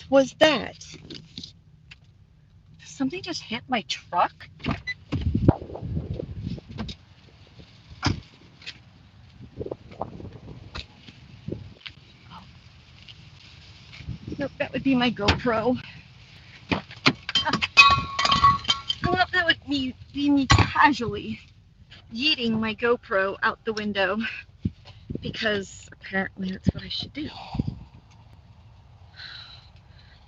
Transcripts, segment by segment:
was that? Something just hit my truck? Nope, that would be my GoPro. Well, that would be me casually yeeting my GoPro out the window because apparently that's what I should do.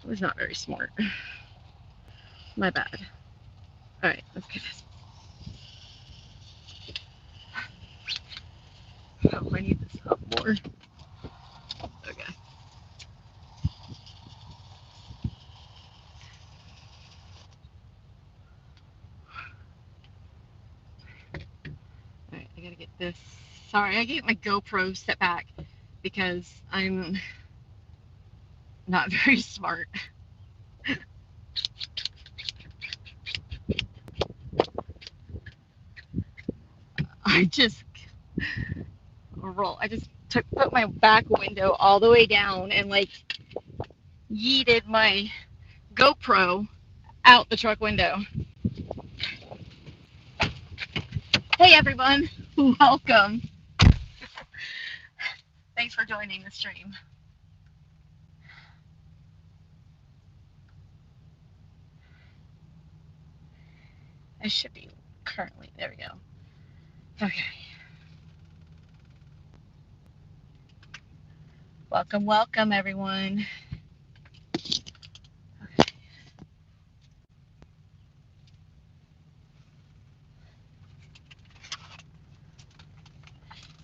It was not very smart. My bad. Alright, let's get this. Oh, I need this up more. Okay. Alright, I gotta get this. Sorry, I get my GoPro set back because I'm not very smart. I just I just put my back window all the way down and like yeeted my GoPro out the truck window. Hey everyone, welcome. Thanks for joining the stream. I should be currently, there we go. Okay. Welcome, welcome everyone. Okay.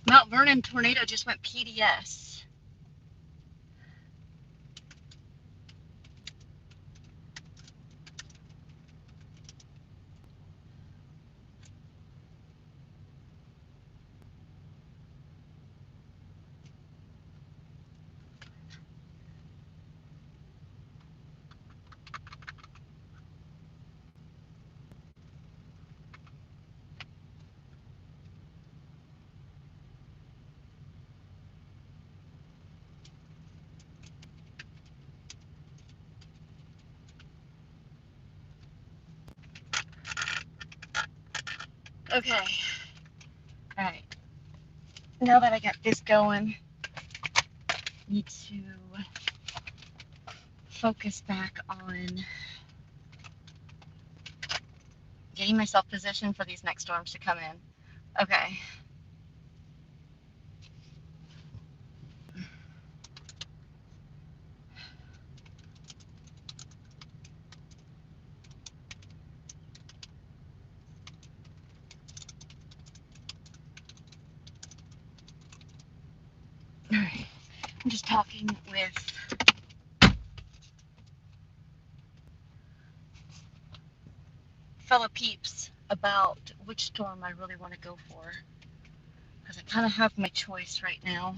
Mount Vernon tornado just went PDS. Okay. All right. Now that I got this going, I need to focus back on getting myself positioned for these next storms to come in. Okay. All right. I'm just talking with fellow peeps about which storm I really want to go for because I kind of have my choice right now.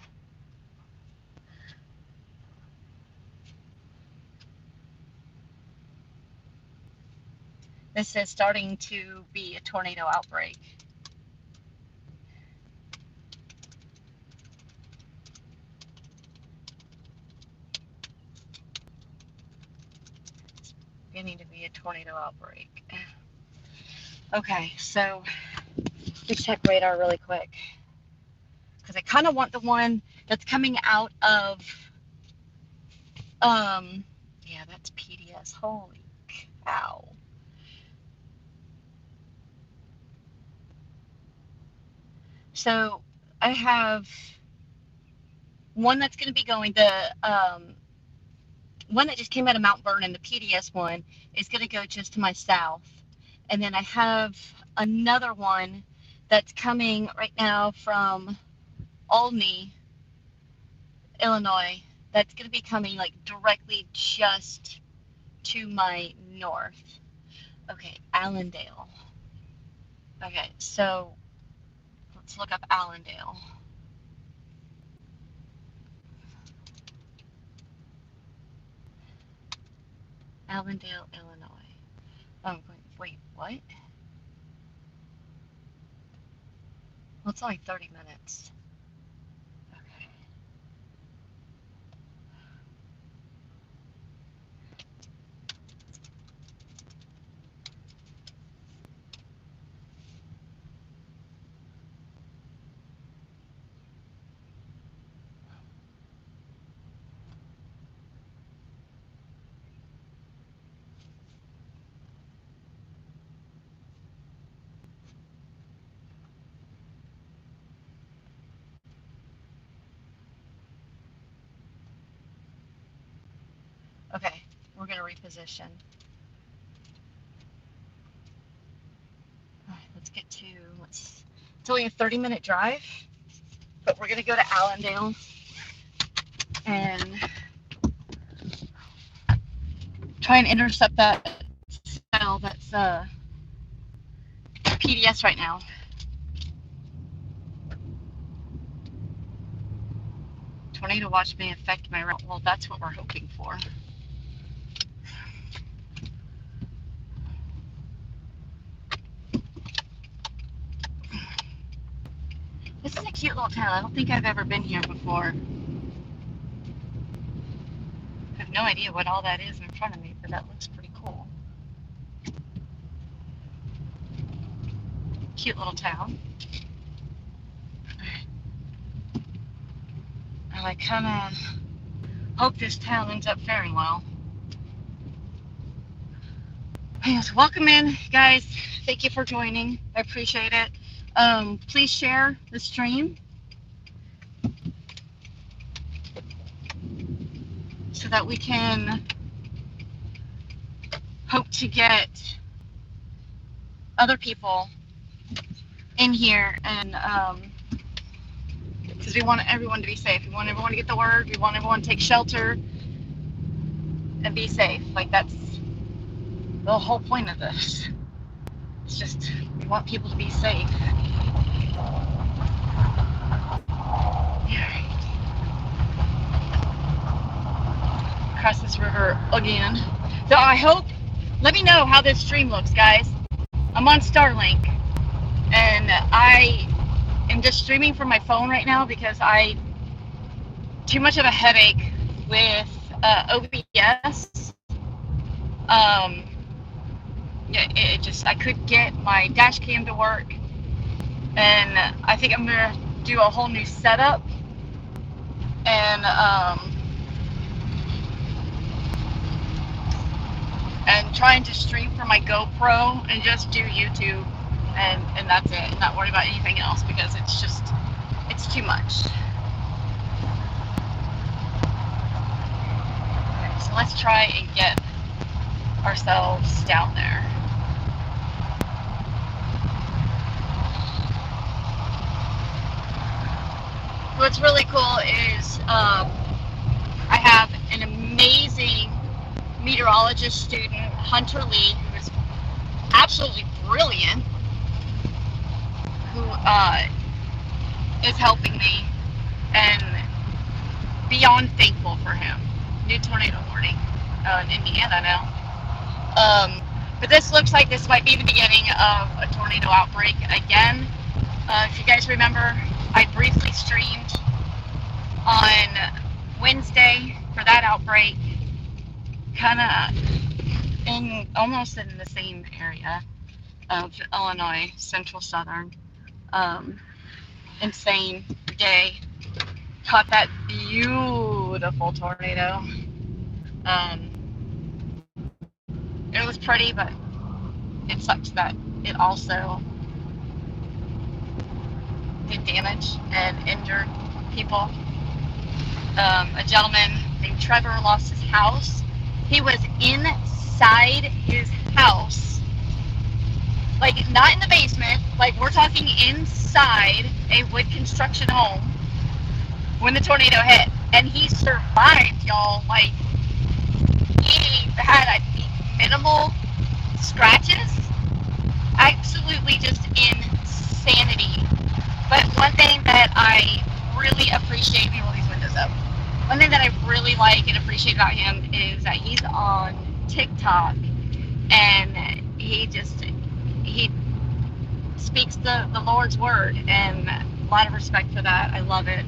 This is starting to be a tornado outbreak. It's beginning to be a tornado outbreak. Okay, so let's check radar really quick because I kind of want the one that's coming out of, yeah, that's PDS. Holy cow. So I have one that's going to be going, the one that just came out of Mount Vernon, the PDS one, is going to go just to my south. And then I have another one that's coming right now from Olney, Illinois. That's going to be coming like directly just to my north. Okay, Allendale. Okay, so let's look up Allendale. Allendale, Illinois. Oh, wait, what? Well, it's only 30 minutes. Okay. we're going to reposition. All right, let's get to, it's only a 30-minute drive, but we're going to go to Allendale and try and intercept that cell that's PDS right now. Tornado watch may affect my route. Well, that's what we're hoping for. This is a cute little town. I don't think I've ever been here before. I have no idea what all that is in front of me, but that looks pretty cool. Cute little town. And I kind of hope this town ends up faring well. Anyways, welcome in, guys. Thank you for joining. I appreciate it. Please share the stream so that we can hope to get other people in here, and because we want everyone to be safe. We want everyone to get the word. We want everyone to take shelter and be safe. Like, that's the whole point of this. It's just, we want people to be safe. Across this river again. So I hope, let me know how this stream looks, guys. I'm on Starlink, and I am just streaming from my phone right now because too much of a headache with OBS. I couldn't get my dash cam to work, and I think I'm gonna do a whole new setup, and trying to stream from my GoPro and just do YouTube, and that's it, and not worry about anything else, because it's too much. Okay, so let's try and get ourselves down there. What's really cool is I have an amazing meteorologist student, Hunter Lee, who is absolutely brilliant, who is helping me, and beyond thankful for him. New tornado warning in Indiana now. But this looks like this might be the beginning of a tornado outbreak again. If you guys remember, I briefly streamed on Wednesday for that outbreak, kind of almost in the same area of Illinois, central southern. Insane day. Caught that beautiful tornado. It was pretty, but it sucks that it also did damage and injured people. A gentleman named Trevor lost his house. He was inside his house, like not in the basement, like we're talking inside a wood construction home when the tornado hit, and he survived, y'all. Like, he had, I think, minimal scratches. Absolutely just insanity. But one thing that I really appreciate, let me roll these windows up. One thing that I really like and appreciate about him is that he's on TikTok, and he speaks the Lord's word, and a lot of respect for that. I love it.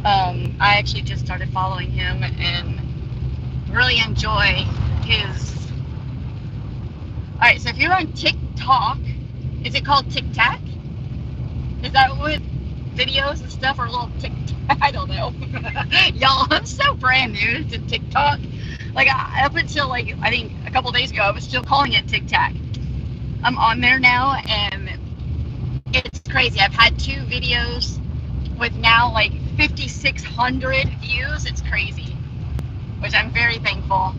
I actually just started following him and really enjoy his. All right, so if you're on TikTok, is it called TikTok? Is that what videos and stuff are little TikTok? I don't know. Y'all, I'm so brand new to TikTok. Like, up until, like, I think a couple days ago, I was still calling it TikTok. I'm on there now, and it's crazy. I've had 2 videos with now, like, 5,600 views. It's crazy, which I'm very thankful.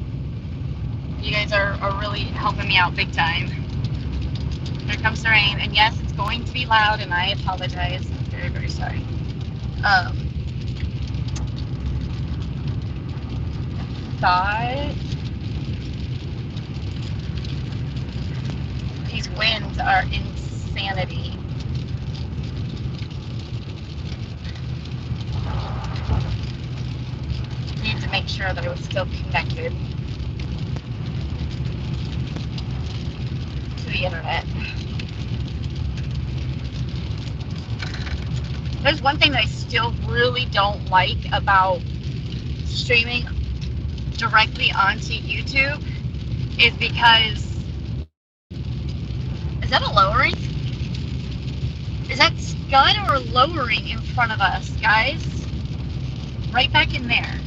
You guys are really helping me out big time. Here comes the rain, and yes, it's going to be loud, and I apologize. I'm very, very sorry. Thought these winds are insanity. Need to make sure that it was still connected to the internet. There's one thing that I still really don't like about streaming directly onto YouTube is because, is that a lowering? Is that scud or lowering in front of us, guys? Right back in there.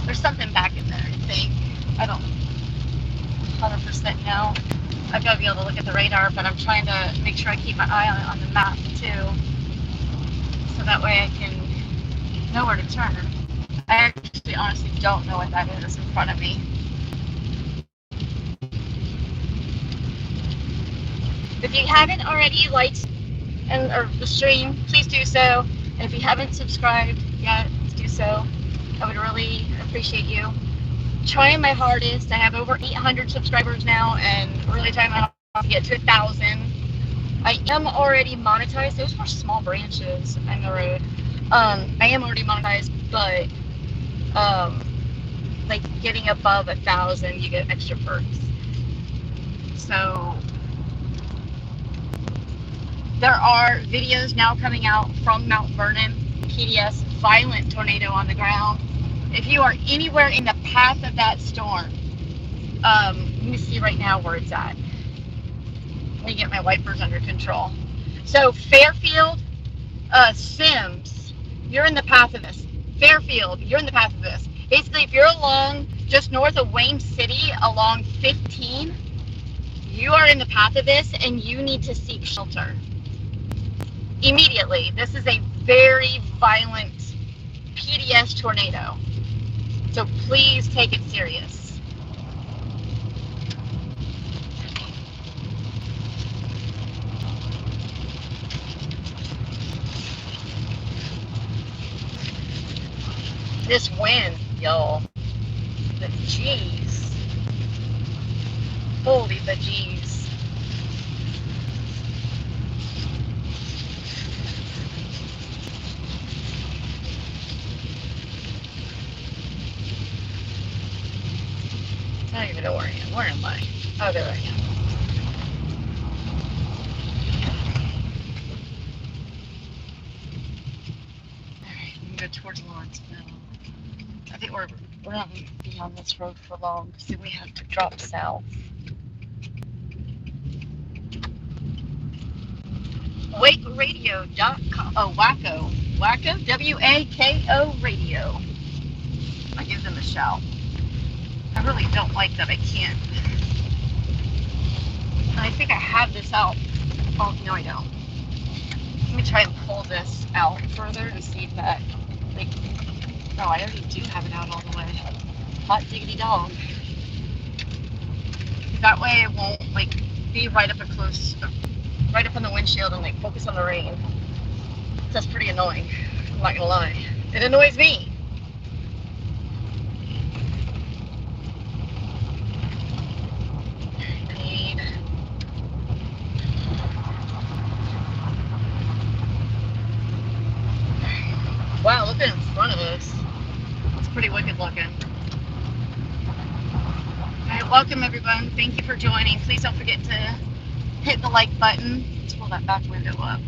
There's something back in there, I think. I don't 100% know. I've got to be able to look at the radar, but I'm trying to make sure I keep my eye on the map too, so that way I can know where to turn. I actually honestly don't know what that is in front of me. If you haven't already liked or the stream, please do so. And if you haven't subscribed yet, do so. I would really appreciate you. Trying my hardest. I have over 800 subscribers now, and really trying my hardest to get to 1,000. I am already monetized. Those were small branches on the road. I am already monetized, but like getting above 1,000, you get extra perks. So there are videos now coming out from Mount Vernon, PDS, violent tornado on the ground. If you are anywhere in the path of that storm, let me see right now where it's at. Let me get my wipers under control. So Fairfield, Sims, you're in the path of this. Fairfield, you're in the path of this. Basically, if you're along just north of Wayne City along 15, you are in the path of this, and you need to seek shelter immediately. This is a very violent PDS tornado, so please take it serious. This wind, y'all, the G's, holy the G's. I don't even know where I am. Where am I? Oh, there I am. Alright, I'm gonna go towards Lawrenceville. I think we're not going to be on this road for long, because then we have to drop south. WacoRadio.com. Oh, Waco. Waco? W-A-K-O Radio. I give them a shout. I really don't like that I can't. I think I have this out. Oh, no, I don't. Let me try and pull this out further to see if that, like, oh, I already do have it out all the way. Hot diggity dog. That way it won't, like, be right up on the windshield and, like, focus on the rain. That's pretty annoying. I'm not gonna lie. It annoys me. Wow, look at in front of us. It's pretty wicked looking. Alright, welcome everyone. Thank you for joining. Please don't forget to hit the like button. Let's pull that back window up.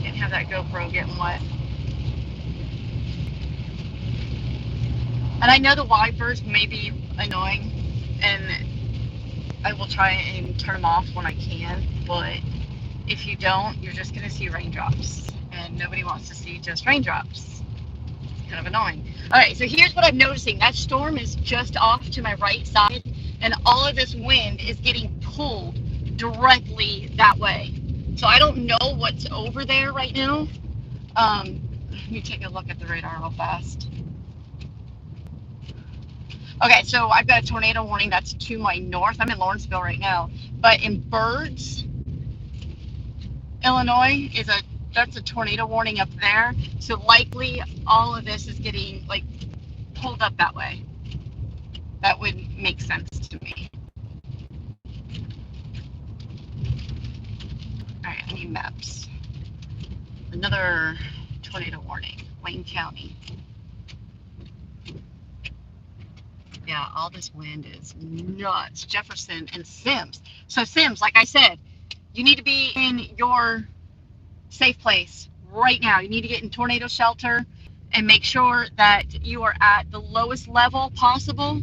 Can't have that GoPro getting wet. And I know the wipers may be annoying, and I will try and turn them off when I can, but if you don't, you're just going to see raindrops. And nobody wants to see just raindrops. It's kind of annoying. Alright, so here's what I'm noticing. That storm is just off to my right side, and all of this wind is getting pulled directly that way. So I don't know what's over there right now. Let me take a look at the radar real fast. Okay, so I've got a tornado warning that's to my north. I'm in Lawrenceville right now, but in Birds, Illinois that's a tornado warning up there. So likely all of this is getting like pulled up that way. That would make sense to me. All right, I need maps. Another tornado warning, Wayne County. Yeah, all this wind is nuts. Jefferson and Sims. So Sims, like I said, you need to be in your safe place right now. You need to get in tornado shelter and make sure that you are at the lowest level possible.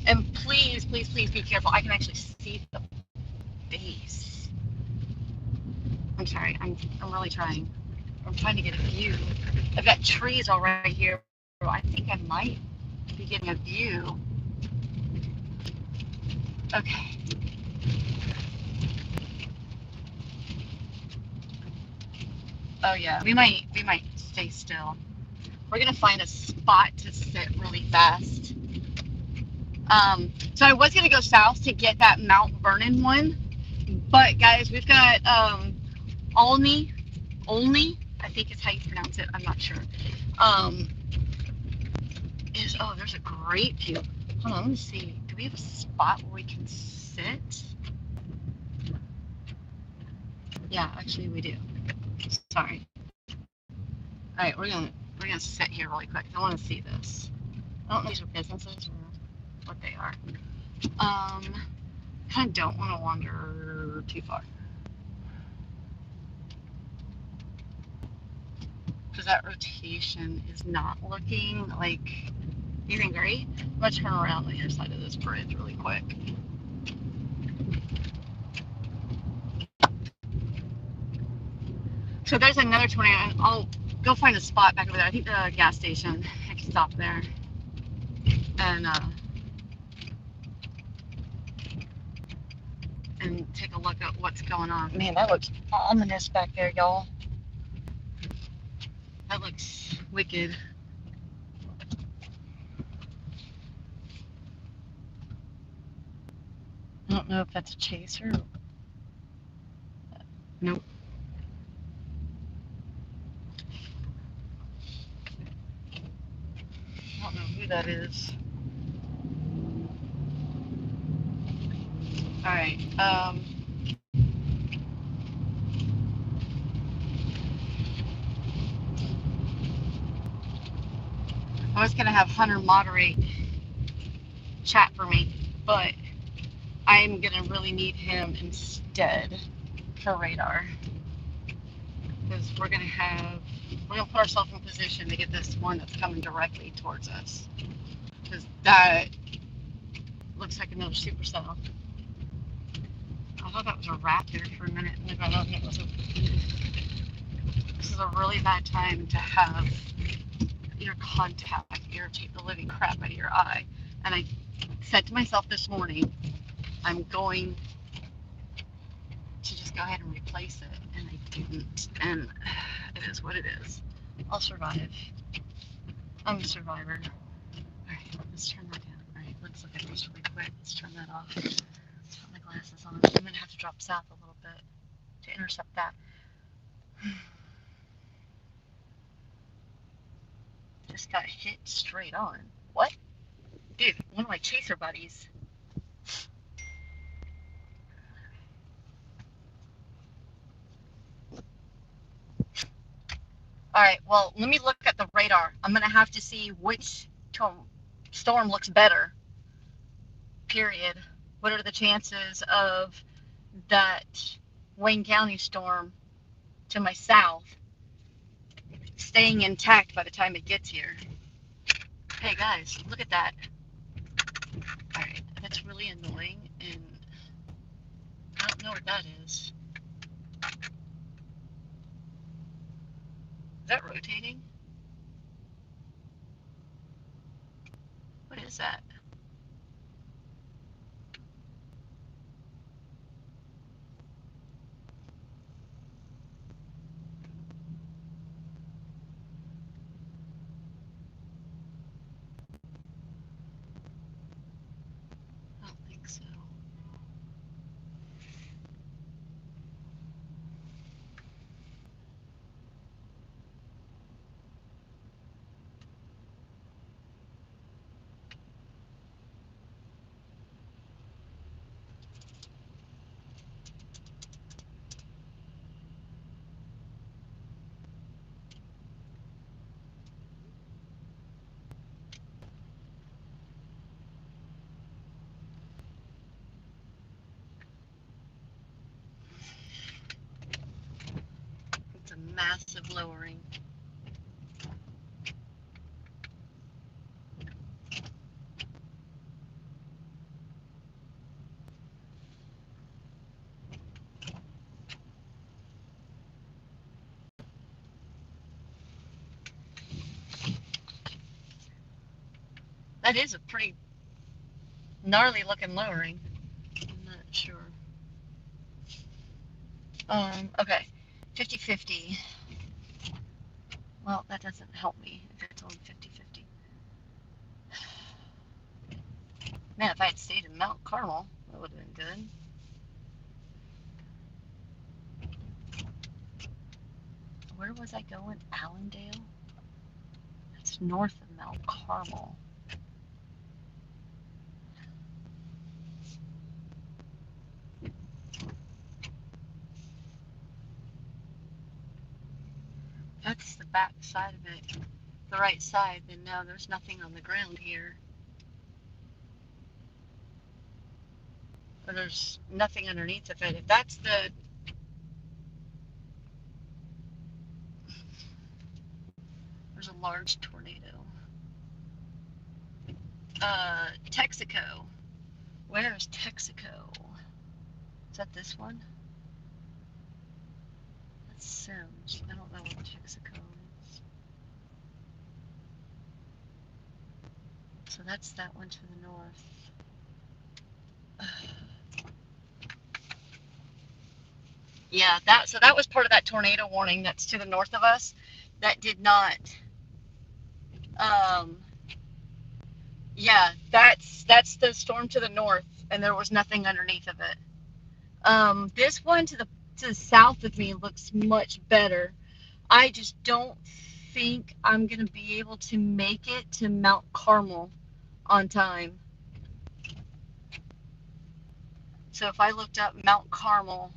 And please, please, please be careful. I can actually see the base. I'm sorry. I'm really trying. I'm trying to get a view. I've got trees all right here. I think I might be getting a view. Okay. Oh yeah, we might stay still. We're gonna find a spot to sit really fast. So I was gonna go south to get that Mount Vernon one, but guys, we've got Olney, I think is how you pronounce it. I'm not sure. There's a great view. Hold on, let me see. Do we have a spot where we can sit? Yeah, actually we do. Sorry. All right, we're gonna sit here really quick. I want to see this. I don't know if these are businesses or what they are. Kind of don't want to wander too far because that rotation is not looking like even great. I'm gonna turn around on the other side of this bridge really quick. So there's another tornado, and I'll go find a spot back over there. I think the gas station. I can stop there and take a look at what's going on. Man, that looks ominous back there, y'all. That looks wicked. I don't know if that's a chaser. Nope. I don't know who that is. All right. I was gonna have Hunter moderate chat for me, but I'm gonna really need him instead for radar because we're gonna put ourselves in position to get this one that's coming directly towards us because that looks like another supercell. I thought that was a raptor for a minute, and I don't think it was This is a really bad time to have your contact irritate the living crap out of your eye. And I said to myself this morning, I'm going to just go ahead and replace it, and I didn't. And it is what it is. I'll survive. I'm a survivor. Alright, let's turn that down. Alright, let's look at this really quick. Let's turn that off. Let's put my glasses on. I'm gonna have to drop south a little bit to intercept that. Just got hit straight on. What? Dude, one of my chaser buddies. Alright, well, let me look at the radar. I'm gonna have to see which storm looks better. Period. What are the chances of that Wayne County storm to my south staying intact by the time it gets here? Hey guys, look at that. Alright, that's really annoying, and I don't know what that is. Is that rotating? What is that? massive lowering. That is a pretty gnarly looking lowering. I'm not sure. Okay, 50-50. Well, that doesn't help me if it's only 50-50. Man, if I had stayed in Mount Carmel, that would have been good. Where was I going? Allendale? That's north of Mount Carmel. That's the back side of it. The right side, then no, there's nothing on the ground here. Or there's nothing underneath of it. If that's the... There's a large tornado. Texaco. Where is Texaco? Is that this one? That's Sims. I don't know what Texaco is. So that's that one to the north. Yeah, so that was part of that tornado warning that's to the north of us. That did not. Yeah, that's the storm to the north, and there was nothing underneath of it. This one to the south of me looks much better. I just don't think I'm gonna be able to make it to Mount Carmel on time. So if I looked up Mount Carmel,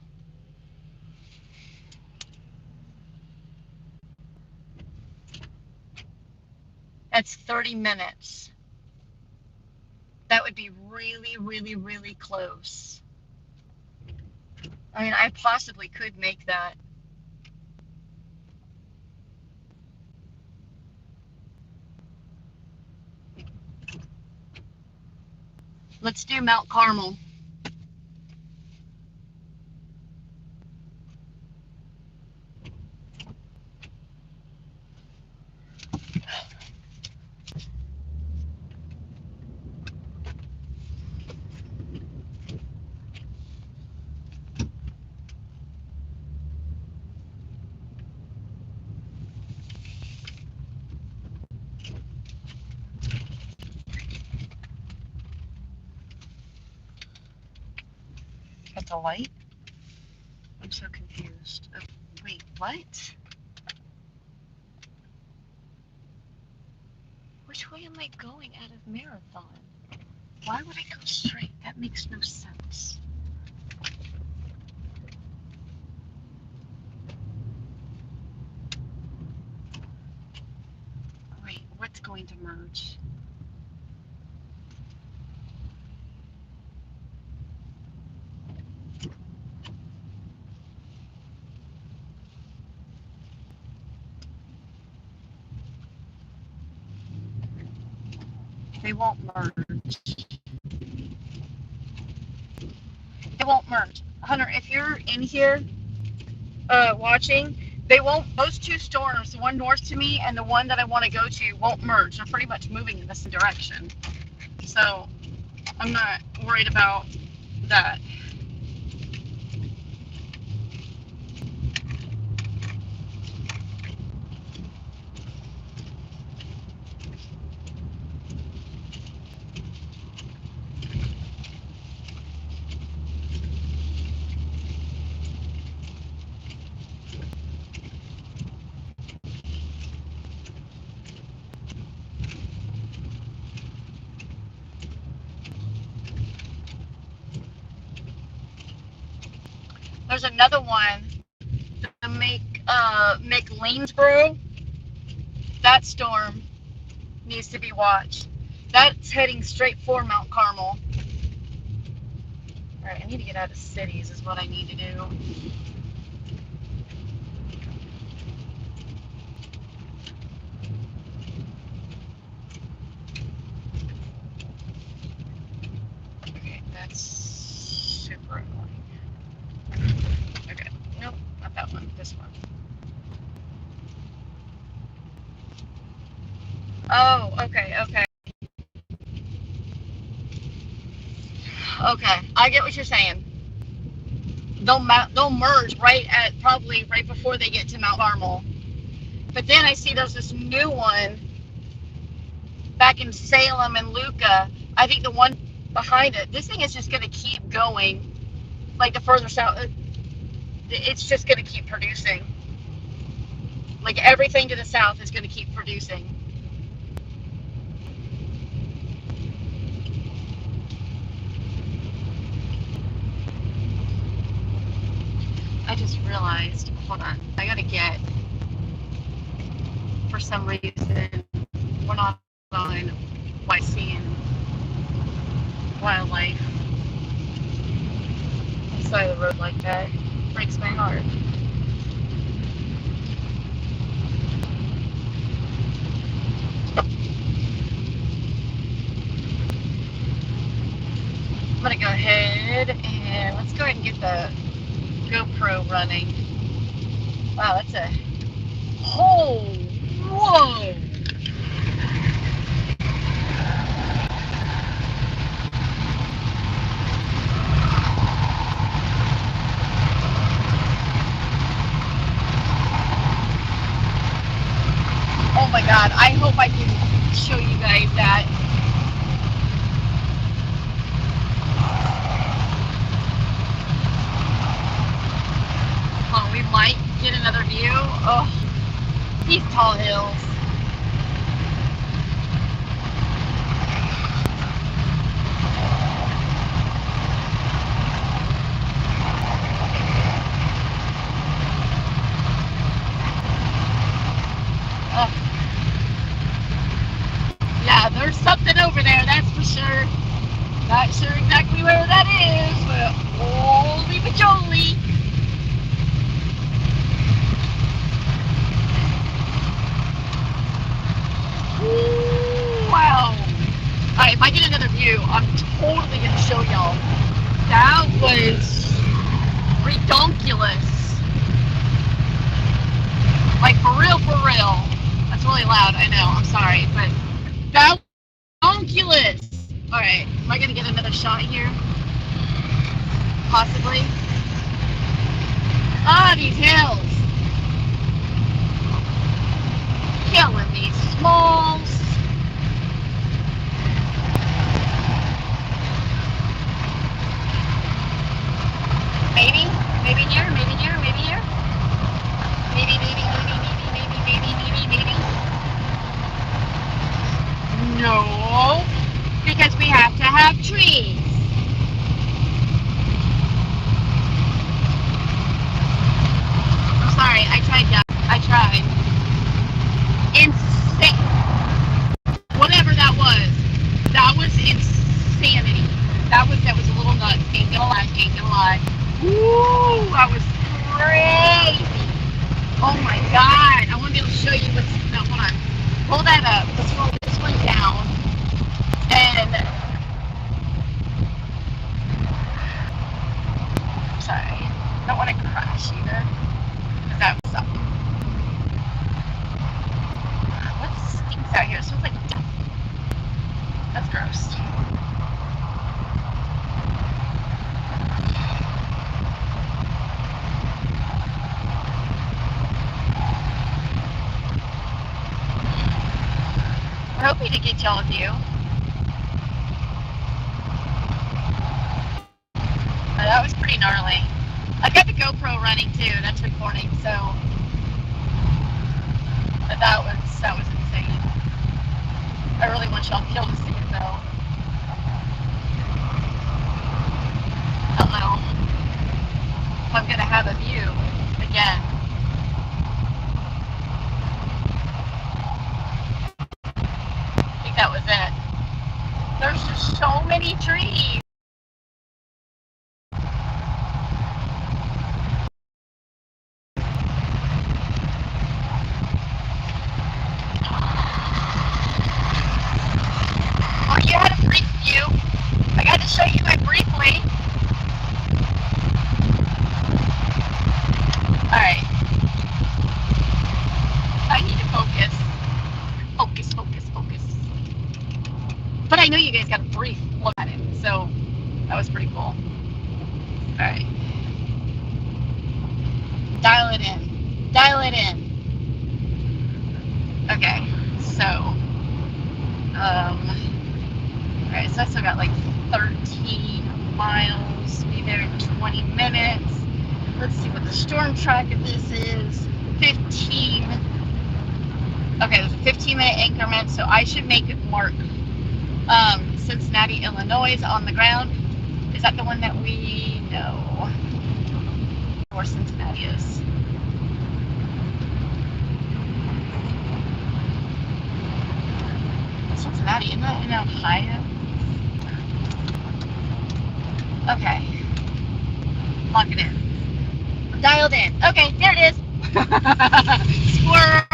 that's 30 minutes. That would be really, really, really close. I mean, I possibly could make that. Let's do Mount Carmel. At the light? I'm so confused. Wait, what? Which way am I going out of Marathon? Why would I go straight? That makes no sense. Wait, what's going to merge? They won't merge. They won't merge. Hunter, if you're in here watching, they won't, those two storms, the one north to me and the one that I want to go to, won't merge. They're pretty much moving in this direction. So I'm not worried about that. There's another one, the McLeansboro. That storm needs to be watched. That's heading straight for Mount Carmel. All right, I need to get out of cities is what I need to do. Oh, okay, okay. Okay, I get what you're saying. They'll merge probably right before they get to Mount Carmel. But then I see there's this new one back in Salem and Luca. I think the one behind it. This thing is just going to keep going. Like the further south, it's just going to keep producing. Like everything to the south is going to keep producing. I just realized, hold on, I got to get, for some reason, we're not on YC and wildlife on the side of the road like that. It breaks my heart. I'm gonna go ahead and let's go ahead and get the GoPro running. Wow, that's a whoa. Oh my God, I hope I can show you guys that. Oh, we might get another view. Oh, these tall hills. Oh. Yeah, there's something over there, that's for sure. Not sure exactly where that is, but holy majoli. Wow. Alright, if I get another view, I'm totally going to show y'all. That was redonkulous. Like, for real, for real. That's really loud, I know, I'm sorry, but that was redonkulous. Alright, am I going to get another shot here? Possibly. Ah, these hills. Killing these smalls. Maybe here, maybe here, maybe here. Maybe. No, because we have to have trees. I'm sorry, I tried, yeah, I tried. Insane. Whatever that was insanity. That was a little nuts. Ain't gonna lie. Woo, that was crazy. Oh my God, I want to be able to show you what's, no, hold on. Pull that up. Let's roll this one down. And, sorry, don't want to crash either. Because that would suck. What stinks out here? It smells like death. That's gross. We're hoping to get y'all a view. That was pretty gnarly. I got the GoPro running too. That's recording, so that was insane. I really want y'all to be able to see it though. I don't know if I'm gonna have a view again. I think that was it. There's just so many trees. Well, you had a brief view. I got to show you my briefly. Alright. I need to focus. Focus. know you guys got a brief look at it, so that was pretty cool. All right, dial it in. Dial it in. Okay, so, all right, so I still got like 13 miles, be there in 20 minutes. Let's see what the storm track of this is. 15. Okay, there's a 15-minute increment, so I should make it mark Cincinnati, Illinois on the ground. Is that the one that we know? Where Cincinnati is. Cincinnati, isn't that in Ohio? Okay. Lock it in. Dialed in. Okay, there it is. Squirrel.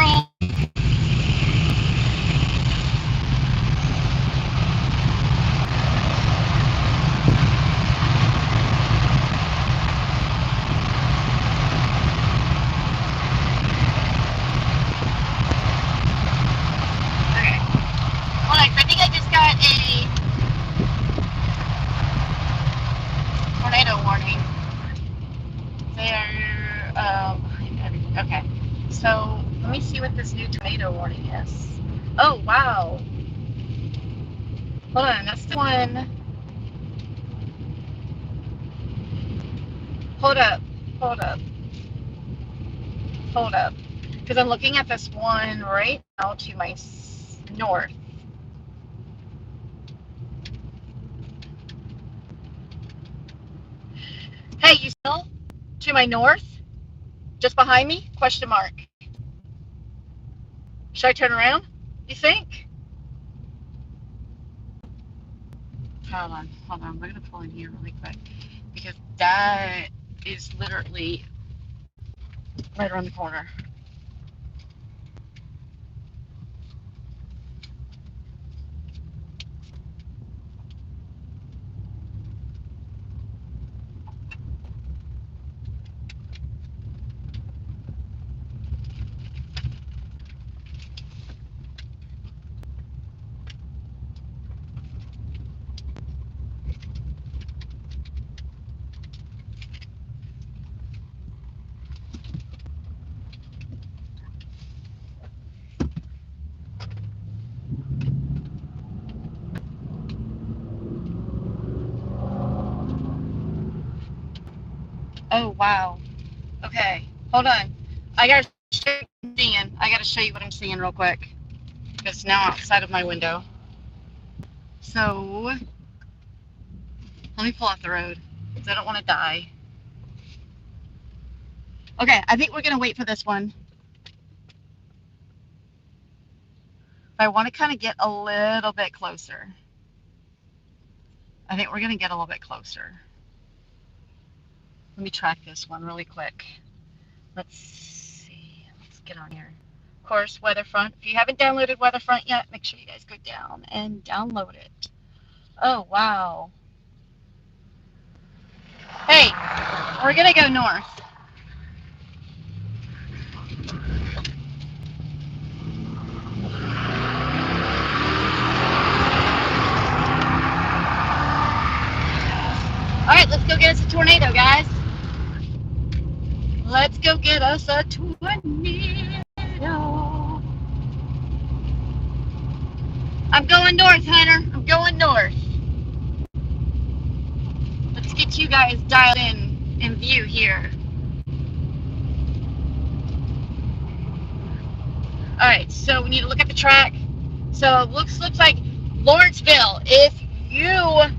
Tornado warning. Okay. So let me see what this new tornado warning is. Oh wow. Hold on, that's the one. Hold up. Because I'm looking at this one right now to my north. Hey, you still to my north? Just behind me? Question mark. Should I turn around? You think? Hold on. I'm gonna pull in here really quick because that is literally right around the corner. Oh wow. Okay, hold on. I gotta show you what I'm seeing. I gotta show you what I'm seeing real quick because now outside of my window. So let me pull off the road because I don't want to die. Okay, I think we're gonna wait for this one. I want to kind of get a little bit closer. I think we're gonna get a little bit closer. Let me track this one really quick. Let's see. Let's get on here. Of course, Weatherfront. If you haven't downloaded Weatherfront yet, make sure you guys go down and download it. Oh, wow. Hey, we're going to go north. All right, let's go get us a tornado, guys. Let's go get us a tornado. I'm going north, Hunter. I'm going north. Let's get you guys dialed in view here. All right, so we need to look at the track. So it looks like Lawrenceville. If you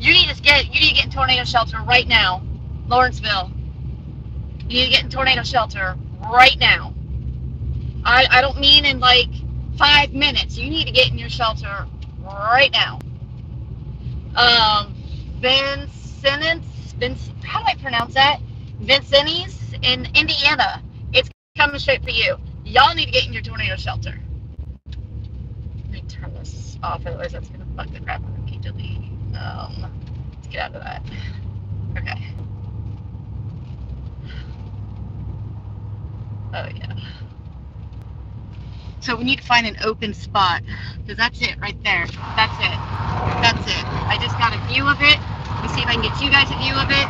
need to get in tornado shelter right now, Lawrenceville. You need to get in tornado shelter right now. I don't mean in like 5 minutes. You need to get in your shelter right now. How do I pronounce that? Vincennes in Indiana. It's coming straight for you. Y'all need to get in your tornado shelter. Let me turn this off, otherwise that's gonna fuck the crap out of me. Delete. Let's get out of that. Okay. Oh yeah. So we need to find an open spot, because that's it right there. That's it. That's it. I just got a view of it. Let me see if I can get you guys a view of it.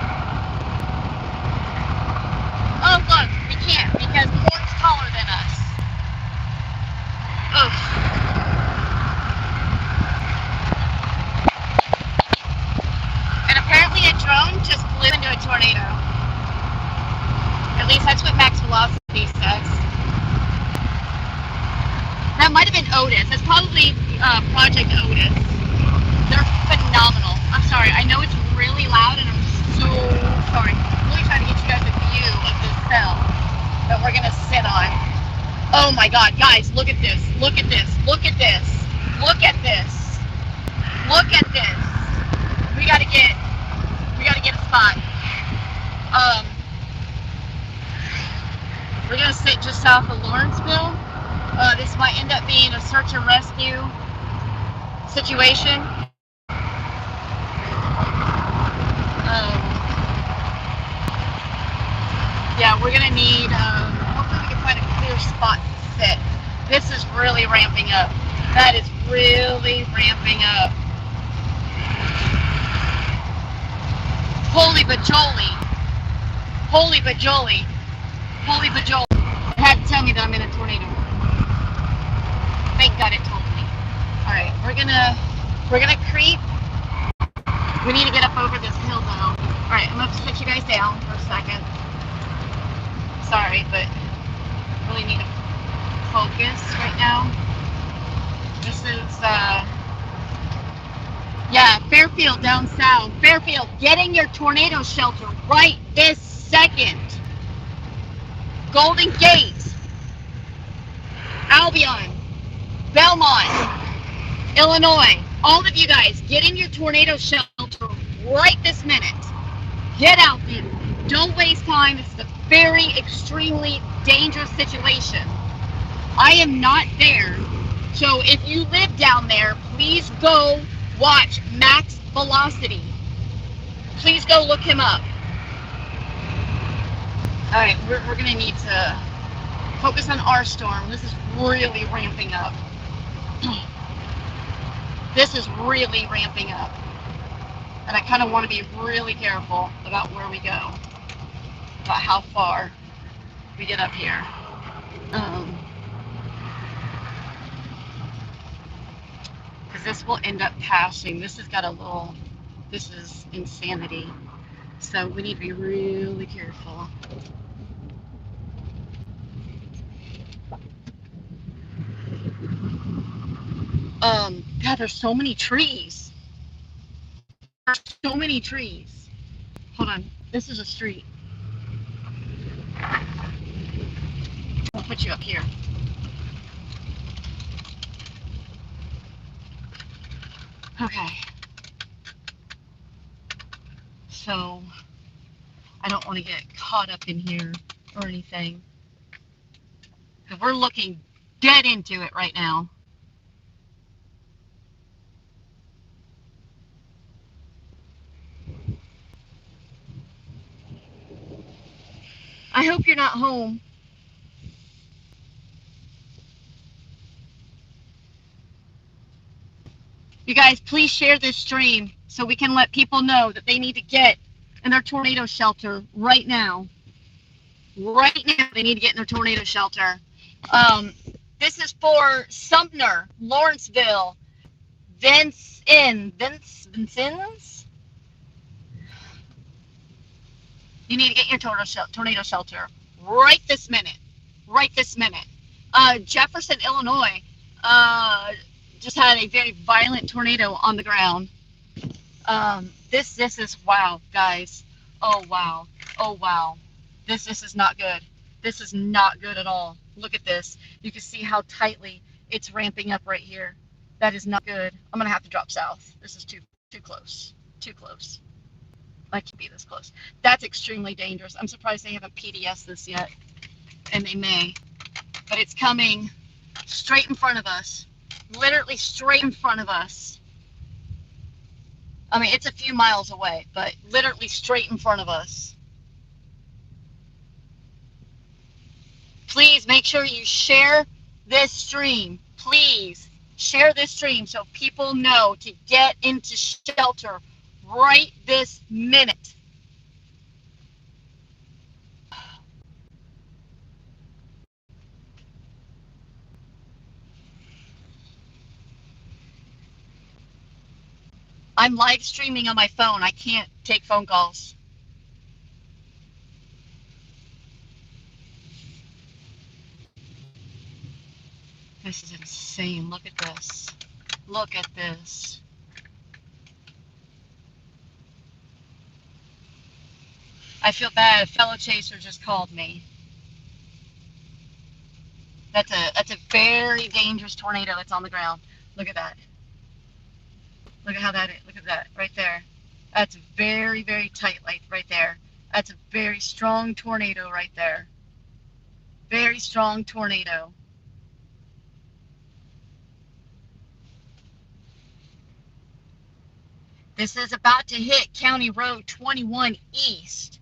Oh, look, we can't because corn's taller than us. Ugh. And apparently a drone just flew into a tornado. At least that's what Max Velocity says. That might have been Otis. That's probably Project Otis. They're phenomenal. I'm sorry. I know it's really loud and I'm so sorry. I'm really trying to get you guys a view of this cell that we're going to sit on. Oh my God, guys, look at this. Look at this. Look at this. Look at this. Look at this. We got to get a spot. We're going to sit just south of Lawrenceville. This might end up being a search and rescue situation. Yeah, we're gonna need, hopefully we can find a clear spot to sit. This is really ramping up. That is really ramping up. Holy bajoli. Holy bajoli. Holy bajoli. It had to tell me that I'm in a tornado. Thank God it told me. Alright, we're gonna creep. We need to get up over this hill though. Alright, I'm gonna sit you guys down for a second. Sorry, but really need to focus right now. This is, yeah, Fairfield down south. Fairfield, get in your tornado shelter right this second. Golden Gate, Albion, Belmont, Illinois. All of you guys, get in your tornado shelter right this minute. Get out there. Don't waste time. This is a very extremely dangerous situation. I am not there. So if you live down there, please go watch Max Velocity. Please go look him up. All right, we're going to need to focus on our storm. This is really ramping up. This is really ramping up. And I kind of want to be really careful about where we go, about how far we get up here. Because this will end up passing. This has got a little, this is insanity. So we need to be really careful. God, there's so many trees. There's so many trees. Hold on, this is a street. I'll put you up here. Okay. So, I don't want to get caught up in here or anything. Because we're looking dead into it right now. I hope you're not home. You guys, please share this stream so we can let people know that they need to get in their tornado shelter right now. Right now, they need to get in their tornado shelter. This is for Sumner, Lawrenceville, Vincennes. You need to get in your tornado shelter right this minute. Right this minute. Jefferson, Illinois, just had a very violent tornado on the ground. This is wow, guys. Oh wow. Oh wow. This is not good. This is not good at all. Look at this. You can see how tightly it's ramping up right here. That is not good. I'm gonna have to drop south. This is too close. Too close. I can't be this close. That's extremely dangerous. I'm surprised they haven't PDS this yet, and they may. But it's coming straight in front of us. Literally straight in front of us. I mean, it's a few miles away, but literally straight in front of us. Please make sure you share this stream. Please share this stream so people know to get into shelter right this minute. I'm live streaming on my phone. I can't take phone calls. This is insane. Look at this. Look at this. I feel bad. A fellow chaser just called me. That's a very dangerous tornado that's on the ground. Look at that. Look at how that is. Look at that right there. That's very, very tight right there. That's a very strong tornado right there. Very strong tornado. This is about to hit County Road 21 East.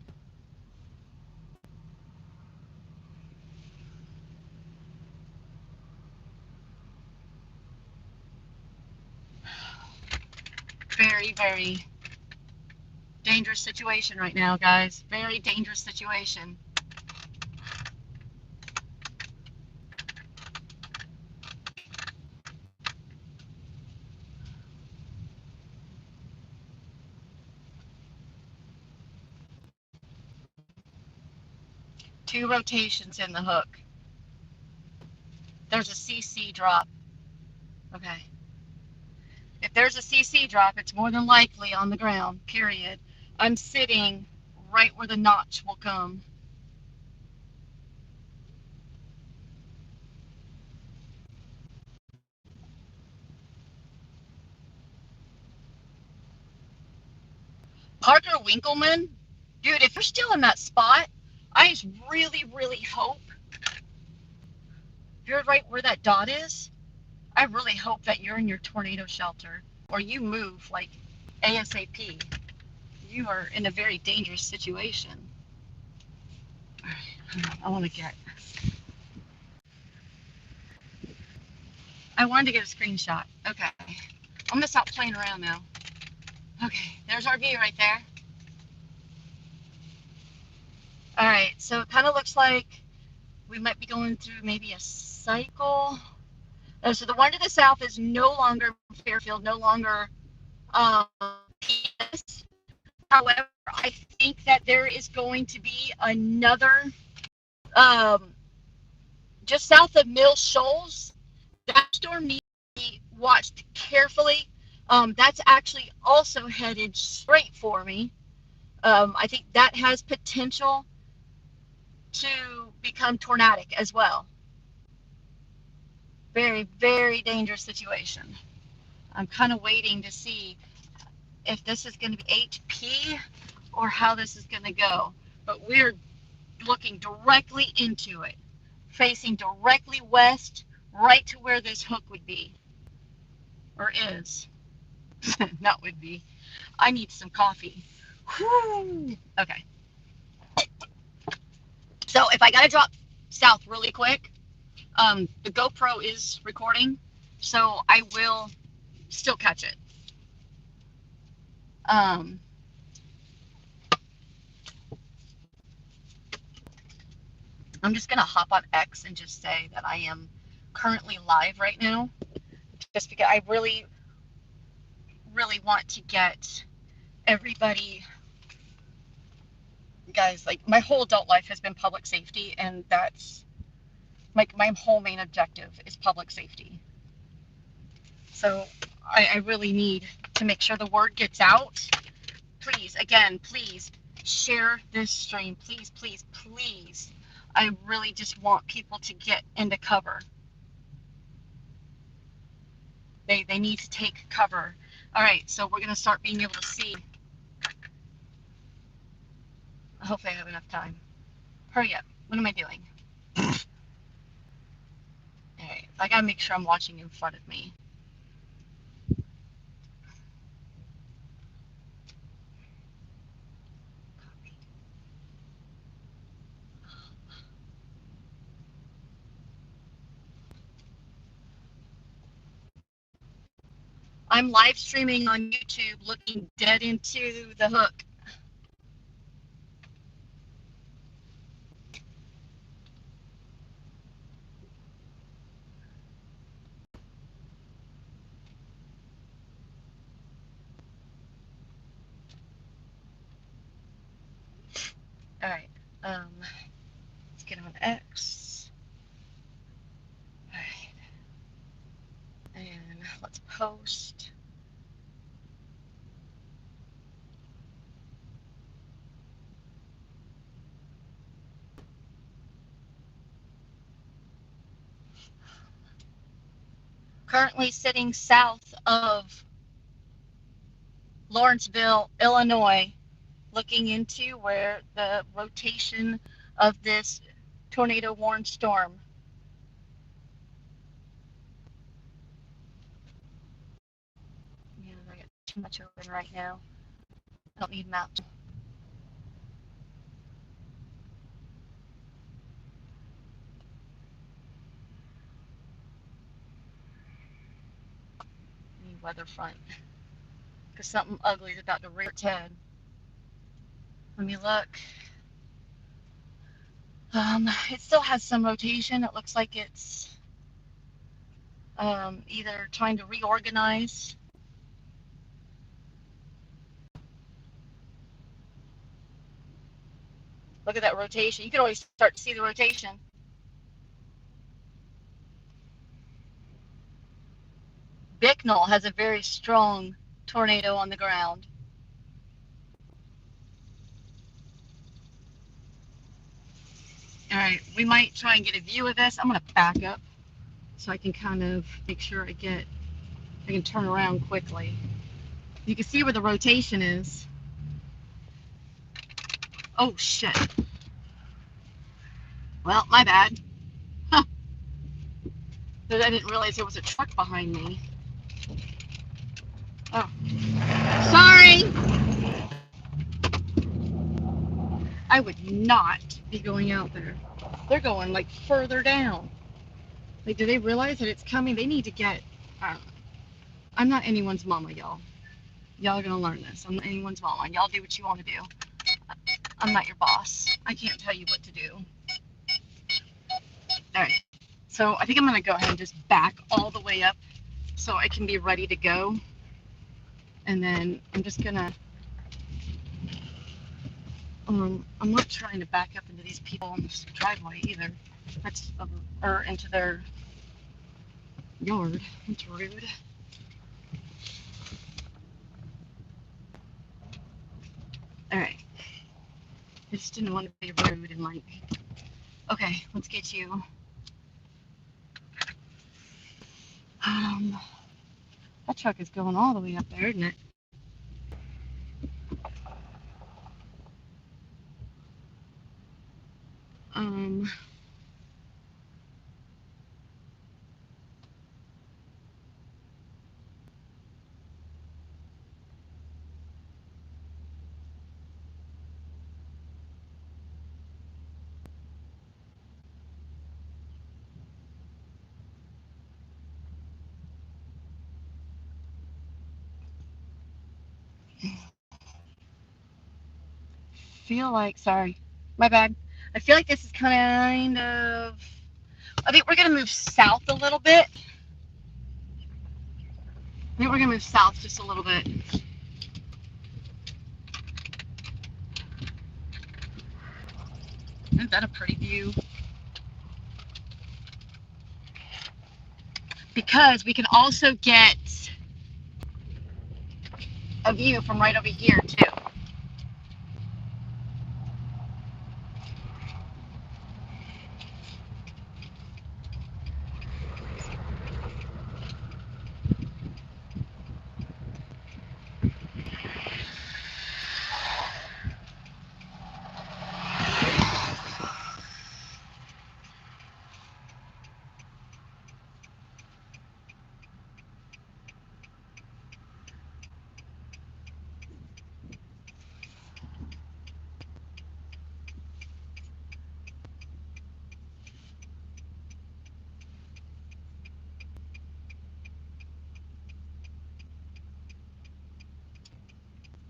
Very, very dangerous situation right now, guys. Very dangerous situation. Two rotations in the hook. There's a CC drop. Okay. If there's a CC drop, it's more than likely on the ground, period. I'm sitting right where the notch will come. Parker Winkleman, dude, if you're still in that spot, I just really, really hope you're right where that dot is. I really hope that you're in your tornado shelter or you move like ASAP. You are in a very dangerous situation. All right, I want to get. I wanted to get a screenshot. Okay. I'm going to stop playing around now. Okay, there's our view right there. All right, so it kind of looks like we might be going through maybe a cycle. So the one to the south is no longer Fairfield, no longer PS. However, I think that there is going to be another just south of Mill Shoals. That storm needs to be watched carefully. That's actually also headed straight for me. I think that has potential to become tornadic as well. Very, very dangerous situation. I'm kind of waiting to see if this is going to be HP or how this is going to go. But we're looking directly into it, facing directly west, right to where this hook would be, or is. Not would be. I need some coffee. Whew. Okay. So if I got to drop south really quick, the GoPro is recording, so I will still catch it. I'm just going to hop on X and just say that I am currently live right now, just because I really, really want to get everybody, guys, like my whole adult life has been public safety, and that's like my whole main objective is public safety. So I really need to make sure the word gets out. Please, again, please share this stream. Please, please, please. I really just want people to get into cover. They need to take cover. All right, so we're going to start being able to see. Hopefully I have enough time. Hurry up. What am I doing? All right, I got to make sure I'm watching in front of me. I'm live streaming on YouTube looking dead into the hook. All right, let's get on X. All right, and let's post. Currently sitting south of Lawrenceville, Illinois, looking into where the rotation of this tornado warned storm. Yeah, I got too much open right now. I don't need maps. I need weather front because something ugly is about to rear its head. Let me look. It still has some rotation. It looks like it's either trying to reorganize. Look at that rotation. You can always start to see the rotation. Bicknell has a very strong tornado on the ground. All right, we might try and get a view of this. I'm going to back up so I can kind of make sure I can turn around quickly. You can see where the rotation is. Oh, shit. Well, my bad. Huh. I didn't realize there was a truck behind me. Oh, sorry. I would not be going out there. They're going like further down. Like, do they realize that it's coming? They need to get, I don't know. I'm not anyone's mama, y'all. Y'all are going to learn this. I'm not anyone's mama. Y'all do what you want to do. I'm not your boss. I can't tell you what to do. All right. So I think I'm going to go ahead and just back all the way up so I can be ready to go. And then I'm just going to, I'm not trying to back up into these people in this driveway either. That's, or into their yard. That's rude. All right. I just didn't want to be rude and like, okay, let's get you. That truck is going all the way up there, isn't it? Um, feel like, sorry, my bad. I feel like this is kind of, I think we're going to move south a little bit. I think we're going to move south just a little bit. Isn't that a pretty view? Because we can also get a view from right over here, too.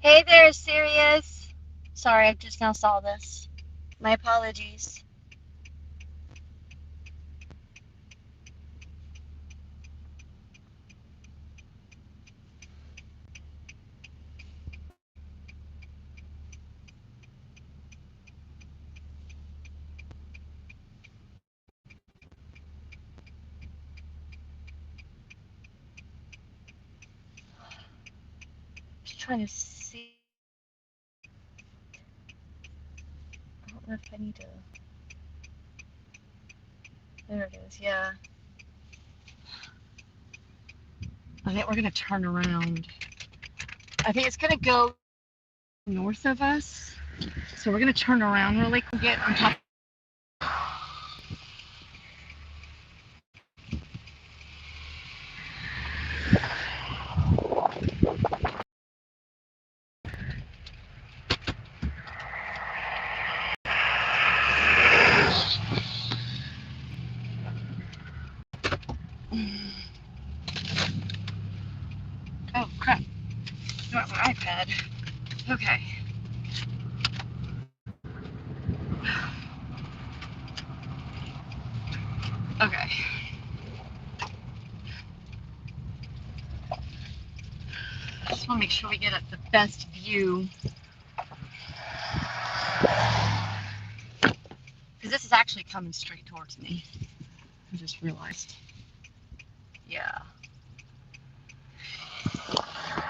Hey there, Sirius. Sorry, I just now saw this. My apologies. Just trying to see. I don't know if I need to. There it is, yeah. I think we're gonna turn around. I think it's gonna go north of us. So we're gonna turn around really quick, get on top. Oh crap! Not my iPad. Okay. Okay. Just want to make sure we get the best view. Because this is actually coming straight towards me. I just realized. Yeah.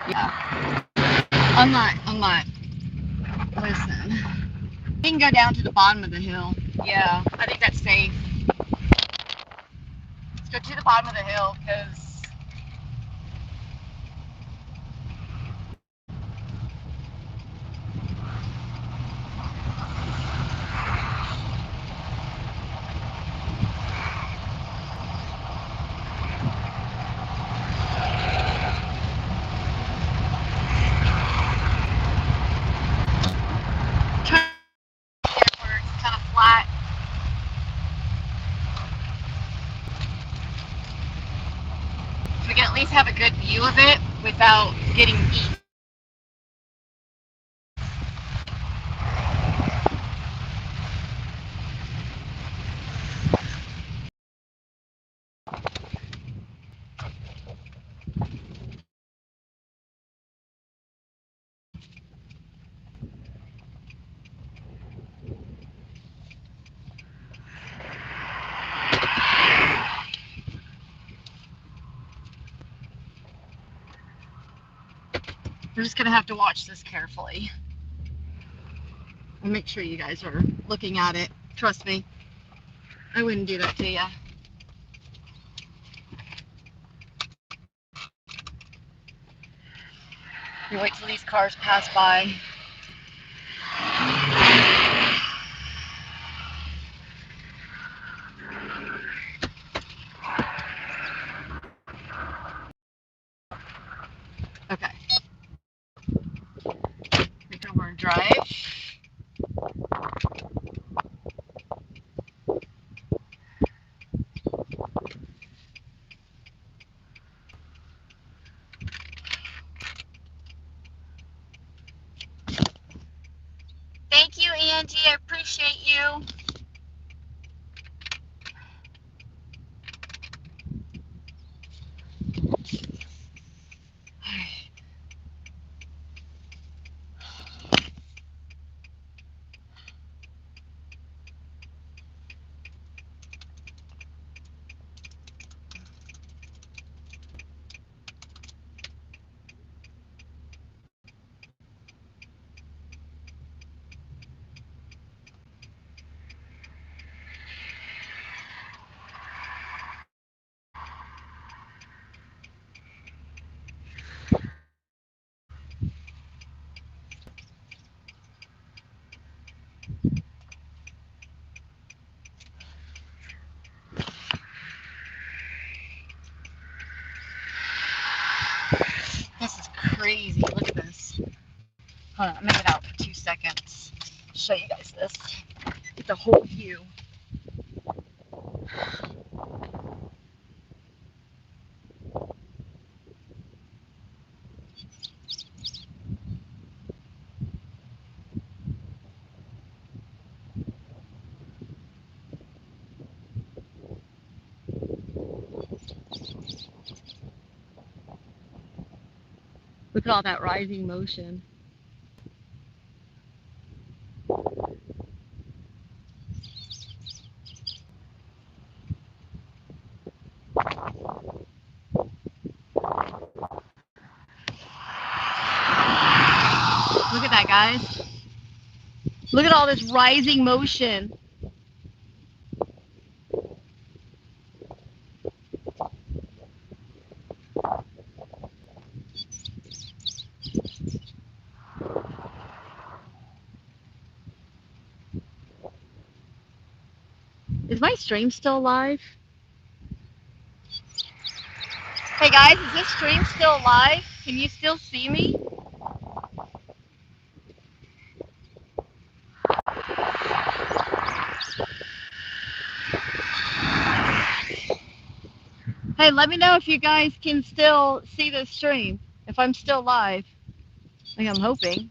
Yeah. I'm not. Listen. We can go down to the bottom of the hill. Yeah. I think that's safe. Let's go to the bottom of the hill because. Where it's kind of flat. So we can at least have a good view of it without getting eaten. We're just gonna have to watch this carefully and make sure you guys are looking at it. Trust me, I wouldn't do that to you. You wait till these cars pass by. Okay. Make over and drive. Thank you, Angie. I appreciate you. This is crazy. Look at this. Hold on, I'm gonna get out for 2 seconds. Show you guys this. Get the whole view. Look at all that rising motion. Look at that, guys. Look at all this rising motion. Is my stream still live? Hey guys, is this stream still live? Can you still see me? Hey, let me know if you guys can still see this stream. If I'm still live. Like I'm hoping.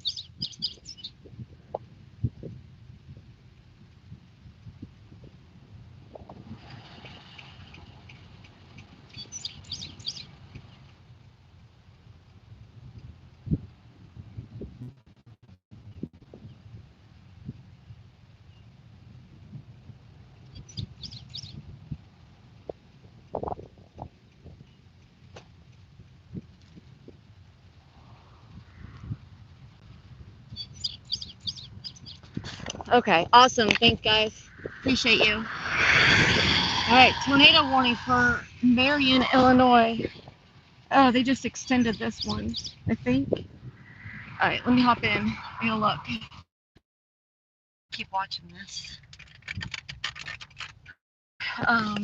Okay, awesome. Thanks, guys. Appreciate you. All right, tornado warning for Marion, Illinois. Oh, they just extended this one, I think. All right, let me hop in. I'm gonna look. Keep watching this. I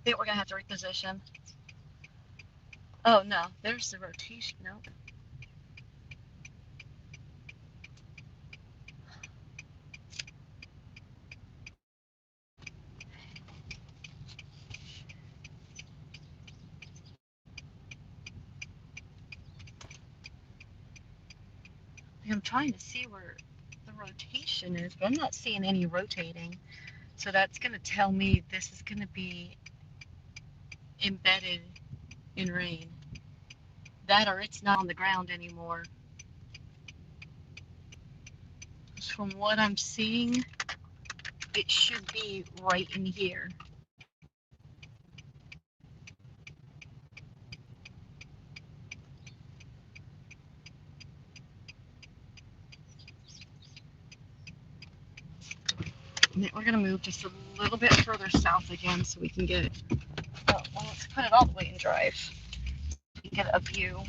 think we're gonna have to reposition. Oh no, there's the rotation. Nope. I'm trying to see where the rotation is, but I'm not seeing any rotating. So that's gonna tell me this is gonna be embedded in rain. That or it's not on the ground anymore. From what I'm seeing, it should be right in here. We're gonna move just a little bit further south again so we can get, oh, well, let's put it all the way in drive. Get a view.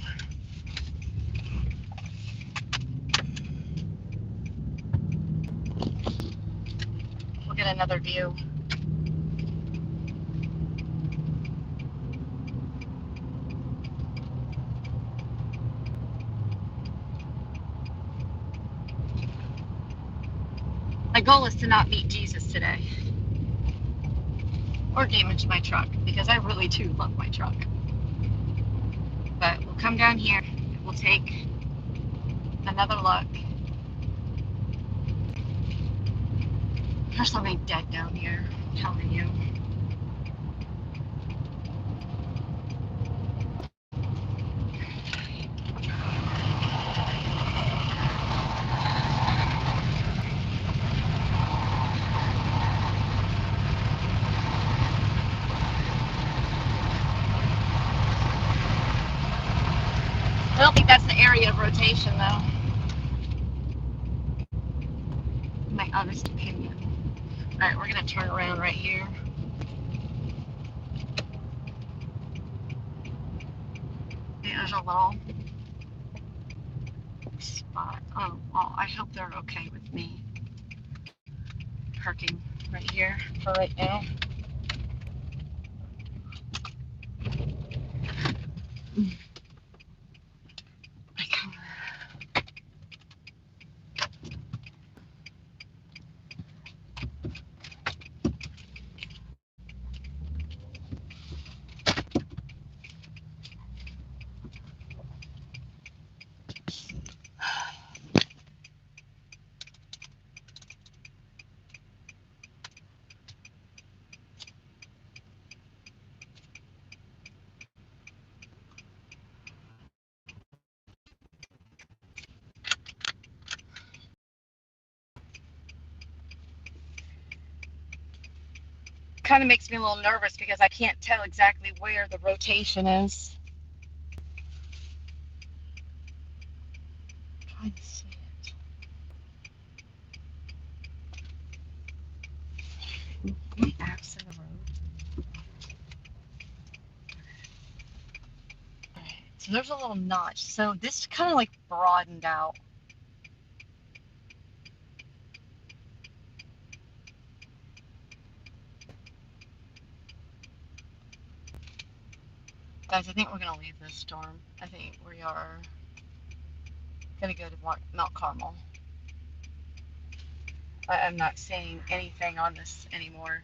We'll get another view. My goal is to not meet Jesus today. Or damage my truck, because I really do love my truck. But we'll come down here, we'll take another look. There's something dead down here, I'm telling you. I don't think that's the area of rotation though. My honest opinion. Alright, we're gonna turn around right here. There's a little spot. Oh, well, I hope they're okay with me parking right here for right now. kind of makes me a little nervous because I can't tell exactly where the rotation is. I'm trying to see it. Any axe in the road? Alright, so there's a little notch. So this kind of like broadened out. Guys, I think we're going to leave this storm. I think we are going to go to Mount Carmel. I'm not seeing anything on this anymore.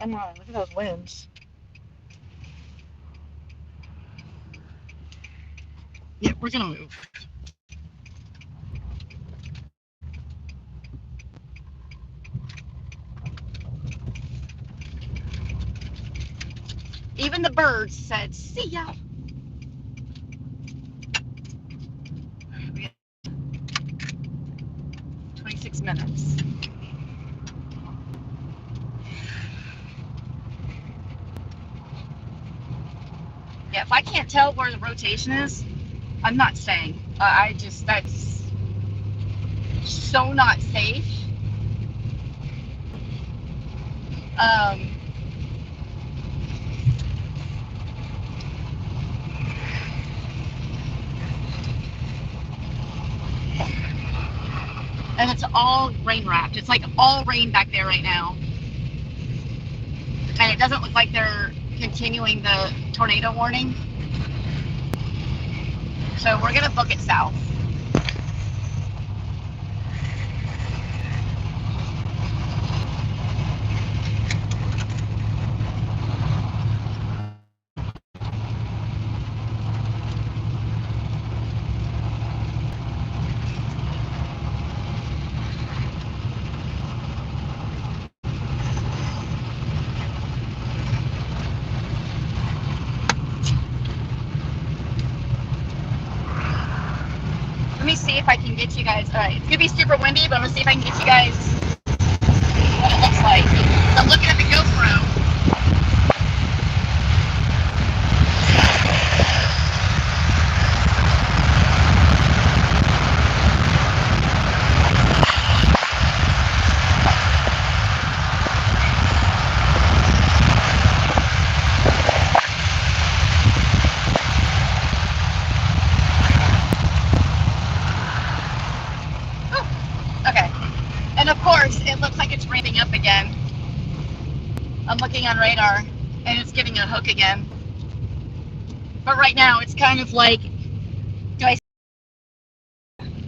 Come on, look at those winds. Yeah, we're going to move. Even the birds said, see ya. We got 26 minutes. Yeah, if I can't tell where the rotation is, I'm not staying. That's so not safe. Um, and it's all rain wrapped. It's like all rain back there right now. And it doesn't look like they're continuing the tornado warning. So we're gonna book it south. Let me see if I can get you guys. All right, it's gonna be super windy, but I'm gonna see if I can get you guys what it looks like. So I'm looking at the GoPro. Okay, and of course it looks like it's ramping up again. I'm looking on radar, and it's giving a hook again. But right now it's kind of like,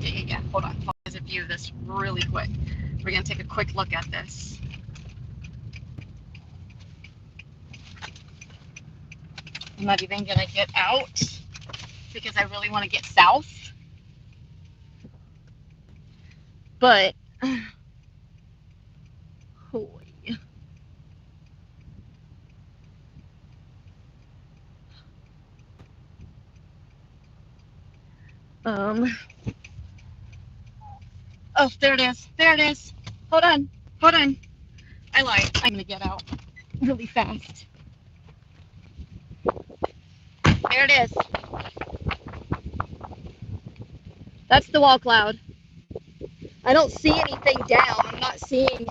yeah, hold on. Let's view this really quick. We're gonna take a quick look at this. I'm not even gonna get out because I really want to get south. But holy. Oh, there it is. There it is. Hold on. Hold on. I lied. I'm gonna get out really fast. There it is. That's the wall cloud. I don't see anything down. I'm not seeing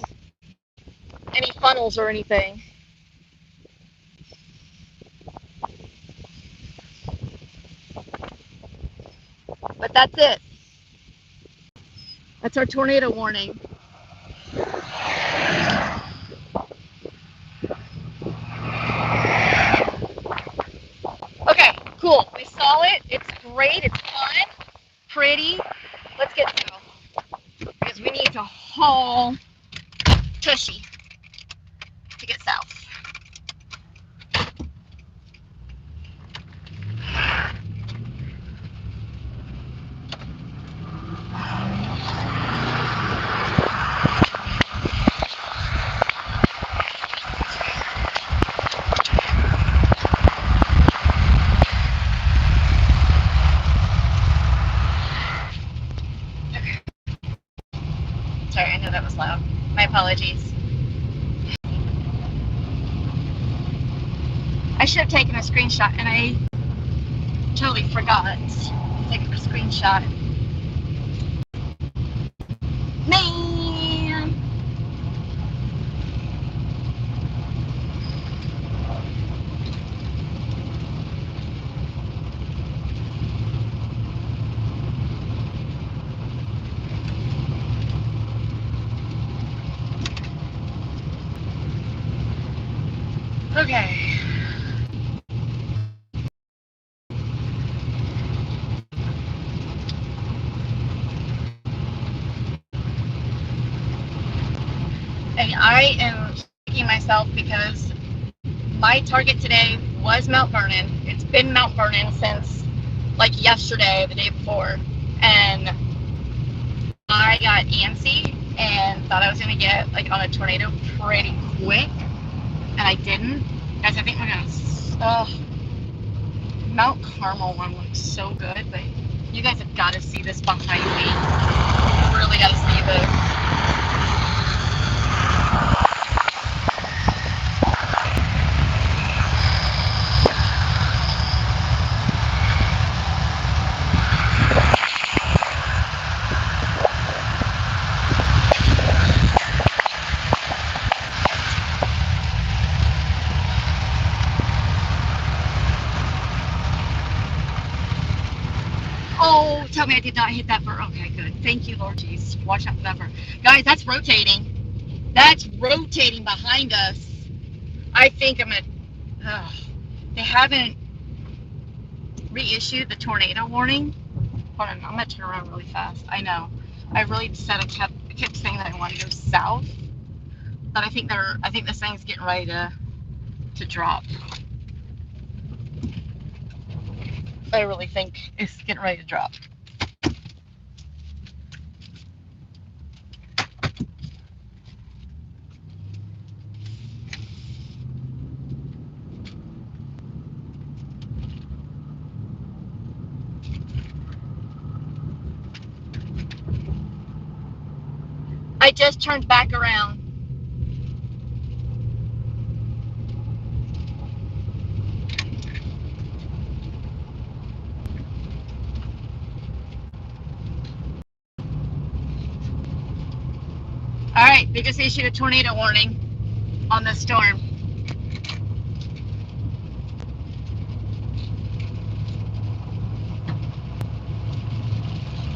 any funnels or anything. But that's it. That's our tornado warning. Okay, cool. We saw it. It's great. It's fun. Pretty. Let's get south. Because we need to haul Tushy to get south. apologies. I should have taken a screenshot, and I totally forgot to take a screenshot. Man! Okay. And I am kicking myself because my target today was Mount Vernon. It's been Mount Vernon since like yesterday, the day before. And I got antsy and thought I was going to get like on a tornado pretty quick. And I didn't. Guys, I think we're going to... Mount Carmel one looks so good, but you guys have got to see this behind me. Really got to see this. Oh, tell me I did not hit that bird. Okay, good. Thank you, Lord Jesus. Watch out for that bird. Guys, that's rotating. That's rotating behind us. I think I'm at... they haven't reissued the tornado warning. Hold on, I'm going to turn around really fast. I know. I really said I kept saying that I want to go south. But I think this thing's getting ready to drop. I really think it's getting ready to drop. I just turned back around. All right, they just issued a tornado warning on the storm.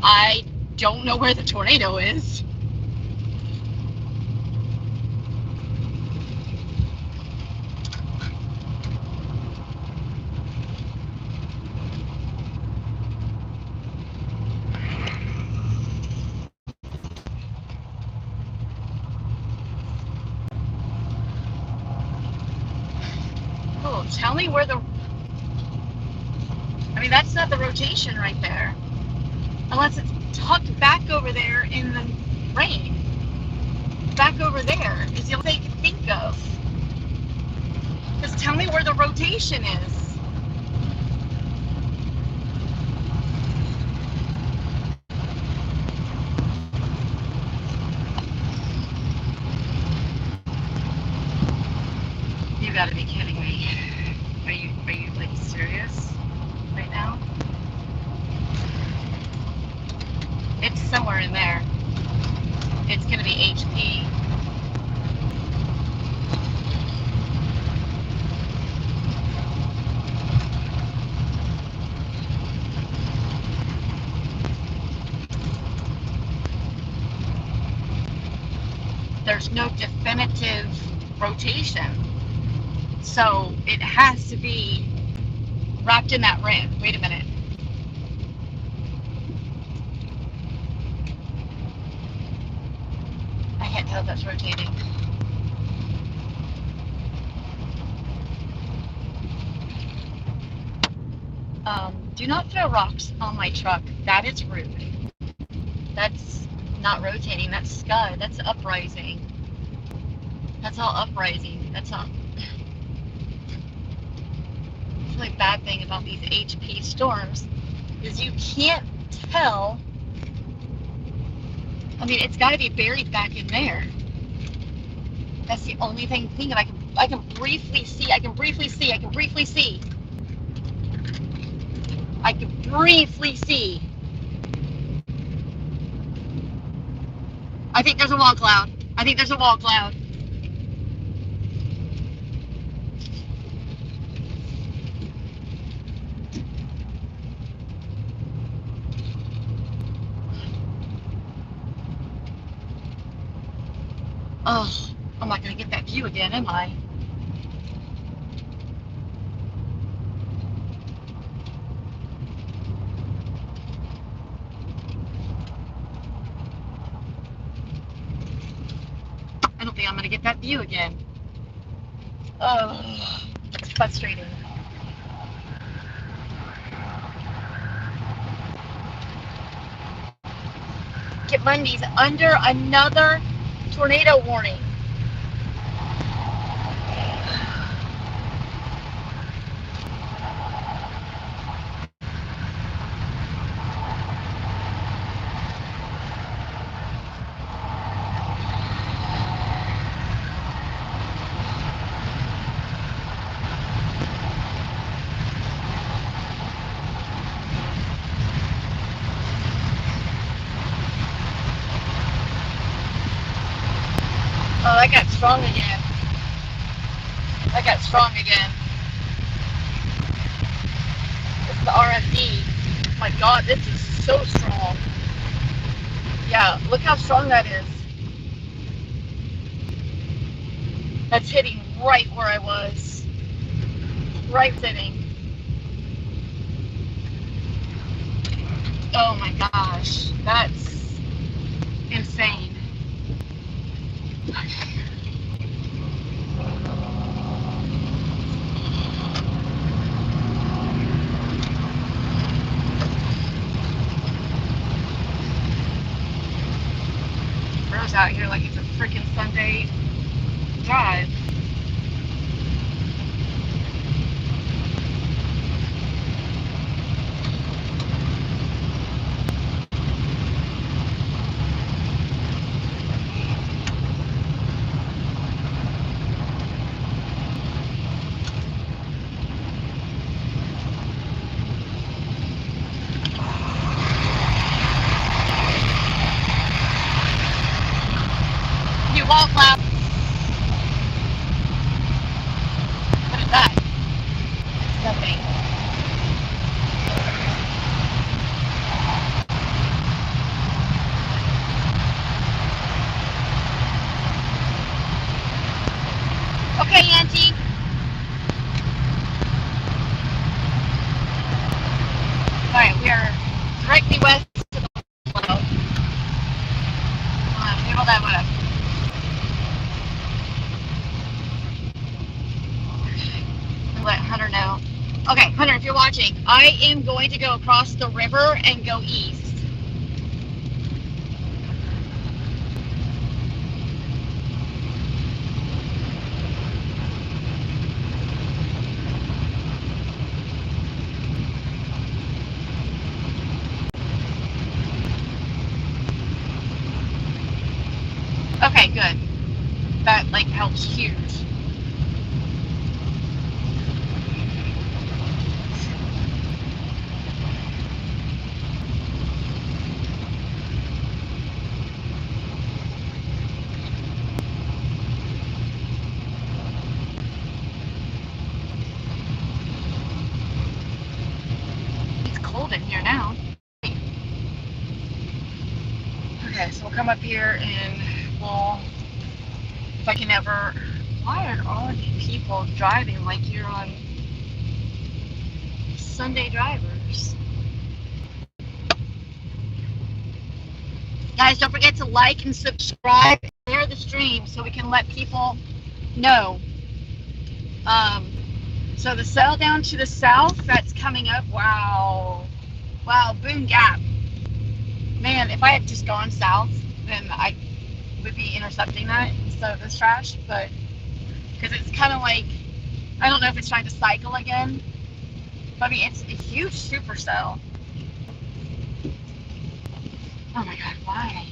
I don't know where the tornado is. Oh, tell me where the... I mean, that's not the rotation right there. Unless it's tucked back over there in the rain. Back over there is the only thing I can think of. Just tell me where the rotation is. You gotta be kidding me. Are you like serious right now? It's somewhere in there. It's gonna be HP. There's no definitive rotation. So it has to be wrapped in that rim. Wait a minute. I can't tell if that's rotating. Do not throw rocks on my truck. That is rude. That's not rotating. That's scud. That's uprising. That's all uprising. That's all. The really bad thing about these HP storms is you can't tell. I mean, it's got to be buried back in there. That's the only thing thinking. I can briefly see. I can briefly see. I can briefly see. I can briefly see. I think there's a wall cloud. I think there's a wall cloud. Oh, I'm not gonna get that view again, am I? I don't think I'm gonna get that view again. Oh, it's frustrating. Kip Mundy's under another tornado warning. Oh, that got strong again. That got strong again. It's the RFD. My God, this is so strong. Yeah, look how strong that is. That's hitting right where I was. Right sitting. Oh my gosh, that's insane. Bro's out here like it's a freaking Sunday drive. You won't laugh. What is that? It's nothing. Okay, Auntie. Alright, we are directly west of the cloud. Table that west. Let Hunter know. Okay, Hunter, if you're watching, I am going to go across the river and go east. Okay, good. That like helps huge. It's cold in here now. Okay, so we'll come up here and we'll, if I can ever, why are all of you people driving like you're on Sunday drivers? Guys, don't forget to like and subscribe and share the stream so we can let people know. So the cell down to the south, that's coming up. Wow. Wow, Boone Gap. Man, if I had just gone south, then I would be intercepting that instead of this trash, but because it's kind of like, I don't know if it's trying to cycle again, but I mean, it's a huge supercell. Oh my God, why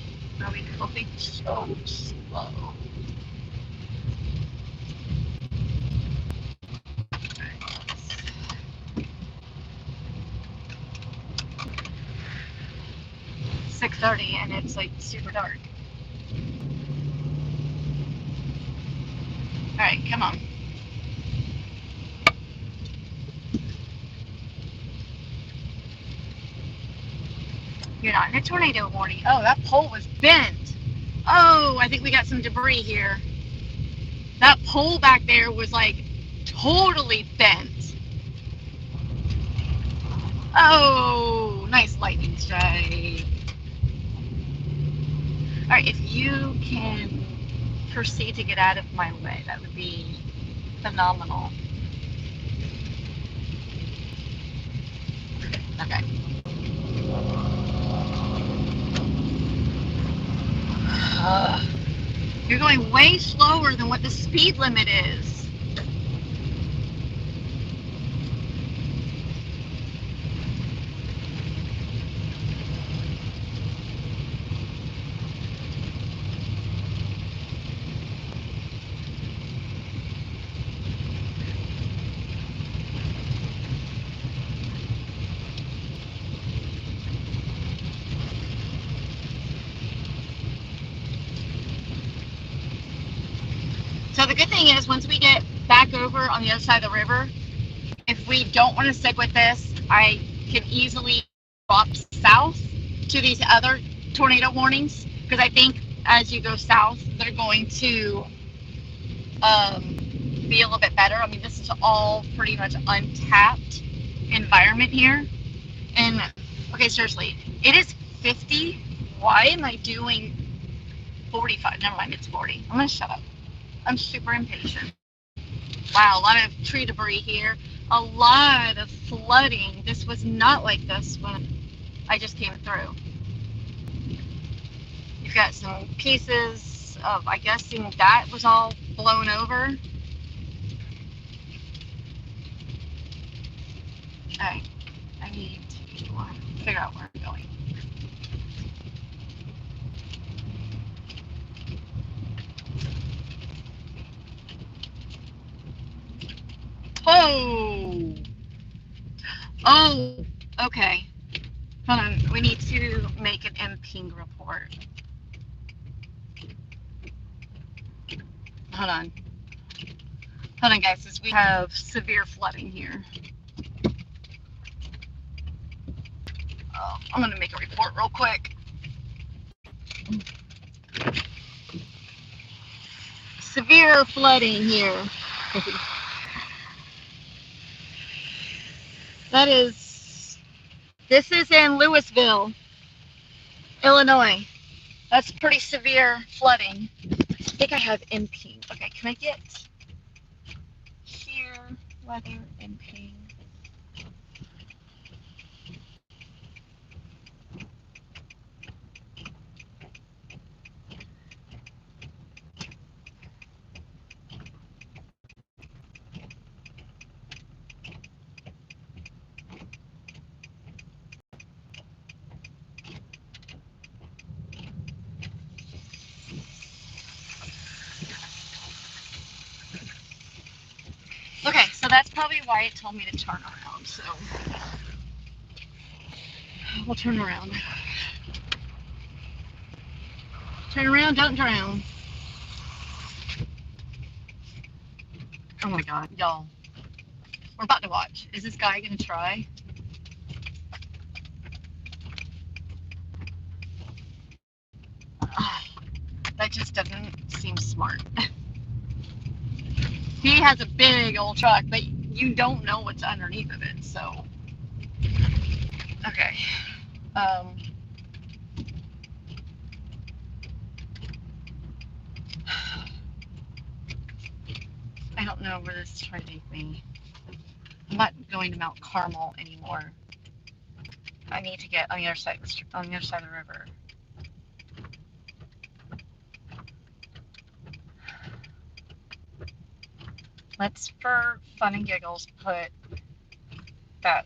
are we going so slow? 6:30 and it's like super dark. Alright, come on. You're not in a tornado warning. Oh, that pole was bent. Oh, I think we got some debris here. That pole back there was like totally bent. Oh, nice lightning strike. Alright, if you can proceed to get out of my way, that would be phenomenal. Okay. You're going way slower than what the speed limit is. So the good thing is, once we get back over on the other side of the river, if we don't want to stick with this, I can easily drop south to these other tornado warnings, because I think as you go south, they're going to be a little bit better. I mean, this is all pretty much untapped environment here. And okay, seriously, it is 50. Why am I doing 45? Never mind, it's 40. I'm gonna shut up. I'm super impatient. Wow, a lot of tree debris here. A lot of flooding. This was not like this when I just came through. You've got some pieces of, I guess, that was all blown over. Alright, I need to figure out where I'm going. Oh! Oh, okay. Hold on, we need to make an MPing report. Hold on. Hold on, guys, as we have severe flooding here. I'm gonna make a report real quick. Severe flooding here. This is in Louisville, Illinois. That's pretty severe flooding. I think I have MPing. Okay, can I get here, weather, MPing? Okay, so that's probably why it told me to turn around, so we'll turn around. Turn around, don't drown. Oh my god, y'all. We're about to watch. Is this guy gonna try? That just doesn't seem smart. He has a big old truck, but you don't know what's underneath of it, so. Okay. I don't know where this is trying to take me. I'm not going to Mount Carmel anymore. I need to get on the other side of the river. Let's, for fun and giggles, put that.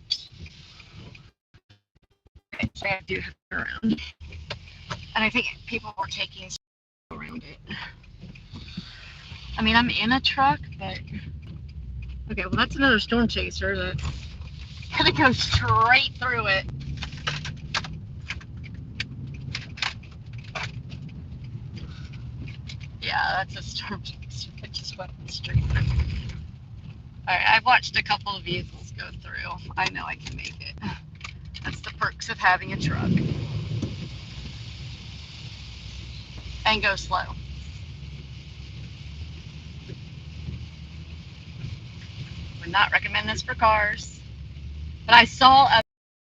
Okay, so I do have it around. And I think people were taking around it. I mean, I'm in a truck, but okay, well, that's another storm chaser that's gonna go straight through it. that's a storm that just went straight through. Alright, I've watched a couple of vehicles go through. I know I can make it. That's the perks of having a truck. And go slow. Would not recommend this for cars. But I saw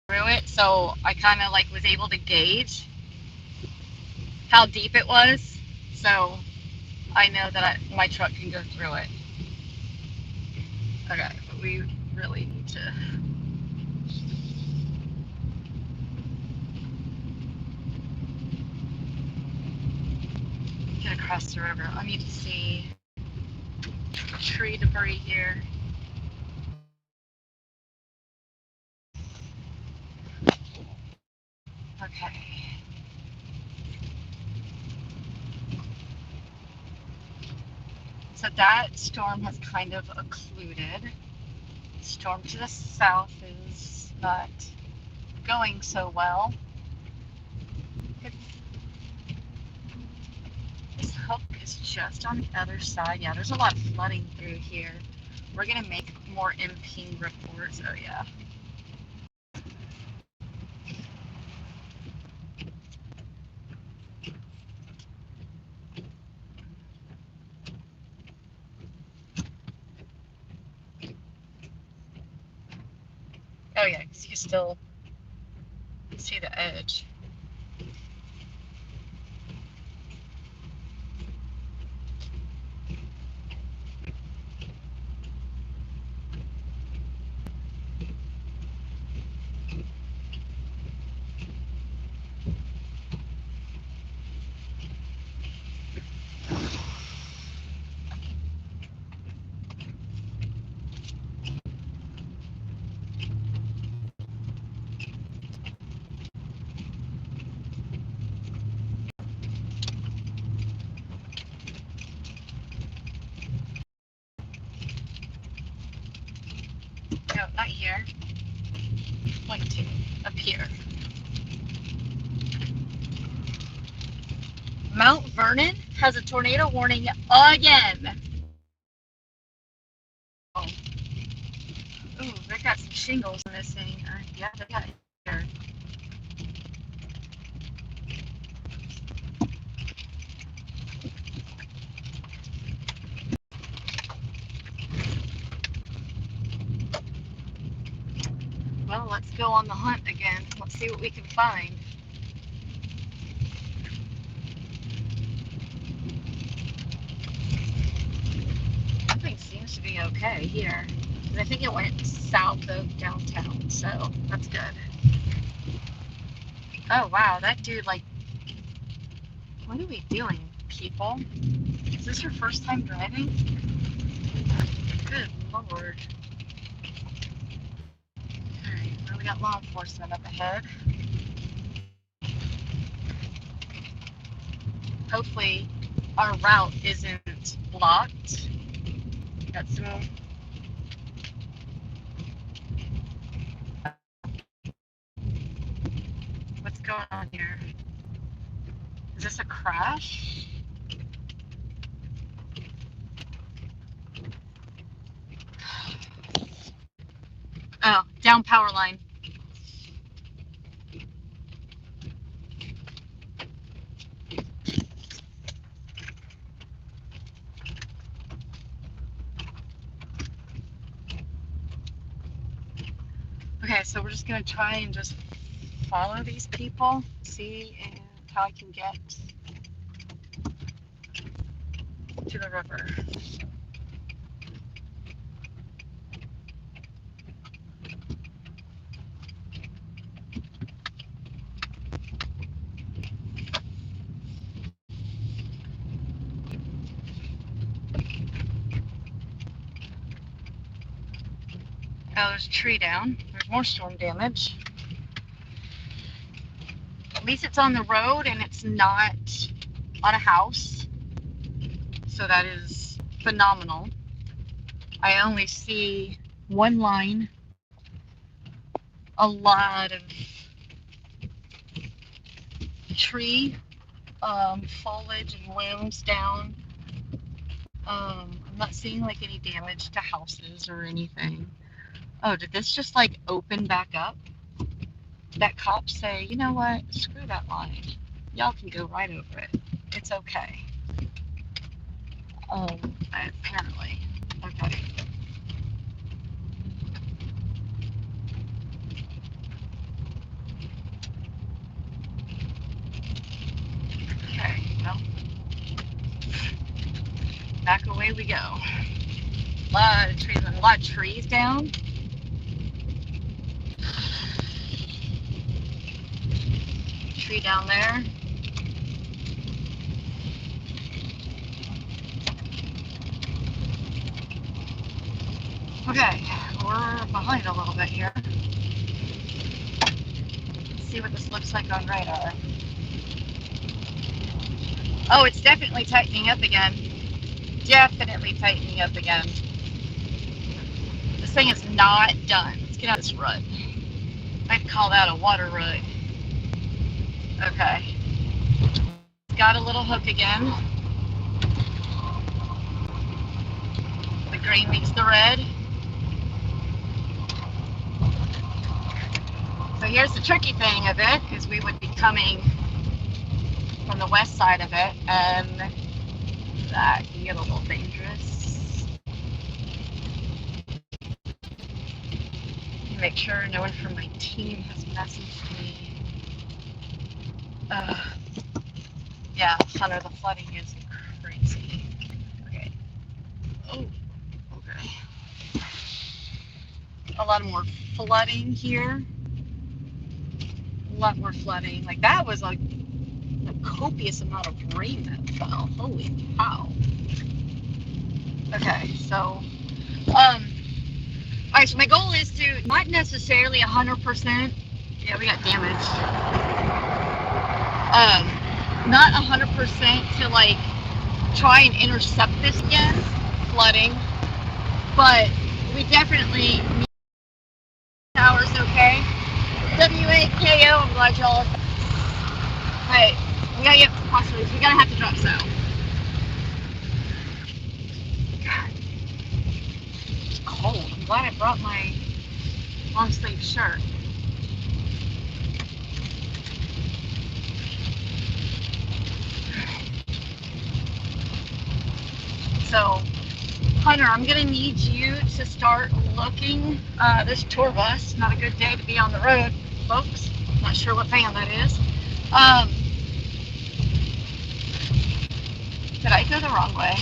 through it, so I kind of like was able to gauge how deep it was. So I know that my truck can go through it. Okay, but we really need to get across the river. I need to see tree debris here. Okay. So that storm has kind of occluded. Storm to the south is not going so well. This hook is just on the other side. Yeah, there's a lot of flooding through here. We're gonna make more MP reports. Oh yeah. Oh yeah, because you can still see the edge. No, not here. Point two, up here. Mount Vernon has a tornado warning again. Oh. Ooh, they got some shingles in this thing. Yeah, they got it here. Well, let's go on the hunt again. Let's see what we can find. Everything seems to be okay here. I think it went south of downtown, so that's good. Oh wow, that dude, like, what are we doing, people? Is this your first time driving? Good lord. Alright, well, we got law enforcement up ahead. Hopefully our route isn't blocked. Got some what's going on here? Is this a crash? Oh, down power line. Okay, so we're just gonna try and just follow these people, see how I can get to the river. Oh, there's a tree down. There's more storm damage. At least it's on the road and it's not on a house. So that is phenomenal. I only see one line, a lot of tree foliage and limbs down. I'm not seeing like any damage to houses or anything. Oh, did this just like open back up? That cops say, you know what? Screw that line. Y'all can go right over it. It's okay. Apparently. Okay. Okay. Well, back away we go. A lot of trees down. Tree down there. Okay, we're behind a little bit here. Let's see what this looks like on radar. Oh, it's definitely tightening up again. Definitely tightening up again. This thing is not done. Let's get out of this rut. I'd call that a water rut. Okay. Got a little hook again. The green meets the red. So here's the tricky thing of it, is we would be coming from the west side of it, and that can get a little dangerous. Make sure no one from my team has messaged me. Yeah, Hunter, the flooding is crazy. Okay. Oh, okay. A lot more flooding here. A lot more flooding. Like, that was like a copious amount of rain that fell. Holy cow. Okay, so, alright, so my goal is to not necessarily 100%. Yeah, we got damage. Not 100% to like try and intercept this again, flooding, but we definitely need towers. Okay. WAKO, I'm glad y'all. Alright, we gotta get crossroads. We gotta have to drop south. God, it's cold. I'm glad I brought my long sleeve shirt. So, Hunter, I'm gonna need you to start looking. This tour bus, not a good day to be on the road, folks. Not sure what van that is. Did I go the wrong way?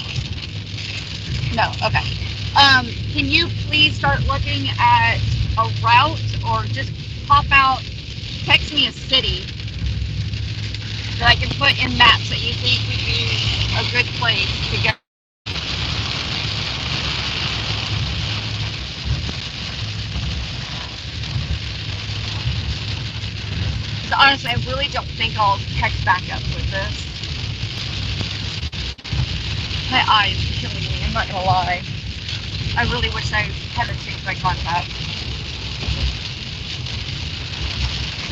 No, okay. Can you please start looking at a route, or just pop out, text me a city that I can put in maps that you think would be a good place to go. So honestly, I really don't think I'll text back up with this. My eyes are killing me, I'm not gonna lie. I really wish I hadn't changed my contact.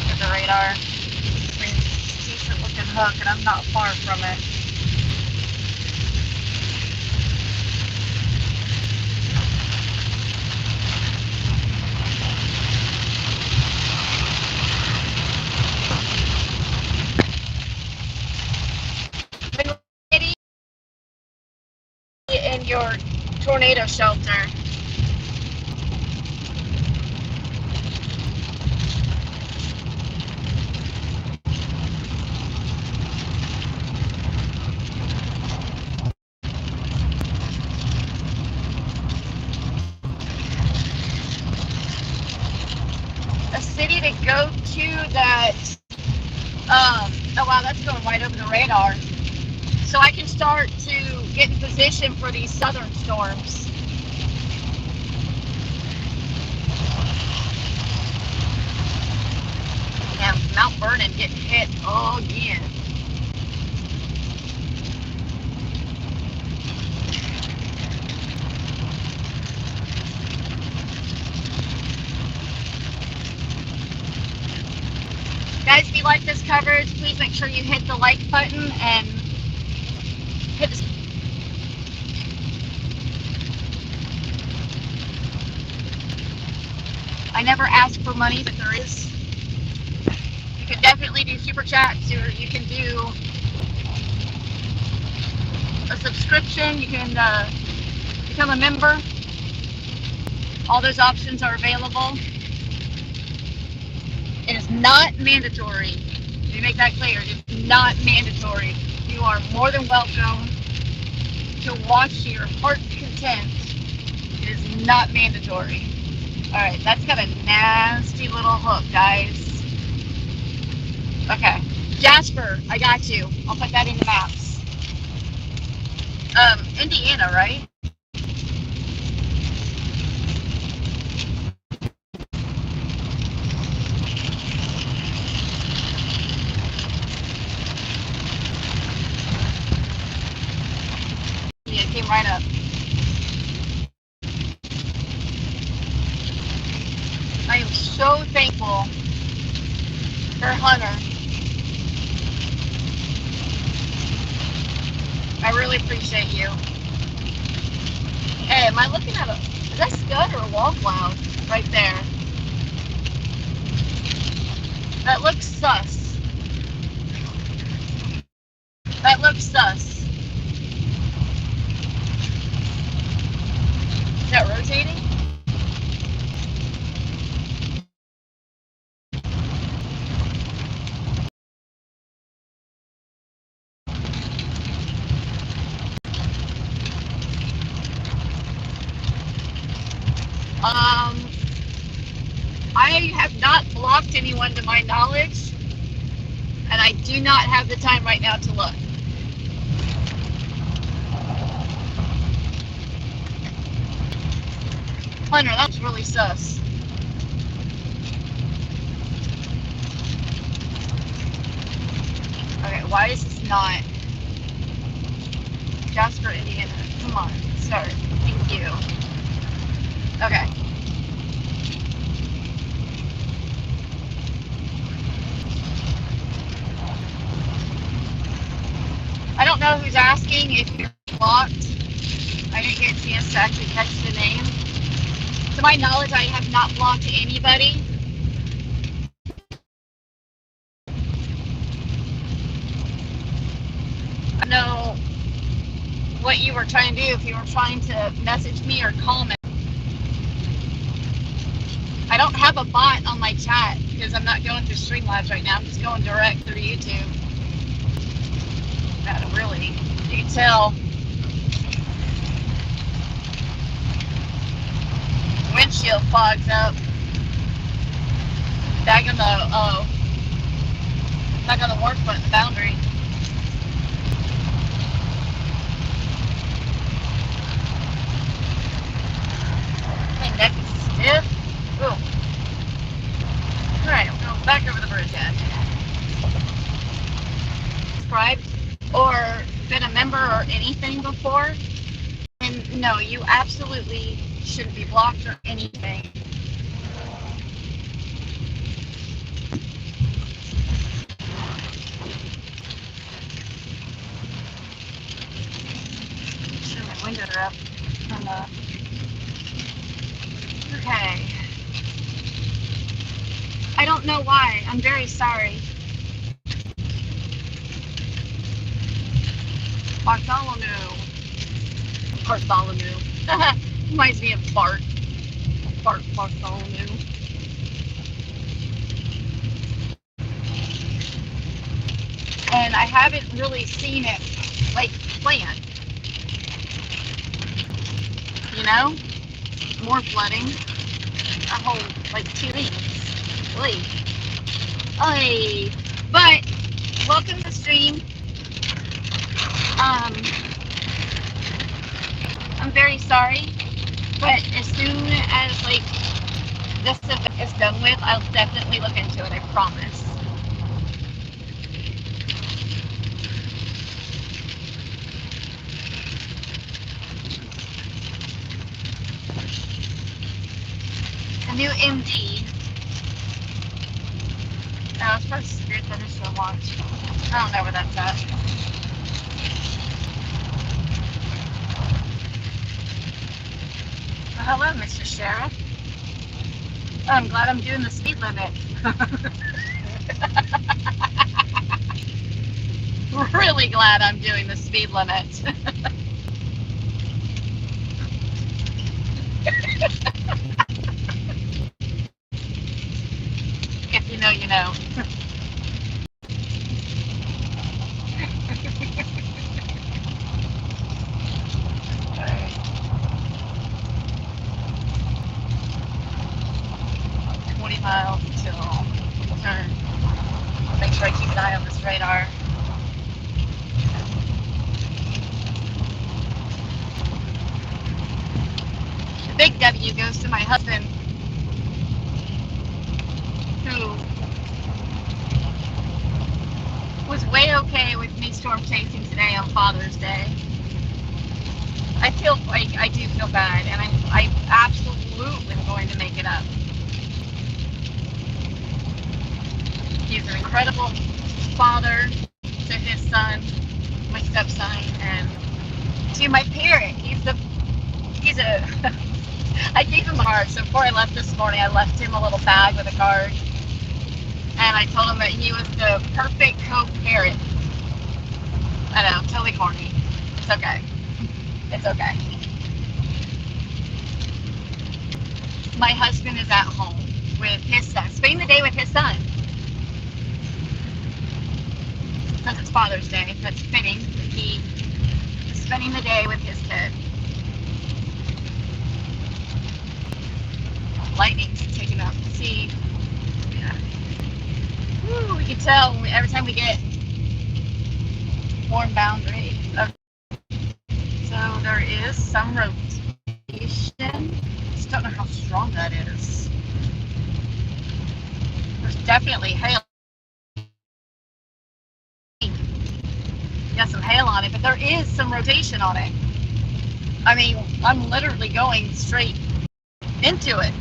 With the radar. I mean, decent looking hook, and I'm not far from it. Been ready in your tornado shelter. A city to go to that, oh wow, that's going right over the radar. So I can start to get in position for these southern storms. Yeah, Mount Vernon getting hit again. Guys, if you like this coverage, please make sure you hit the like button and hit the I never ask for money, but there is. You can definitely do super chats, or you can do a subscription. You can become a member. All those options are available. It is not mandatory. Let me make that clear. It is not mandatory. You are more than welcome to watch to your heart's content. It is not mandatory. Alright, that's got a nasty little hook, guys. Okay. Jasper, I got you. I'll put that in the maps. Indiana, right? Yeah, it came right up. I am so thankful for Hunter. I really appreciate you. Hey, am I looking at is that scud or a wallflower right there? That looks sus. That looks sus. Is that rotating? I have not blocked anyone to my knowledge, and I do not have the time right now to look. Hunter, that's really sus. Okay, why is this not Jasper, Indiana? Come on, start. Thank you. Okay. I don't know who's asking if you're blocked. I didn't get a chance to actually catch the name. To my knowledge, I have not blocked anybody. I don't know what you were trying to do, if you were trying to message me or comment. I don't have a bot on my chat because I'm not going through Streamlabs right now. I'm just going direct through YouTube. That really, you can tell. Windshield fogs up. Back on the work foot in the boundary. My neck is stiff. Ooh. Alright, I'm going back over the bridge again. Subscribed or been a member or anything before, and no, you absolutely shouldn't be blocked or anything. Make sure my windows are up from the... Okay. I don't know why. I'm very sorry. Bartholomew. Reminds me of Bart. Bartholomew. And I haven't really seen it, like, planned. You know? More flooding. A whole, like, 2 weeks. Oy. Oy. But, welcome to the stream. I'm very sorry, but as soon as, like, this event is done with, I'll definitely look into it, I promise. The new MD. No, it's supposed to be finished for launch. I don't know where that's at. Hello, Mr. Sheriff. I'm glad I'm doing the speed limit. Really glad I'm doing the speed limit. If you know, you know. 20 miles until turn. I'll make sure I keep an eye on this radar. The big W goes to my husband, who was way okay with me storm chasing today on Father's Day. I feel like I do feel bad, and I absolutely am going to make it up. He's an incredible father to his son, my stepson, and to my parent. He's a I gave him a card. So before I left this morning, I left him a little bag with a card, and I told him that he was the perfect co-parent. I know, totally corny. It's okay. It's okay. My husband is at home with his son, spending the day with his son. Since it's Father's Day, that's fitting. He is spending the day with his kid. Lightning's taking up. See, yeah. Woo, we can tell every time we get warm boundary. So there is some rotation. Just don't know how strong that is. There's definitely hail. Got some hail on it, but there is some rotation on it. I mean, I'm literally going straight into it.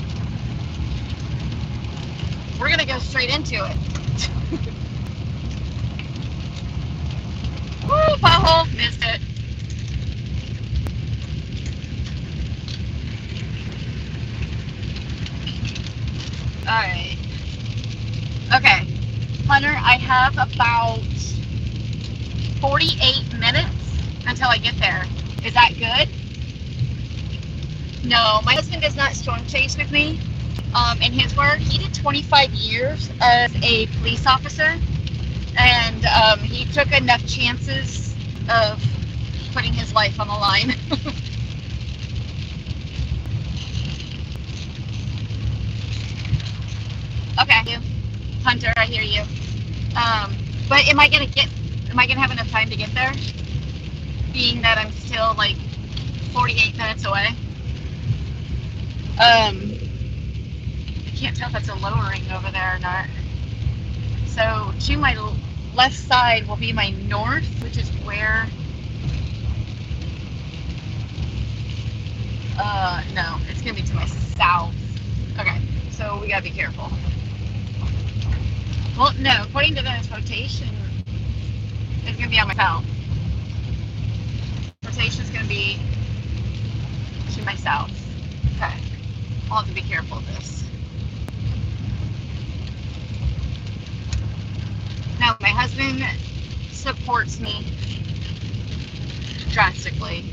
We're gonna go straight into it. Woo, pothole, missed it. Alright. Okay. Hunter, I have about 48 minutes until I get there. Is that good? No, my husband does not storm chase with me. In his work, he did 25 years as a police officer, and he took enough chances of putting his life on the line. Okay, Hunter, I hear you. But am I gonna have enough time to get there? Being that I'm still like 48 minutes away. I can't tell if that's a lowering over there or not. So to my left side will be my north, which is where. No, it's gonna be to my south. Okay, so we gotta be careful. Well, no, according to this rotation, it's gonna be on my south. Rotation is gonna be to my south. Okay, I'll have to be careful of this. Now, my husband supports me drastically.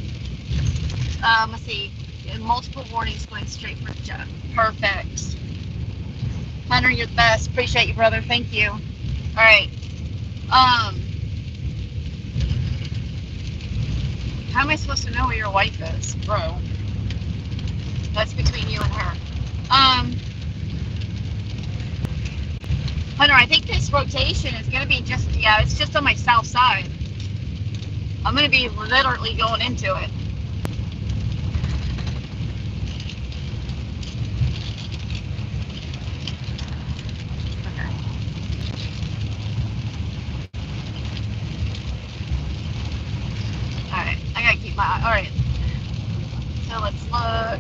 Let's see. Multiple warnings going straight for Jeff. Perfect. Hunter, you're the best. Appreciate you, brother. Thank you. All right. How am I supposed to know where your wife is, bro? That's between you and her. Hunter, I think this rotation is gonna be just, yeah, it's just on my south side. I'm gonna be literally going into it. Alright, so let's look.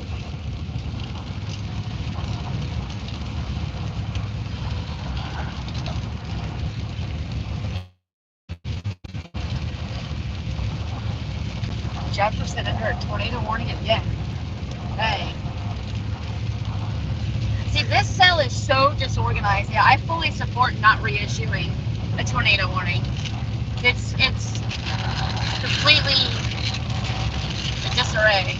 Jefferson under a tornado warning again. Hey. See, this sounds disorganized. Yeah, I fully support not reissuing a tornado warning. It's completely a disarray.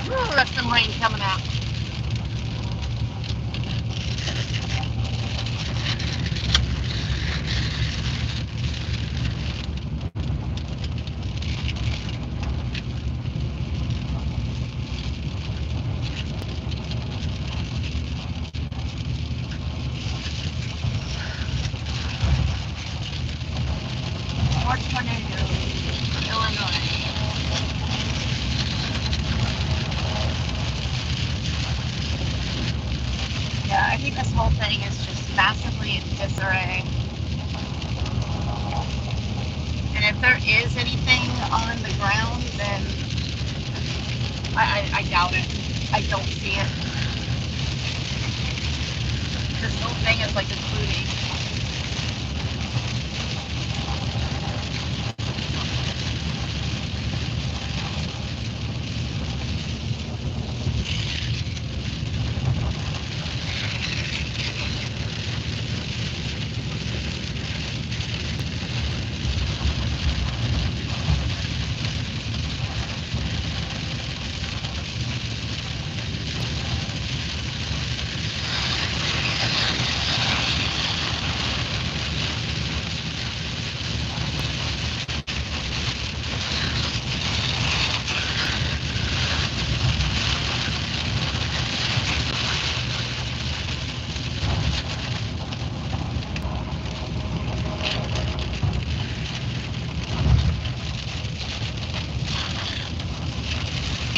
Ooh, that's some rain coming out. More tornadoes, Illinois. Yeah, I think this whole thing is just massively in disarray. And if there is anything on the ground, then I doubt it. I don't see it. This whole thing is like a booty.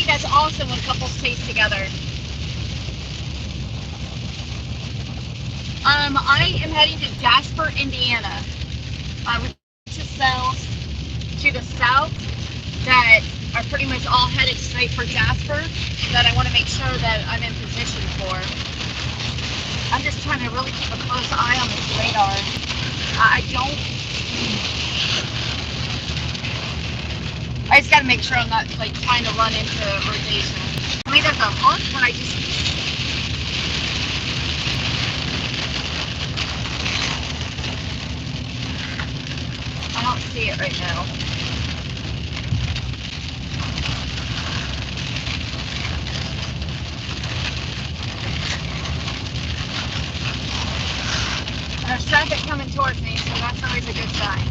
That's awesome when couples taste together. I am heading to Jasper, Indiana, which is cells to the south that are pretty much all headed straight for Jasper that I want to make sure that I'm in position for. I'm just trying to really keep a close eye on this radar. I just got to make sure I'm not like trying to run into rotation. I mean, there's a hook, but I don't see it right now. There's traffic coming towards me, so that's always a good sign.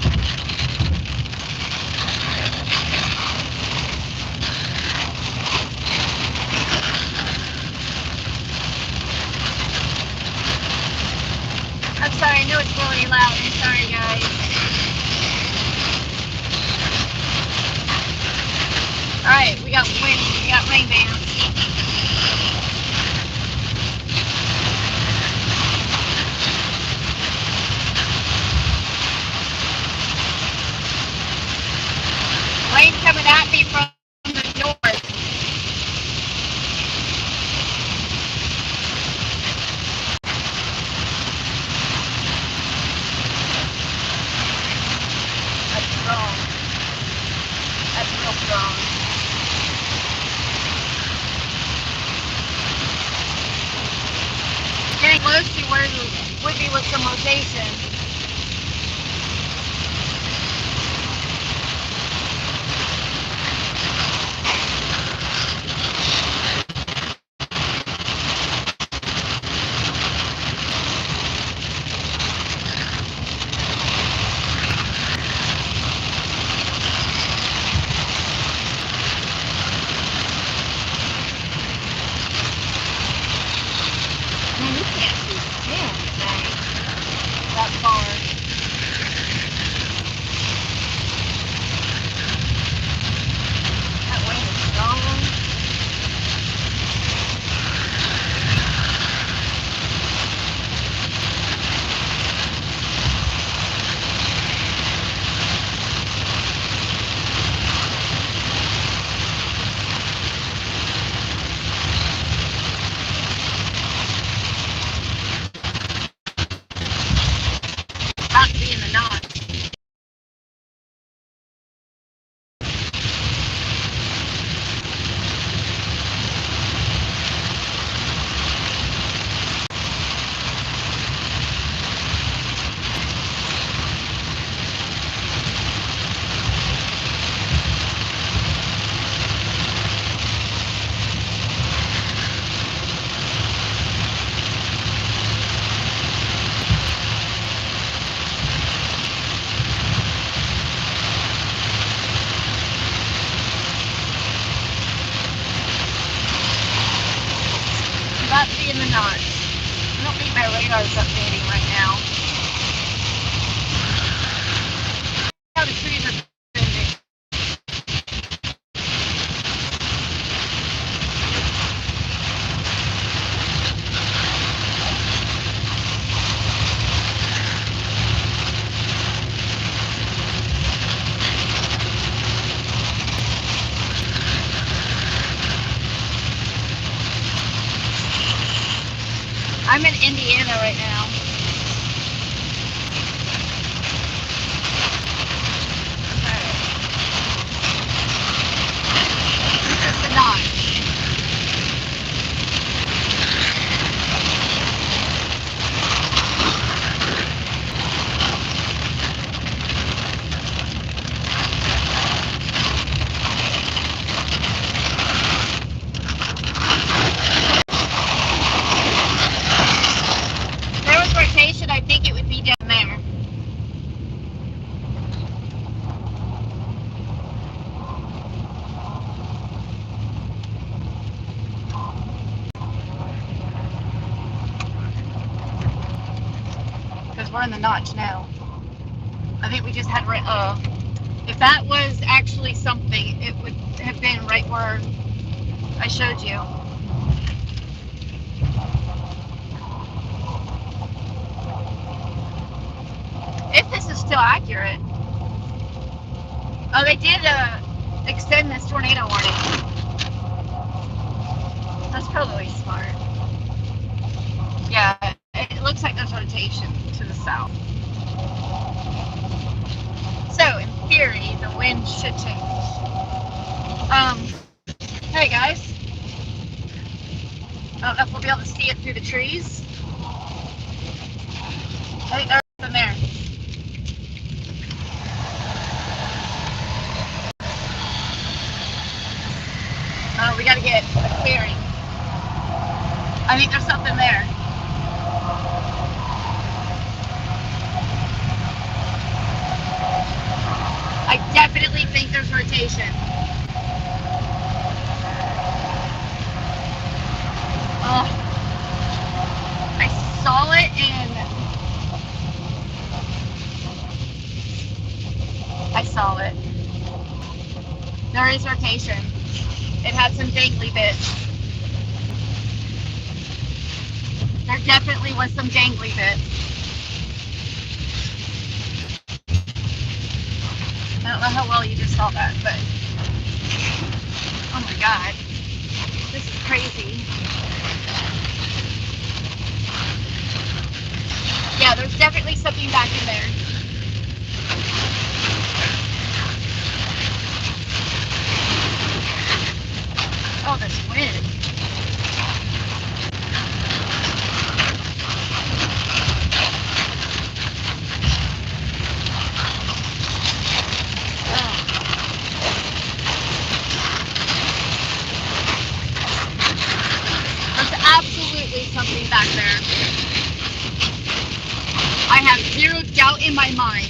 I'm sorry, I know it's really loud. I'm sorry, guys. Alright, we got wind, we got rain bands. Rain coming at me from the north. That's strong. That's real strong. Getting close to where you would be with some rotation. Man, you can't see anything that far. That wind is strong. not seeing the knot. Not seeing the knots. I don't think my radar's updating right now. How the trees are bending. I'm in Indiana right now. This is the notch. If there was rotation, I think it would be down there. Because we're in the notch now. I think we just had, if that was actually something, it would have been right where I showed you. If this is still accurate. Oh, they did extend this tornado warning. That's probably smart. Yeah, it looks like there's rotation to the south. So, in theory, the wind should change. Hey guys. I don't know if we'll be able to see it through the trees. I think there's something there. Oh, we gotta get a clearing. I think there's something there. I definitely think there's rotation. Oh, I saw it and I saw it. There is rotation. It had some dangly bits. There definitely was some dangly bits. I don't know how well you just saw that, but oh my god, this is crazy. Yeah, there's definitely something back in there. Oh, this wind. Something back there. I have zero doubt in my mind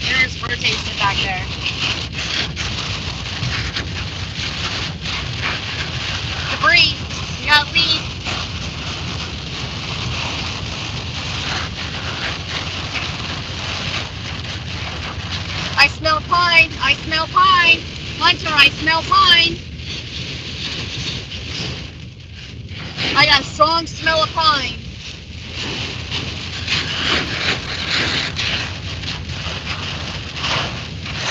there is rotation back there. Debris, you gotta leave. I smell pine, I smell pine. Hunter, I smell pine. I got a strong smell of pine.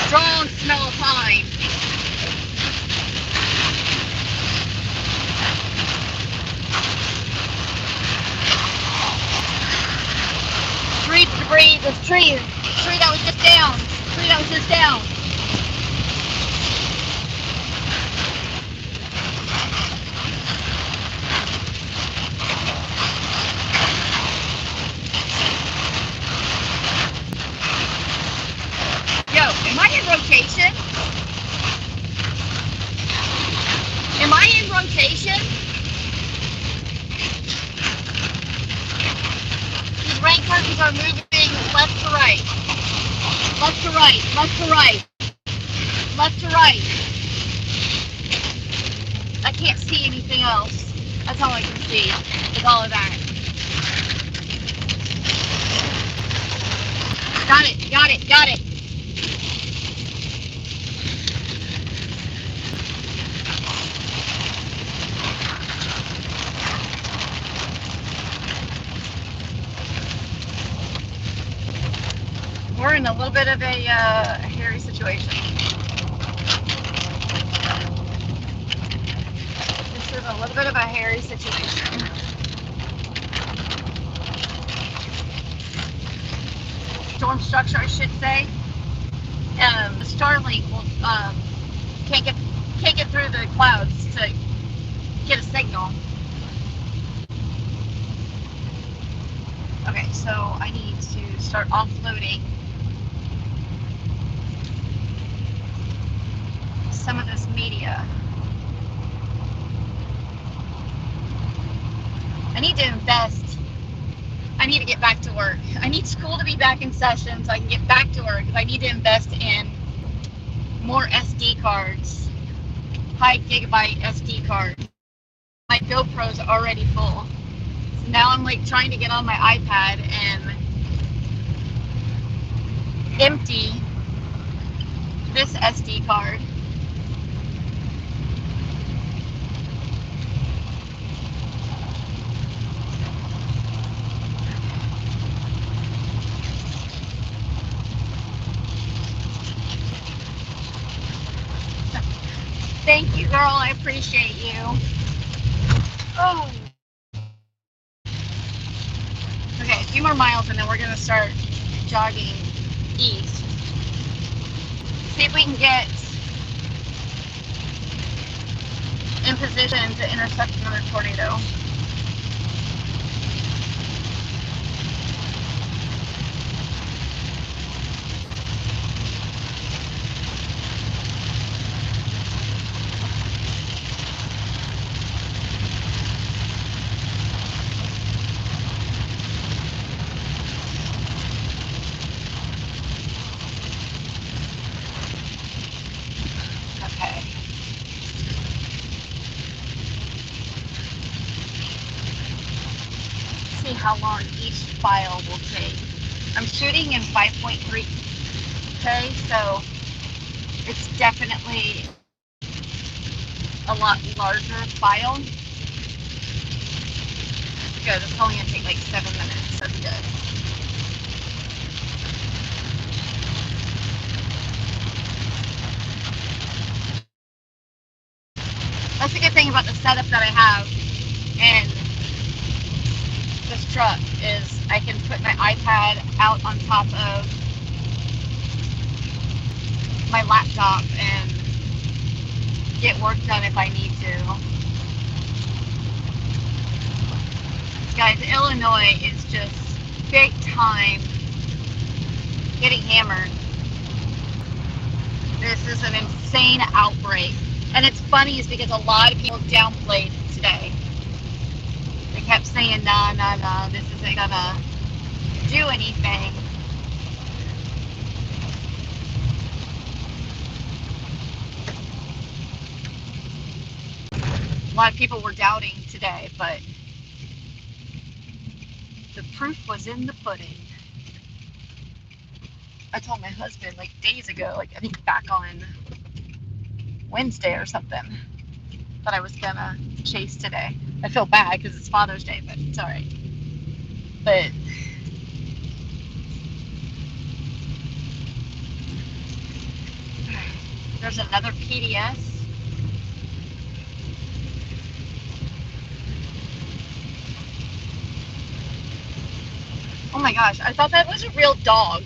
Strong smell of pine. Street debris, this tree is Tree that was just down. Tree that was just down. Yo, am I in rotation? Am I in rotation? These rain curtains are moving left to right. Left to right. Left to right. Left to right. I can't see anything else. That's all I can see with all of that. Got it, got it, got it. We're in a little bit of a hairy situation. This is a little bit of a hairy situation. Storm structure, I should say. The Starlink will can't get through the clouds to get a signal. Okay, so I need to start offloading some of this media. I need to invest. I need to get back to work. I need school to be back in session so I can get back to work. I need to invest in more SD cards, high gigabyte SD cards. My GoPro's already full. So now I'm like trying to get on my iPad and empty this SD card. Thank you, girl. I appreciate you. Oh. Okay, a few more miles and then we're gonna start jogging east. See if we can get in position to intercept another tornado. How long each file will take. I'm shooting in 5.3K, so it's definitely a lot larger file. Good, it's only gonna take like 7 minutes, that's good. That's the good thing about the setup that I have and this truck is I can put my iPad out on top of my laptop and get work done if I need to. Guys, Illinois is just big time getting hammered. This is an insane outbreak. And it's funny is because a lot of people downplayed today. They kept saying, nah, this isn't gonna do anything. A lot of people were doubting today, but the proof was in the pudding. I told my husband like days ago, like I think back on Wednesday or something, that I was gonna chase today. I feel bad because it's Father's Day, but it's alright. But there's another PDS. Oh my gosh, I thought that was a real dog.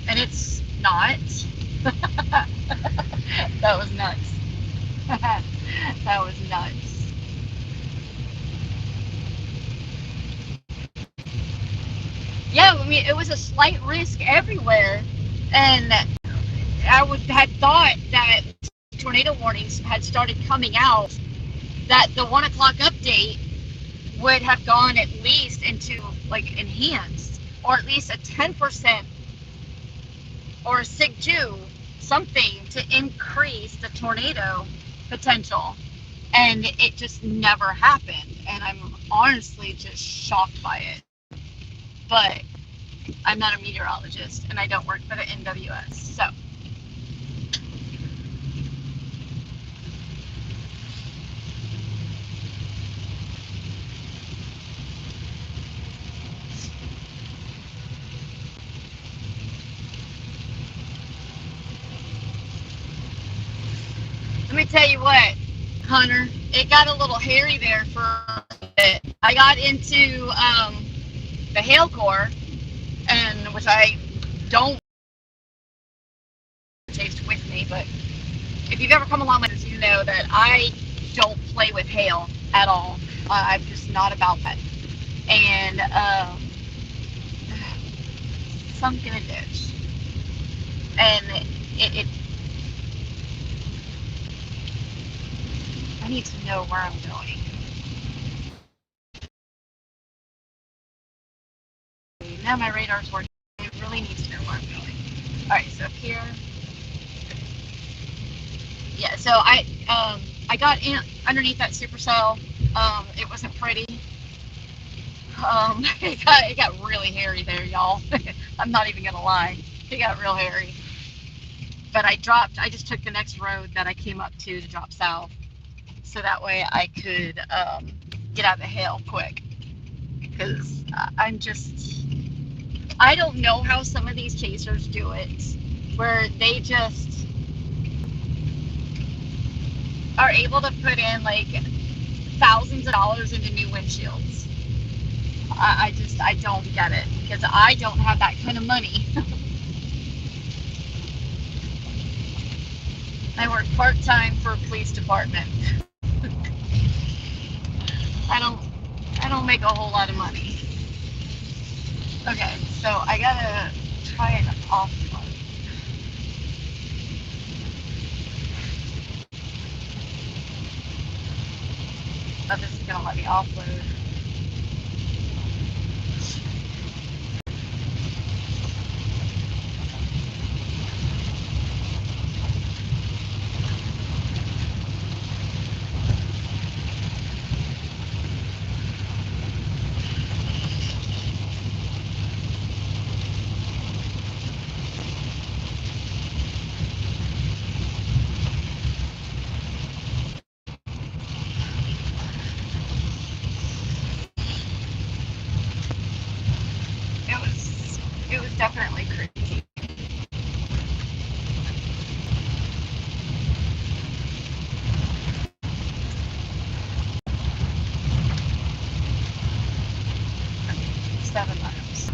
and it's not. That was nuts. That was nuts. Yeah, I mean, it was a slight risk everywhere, and had thought that tornado warnings had started coming out, that the 1 o'clock update would have gone at least into like enhanced, or at least a 10% or a SIG 2, something to increase the tornado potential. And it just never happened. And I'm honestly just shocked by it. But I'm not a meteorologist and I don't work for the NWS. So let me tell you what, Hunter, it got a little hairy there for a bit. I got into the hail core, and which I don't taste with me, but if you've ever come along with us, you know that I don't play with hail at all. I'm just not about that. And sunk in a ditch, and it I need to know where I'm going. Now my radar's working. It really needs to know where I'm going. All right, so up here. Yeah, so I got in underneath that supercell. It wasn't pretty. It got really hairy there, y'all. I'm not even gonna lie. It got real hairy. But I just took the next road that I came up to drop south, so that way I could get out of the hail quick. Because I don't know how some of these chasers do it, where they just are able to put in like thousands of dollars into new windshields. I don't get it, because I don't have that kind of money. I work part-time for a police department. I don't make a whole lot of money. Okay, so I gotta try an offload. Oh, this is gonna let me offload. It was definitely crazy. Okay, 7 miles.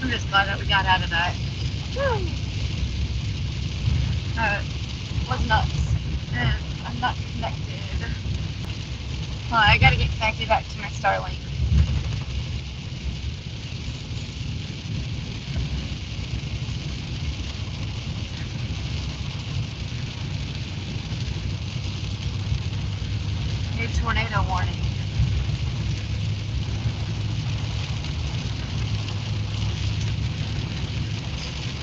I'm just glad that we got out of that. Woo! Was nuts. And I'm not connected. I gotta get connected back to my Starlink. New tornado warning.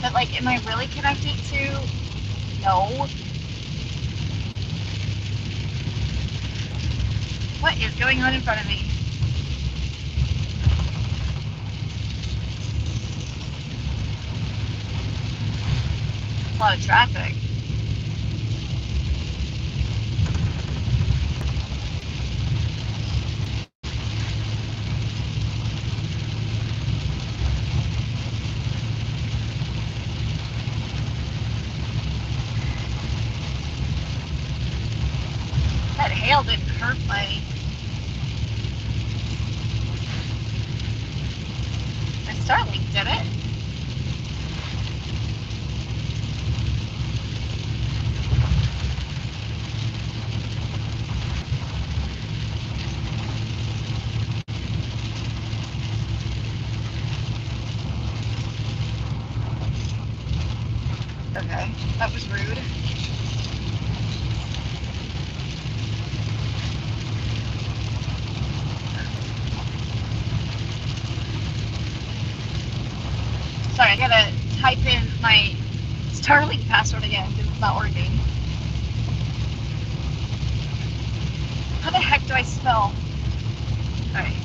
But like, am I really connected to? No. What is going on in front of me? A lot of traffic. that hail didn't hurt my Starlink, did it? Okay, that was rude. Sorry, I gotta type in my Starlink password again because it's not working. How the heck do I spell? Alright.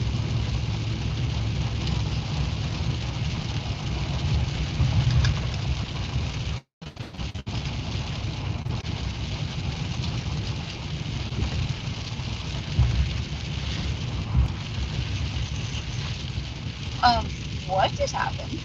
What just happened?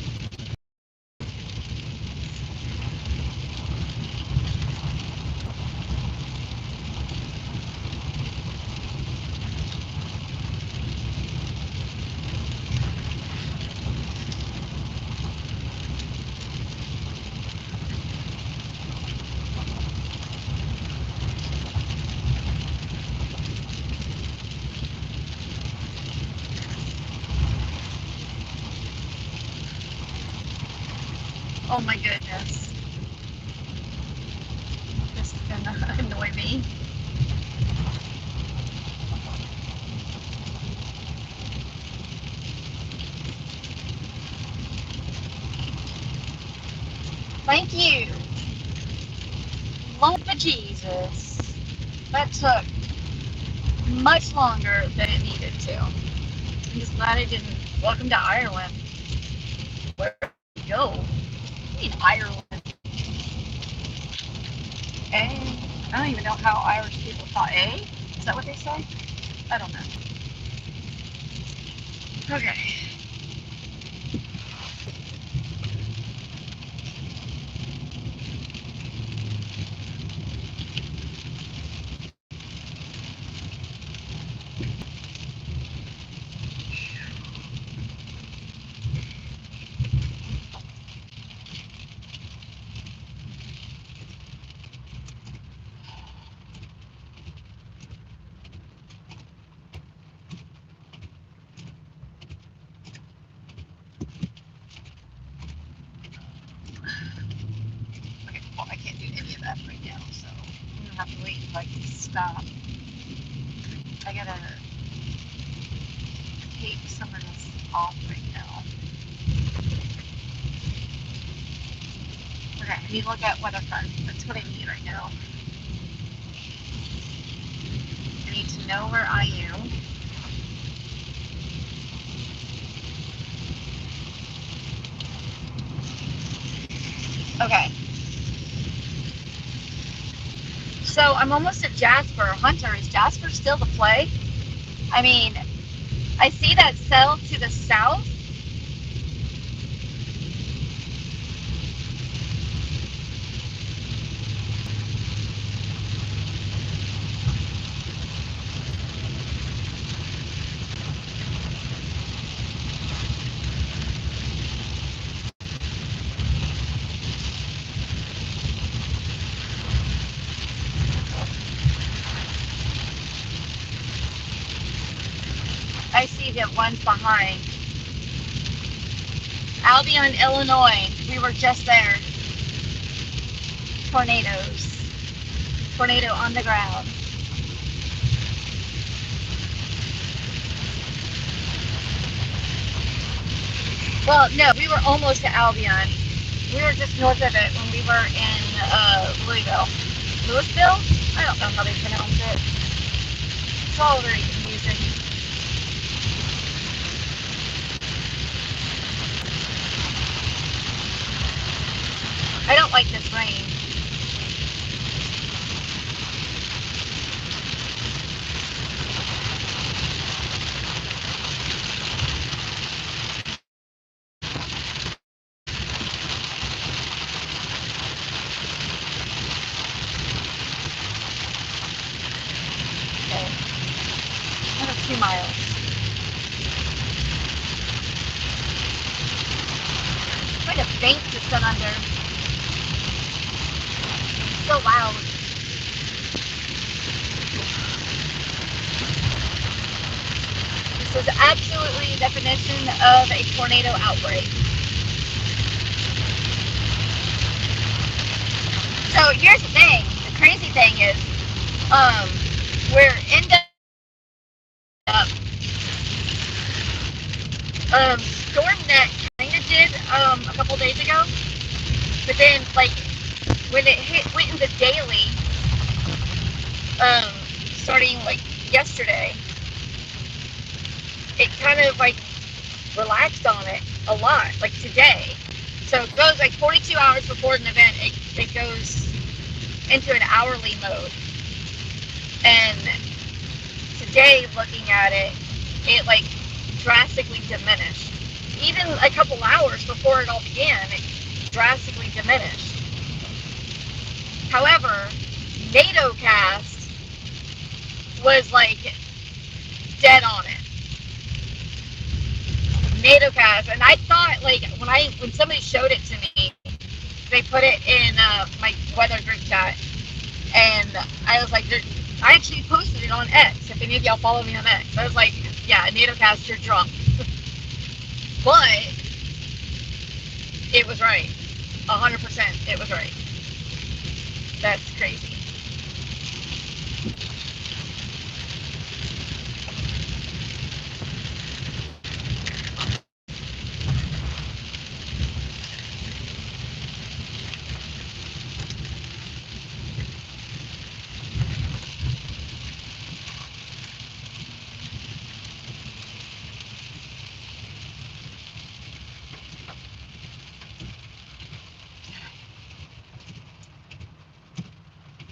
Oh my goodness. This is gonna annoy me. Thank you. Lord Jesus. That took much longer than it needed to. I'm just glad I didn't. Welcome to Ireland. Where do you go? I mean Ireland. A. I don't even know how Irish people thought A. Is that what they say? I don't know. Okay. Okay, well, I can't do any of that right now, so I'm gonna have to wait until I can stop. I gotta take some of this off right now. Okay, I need to look at weather front. That's what I need right now. I need to know where I am. Okay. So I'm almost at Jasper. Hunter, is Jasper still the play? I mean, I see that cell to the south. I see that one's behind. Albion, Illinois. We were just there. Tornadoes. Tornado on the ground. Well, no, we were almost to Albion. We were just north of it when we were in Louisville. Louisville? I don't know how they pronounce it. It's all very confusing. I don't like this rain. 2 miles. It's like a bank to sit under. It's so loud. This is absolutely the definition of a tornado outbreak. So here's the thing. The crazy thing is, we're ended up storm that kind of did a couple days ago, but then like when it went into daily, starting like yesterday, it kind of like relaxed on it a lot, like today. So it goes like 42 hours before an event, it goes into an hourly mode. And today, looking at it, it like drastically diminished. Even a couple hours before it all began, it drastically diminished. However, NATOcast was like dead on it. NATOcast, and I thought like when somebody showed it to me, they put it in my weather group chat, and I was like, I actually posted it on X. If any of y'all follow me on X, I was like, yeah, NATOcast, you're drunk. But it was right, 100%. It was right. That's crazy.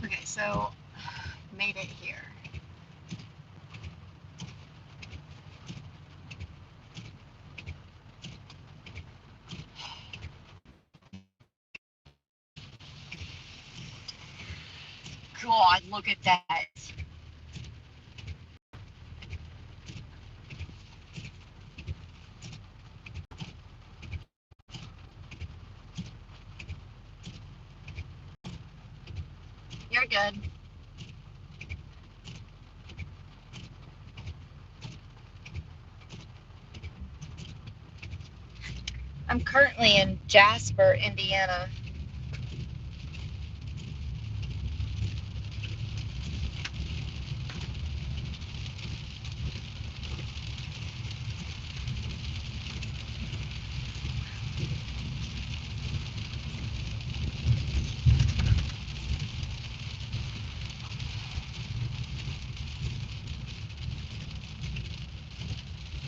Okay, so made it here. God, look at that. You're good. I'm currently in Jasper, Indiana.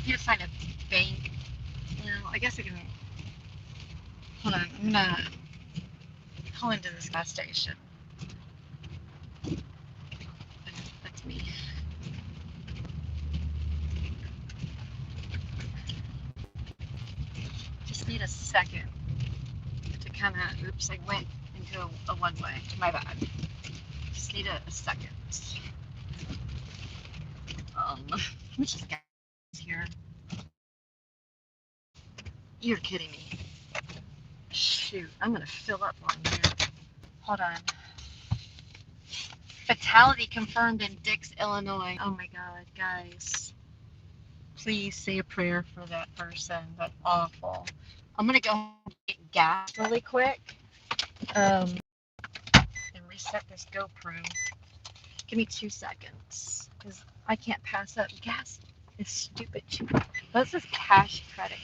You just find a bank. I guess I can. Hold on, I'm gonna call into this gas station. That's me. Just need a second to kind of. Oops, I went into a one-way. My bad. Just need a second. How much is gas here? You're kidding me. Shoot, I'm gonna fill up on here. Hold on. Fatality confirmed in Dix, Illinois. Oh my god, guys. Please say a prayer for that person. That's awful. I'm gonna go get gas really quick. And reset this GoPro. Give me 2 seconds. Because I can't pass up gas. It's stupid cheap. What's this cash credit?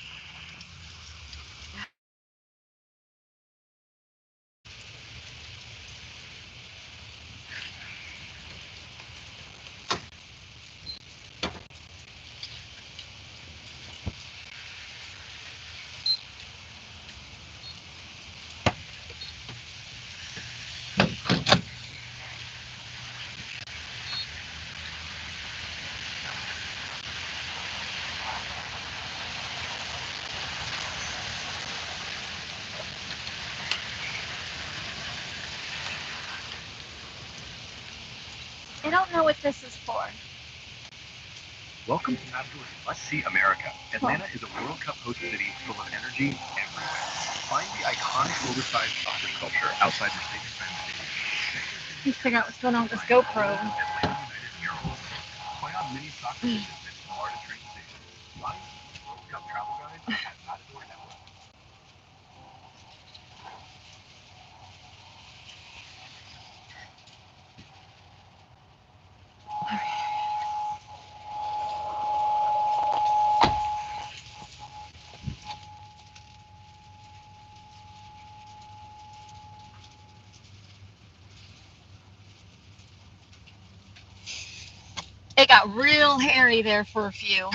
I don't know what this is for. Welcome to Outdoors Must-See America. Atlanta is a World Cup host city full of energy everywhere. Find the iconic oversized soccer sculpture outside Mercedes-Benz Stadium. Let's figure out what's going on with this GoPro. Atlanta United murals. Play on mini soccer pitches at Florida train stations. Find World Cup travel guides at Matador Network. It got real hairy there for a few.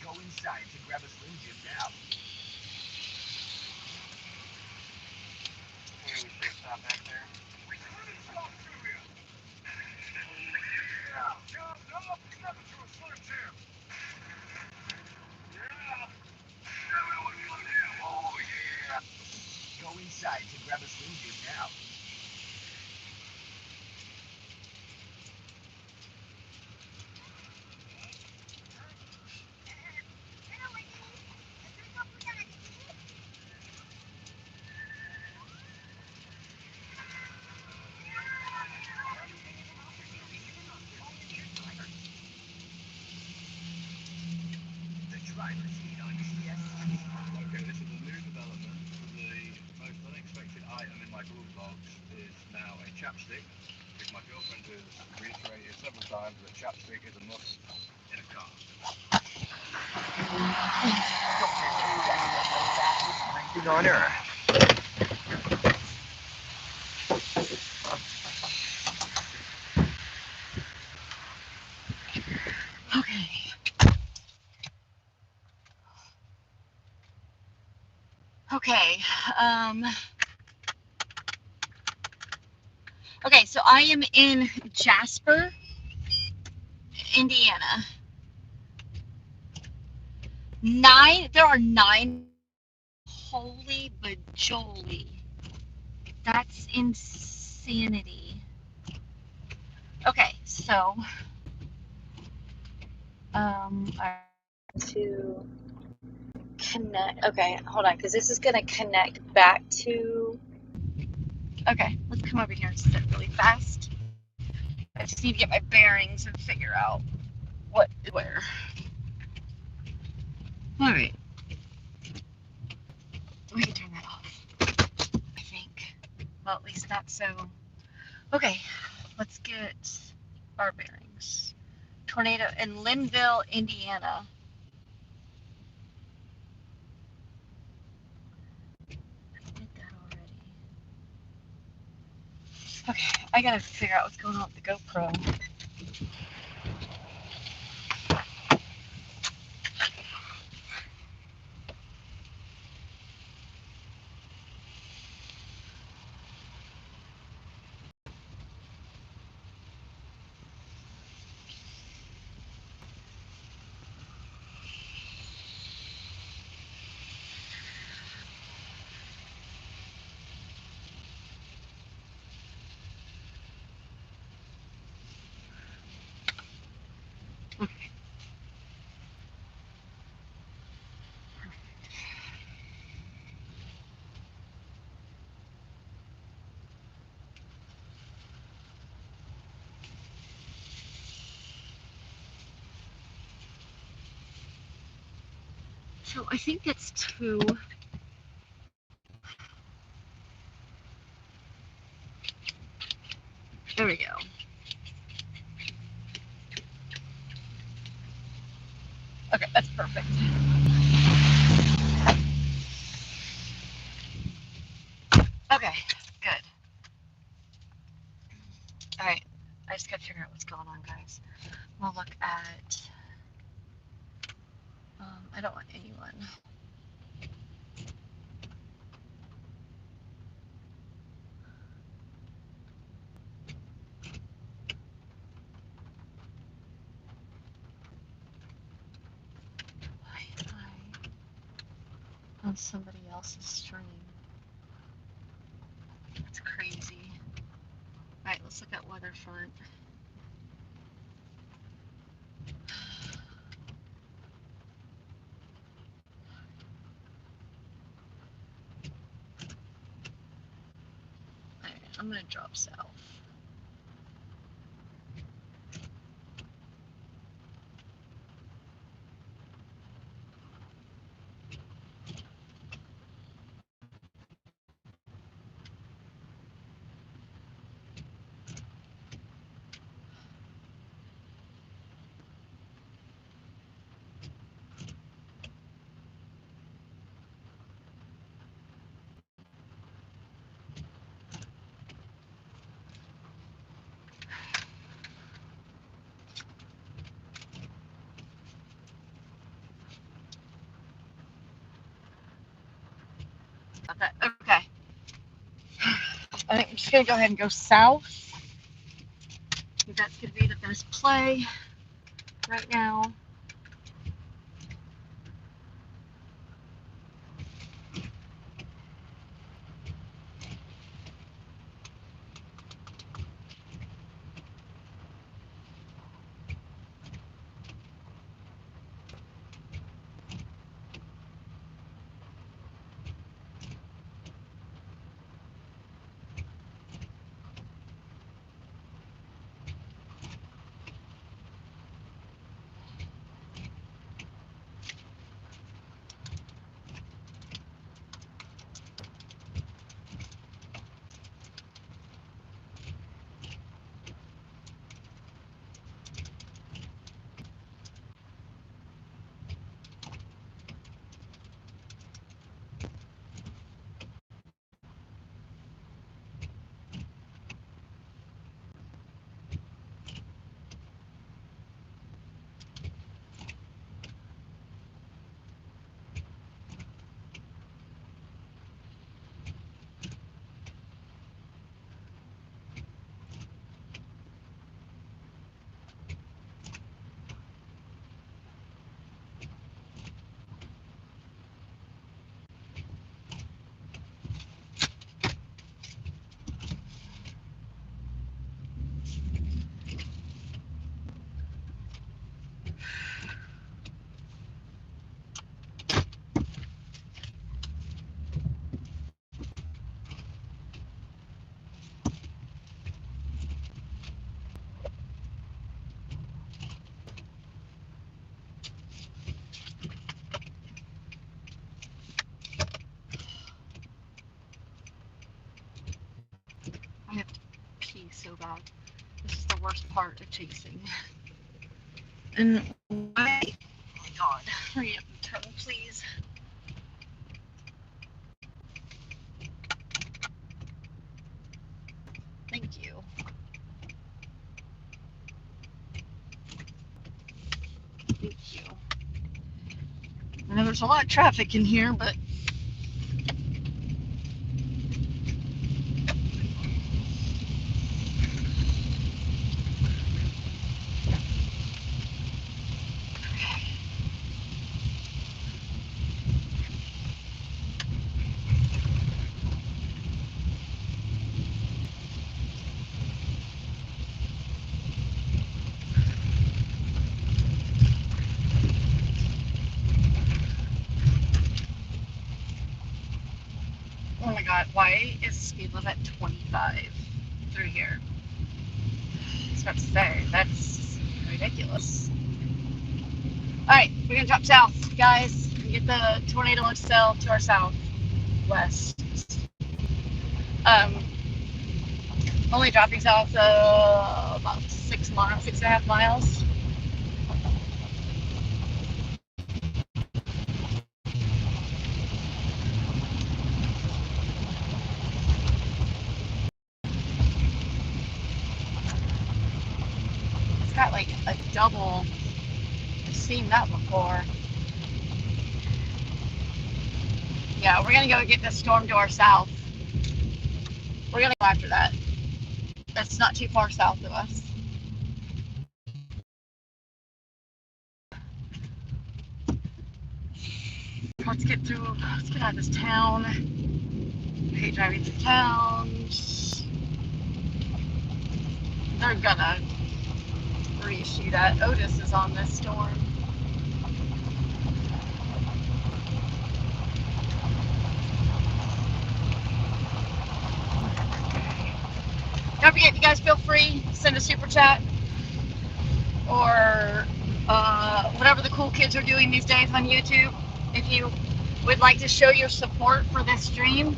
Go inside to grab a Slim Jim now. Go inside to grab a Slim Jim now. The driver's seat on TS. Okay, this is a new development. The most unexpected item in my glove box is now a chapstick, because my girlfriend has reiterated several times that chapstick is a must in a car. On her. Okay. Okay. Okay, so I am in Jasper, Indiana. There are 9. Holy bajoli. That's insanity. Okay, so to connect. Okay, hold on, because this is gonna connect back to. Okay, let's come over here and sit really fast. I just need to get my bearings and figure out what is where. All right. We can turn that off, I think. Well, at least not so. Okay, let's get our bearings. Tornado in Linville, Indiana. I did that already. Okay, I gotta figure out what's going on with the GoPro. Okay. So I think that's 2. There we go. Okay, that's perfect. Okay, good. All right, I just gotta figure out what's going on, guys. We'll look at. I don't want anyone. Why am I on somebody else's stream? That's crazy. All right, let's look at Weatherfront. All right, I'm gonna drop south. Okay. I think I'm just gonna go ahead and go south. I think that's gonna be the best play right now. so bad. This is the worst part of chasing. And why? Oh my god. Hurry up and turn, please. Thank you. Thank you. I know there's a lot of traffic in here, but oh my god, why is the speed limit 25 through here? I was about to say, that's ridiculous. Alright, we're gonna drop south, guys, and get the tornado cell to our southwest. Only dropping south about 6.5 miles. It's got like a double. I've seen that before. Yeah, we're gonna go get the storm to our south. We're gonna go after that. That's not too far south of us. Let's get out of this town. I hate driving through towns. They're gonna reissue that. Otis is on this storm. Don't forget, you guys feel free, send a super chat or whatever the cool kids are doing these days on YouTube. If you would like to show your support for this stream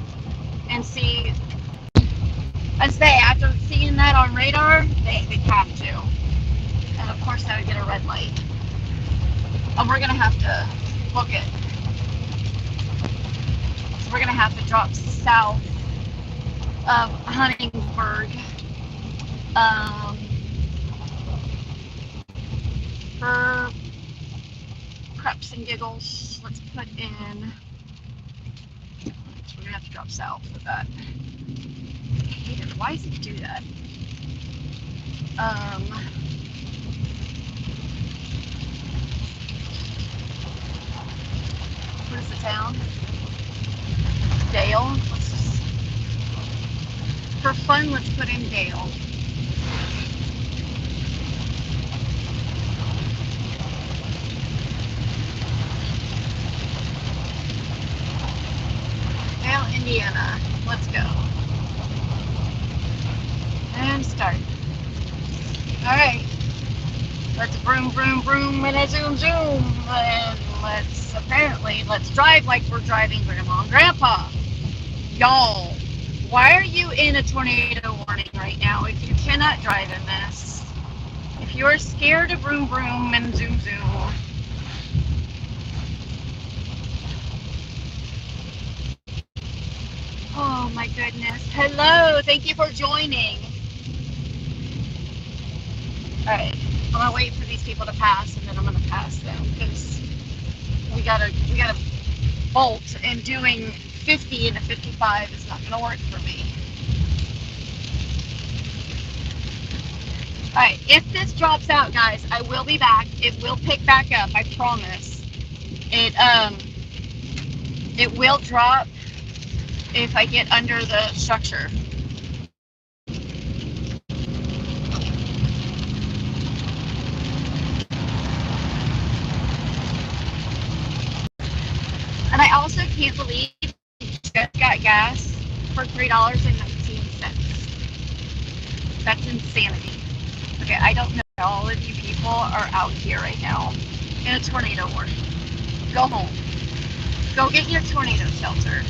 and see, I say after seeing that on radar, they have to. And of course, I would get a red light. And we're gonna have to book it. So we're gonna have to drop south of Huntingburg for craps and giggles. Let's put in, so we're gonna have to drop south with that. I hate it. Why does it do that? What is the town? Dale. For fun, let's put in Dale. Dale, Indiana. Let's go. And start. Alright. Let's vroom, vroom, vroom, and a zoom, zoom. And let's drive like we're driving Grandma and Grandpa. Y'all, why are you in a tornado warning right now if you cannot drive in this? If you are scared of vroom, vroom, and zoom, zoom. Oh my goodness. Hello, thank you for joining. Alright, I'm gonna wait for these people to pass and then I'm gonna pass them because we gotta bolt, and doing 50 in a 55 is not gonna work for me. Alright, if this drops out, guys, I will be back. It will pick back up, I promise. It will drop if I get under the structure. And I also can't believe you just got gas for $3.19. That's insanity. Okay, I don't know. All of you people are out here right now in a tornado warning. Go home. Go get your tornado shelter.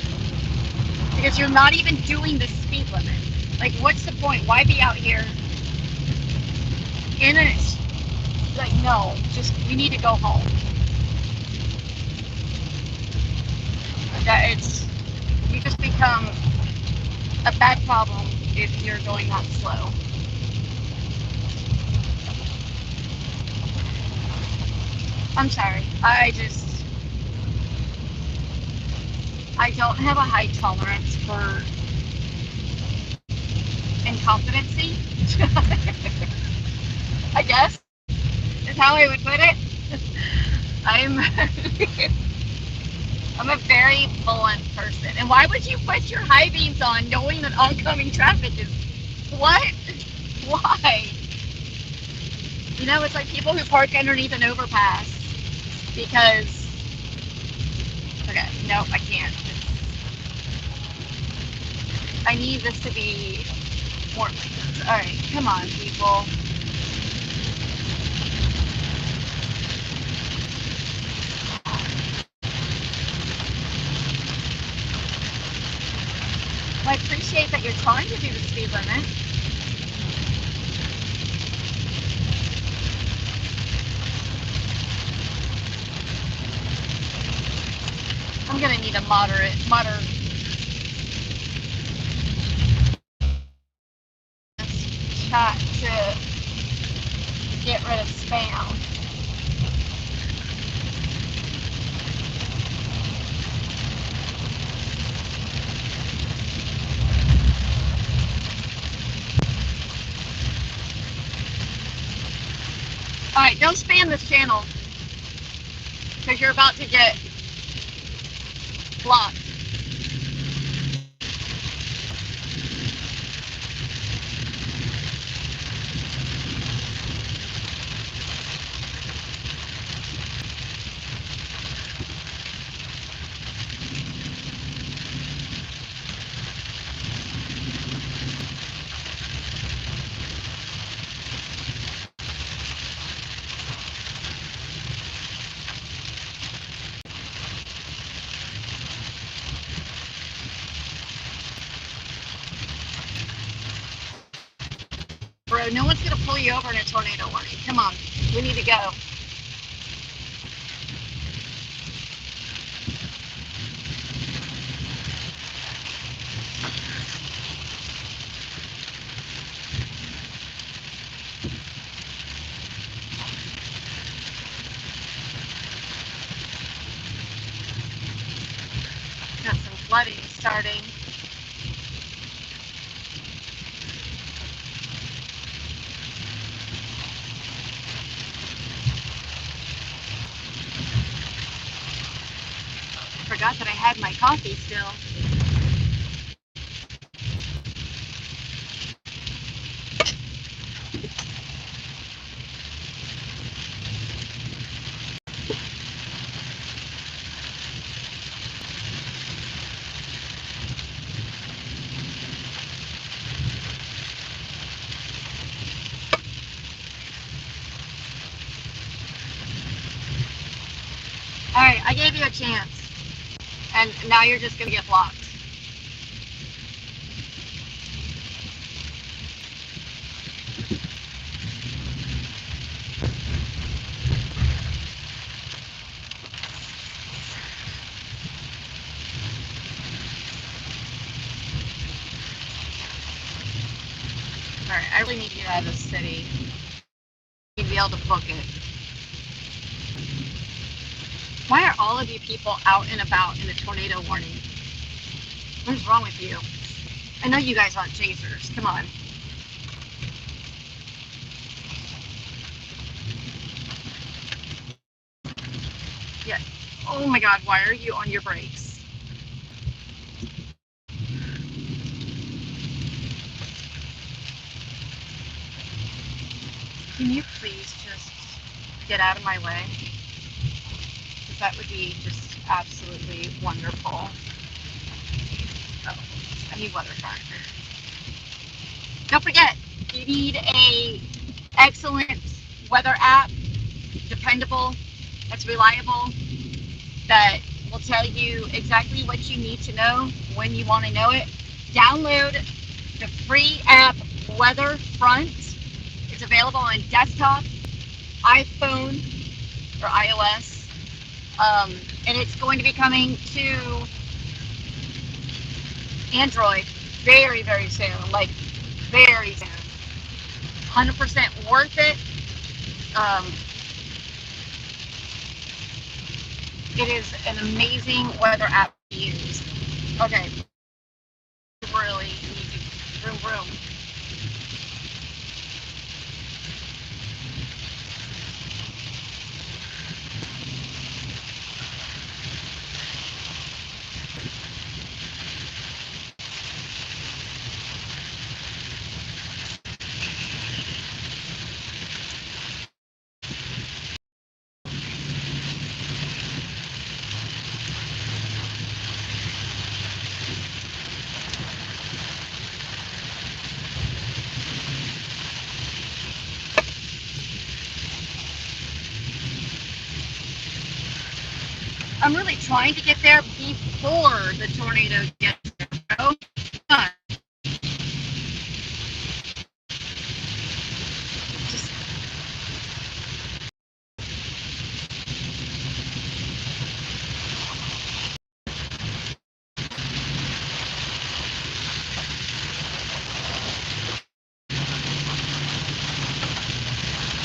Because you're not even doing the speed limit. Like, what's the point? Why be out here in a, like, no, just, we need to go home. That it's, you just become a bad problem if you're going that slow. I'm sorry. I don't have a high tolerance for incompetency. I guess is how I would put it. I'm I'm a very blunt person. And why would you put your high beams on knowing that oncoming traffic is what? Why? You know, it's like people who park underneath an overpass because okay, no, I can't. I need this to be more lanes. Alright, come on, people. Well, I appreciate that you're trying to do the speed limit. I'm gonna need a moderate chat to get rid of spam. Alright, don't spam this channel because you're about to get blocked. Bro, no one's gonna pull you over in a tornado warning. Come on, we need to go. Got some flooding starting. Forgot that I had my coffee still. Alright, I gave you a chance. And now you're just gonna get blocked. Alright, I really need to get out of this city. I need to be able to book it. Why are all of you people out and about in a tornado warning? What is wrong with you? I know you guys aren't chasers. Come on. Yeah. Oh my god, why are you on your brakes? Can you please just get out of my way? Because that would be just absolutely wonderful. Oh, I need weather front. Don't forget, you need a excellent weather app, dependable, that's reliable, that will tell you exactly what you need to know when you want to know it. Download the free app Weather Front. It's available on desktop, iPhone, or iOS. And it's going to be coming to Android very, very soon. Like, very soon. 100% worth it. It is an amazing weather app to use. Okay. Really easy. Vroom. I'm really trying to get there before the tornado gets there. Oh, God. Just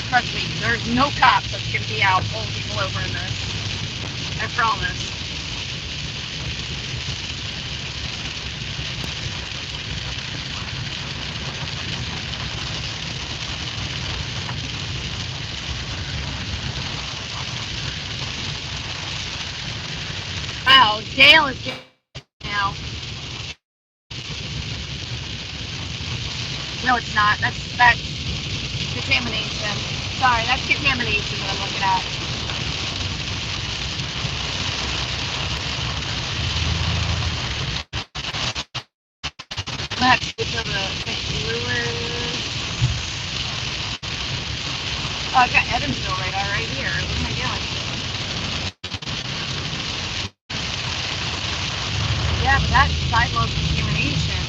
trust me, there's no cop that's going to be out pulling people over in this. I promise. Wow, Dale is getting now. No, it's not. That's contamination. Sorry, that's contamination that I'm looking at. I'm gonna have to go to the St. Louis. Oh, I've got Evansville radar right here. What am I doing? Yeah, but that's sidewalk contamination.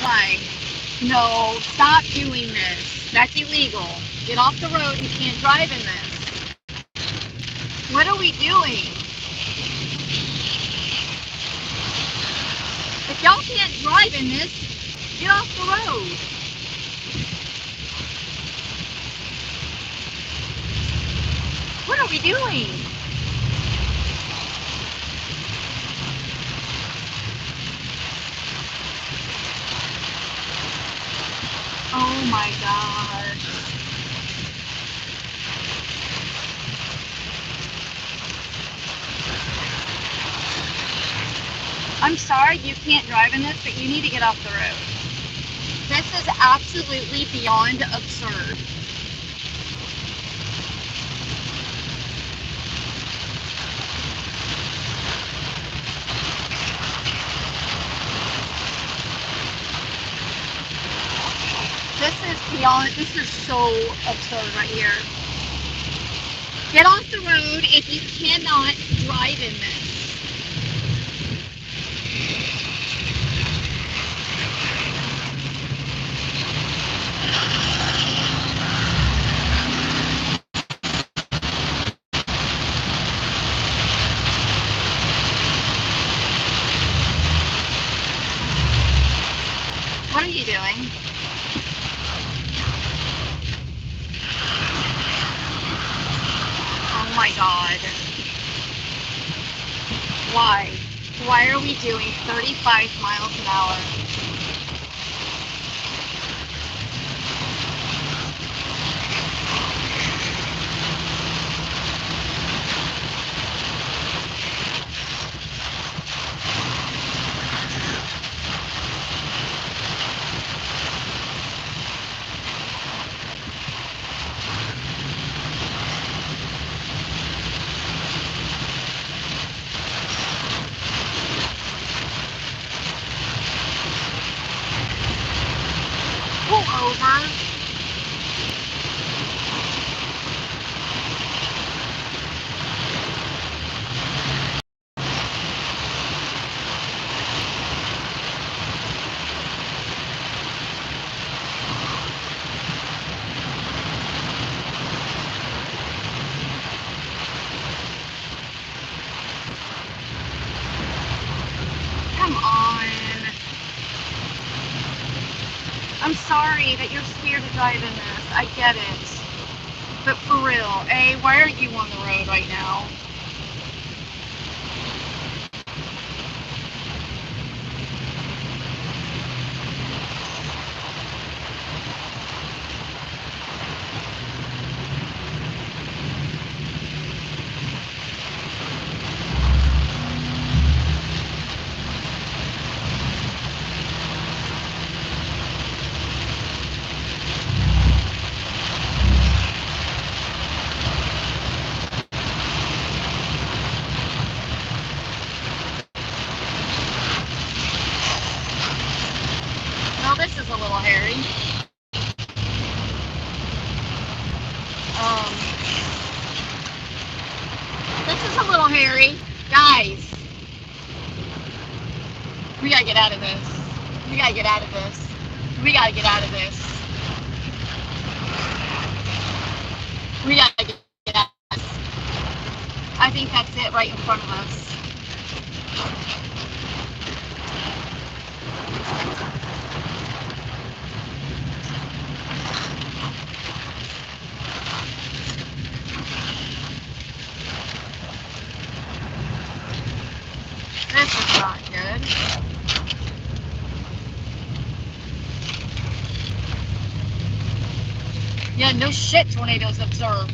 Why? No, stop doing this. That's illegal. Get off the road. You can't drive in this. What are we doing? If y'all can't drive in this, get off the road. What are we doing? Oh my God. I'm sorry you can't drive in this, but you need to get off the road. This is absolutely beyond absurd. This is so absurd right here. Get off the road if you cannot drive in this. What are you doing? Oh my God. Why? Why are we doing 35 miles an hour? Come on. I'm sorry that you're scared of driving this. I get it. But for real, why aren't you on the road right now? Well, this is a little hairy. This is a little hairy. Guys, we gotta get out of this. We gotta get out of this. We gotta get out of this. We gotta get out of this. I think that's it right in front of us. This is not good. Yeah, no shit, tornadoes observed.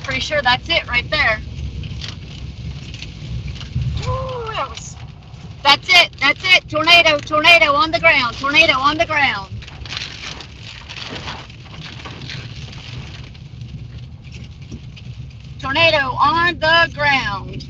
Pretty sure that's it right there. Ooh, that's it. Tornado on the ground. Tornado on the ground. Tornado on the ground.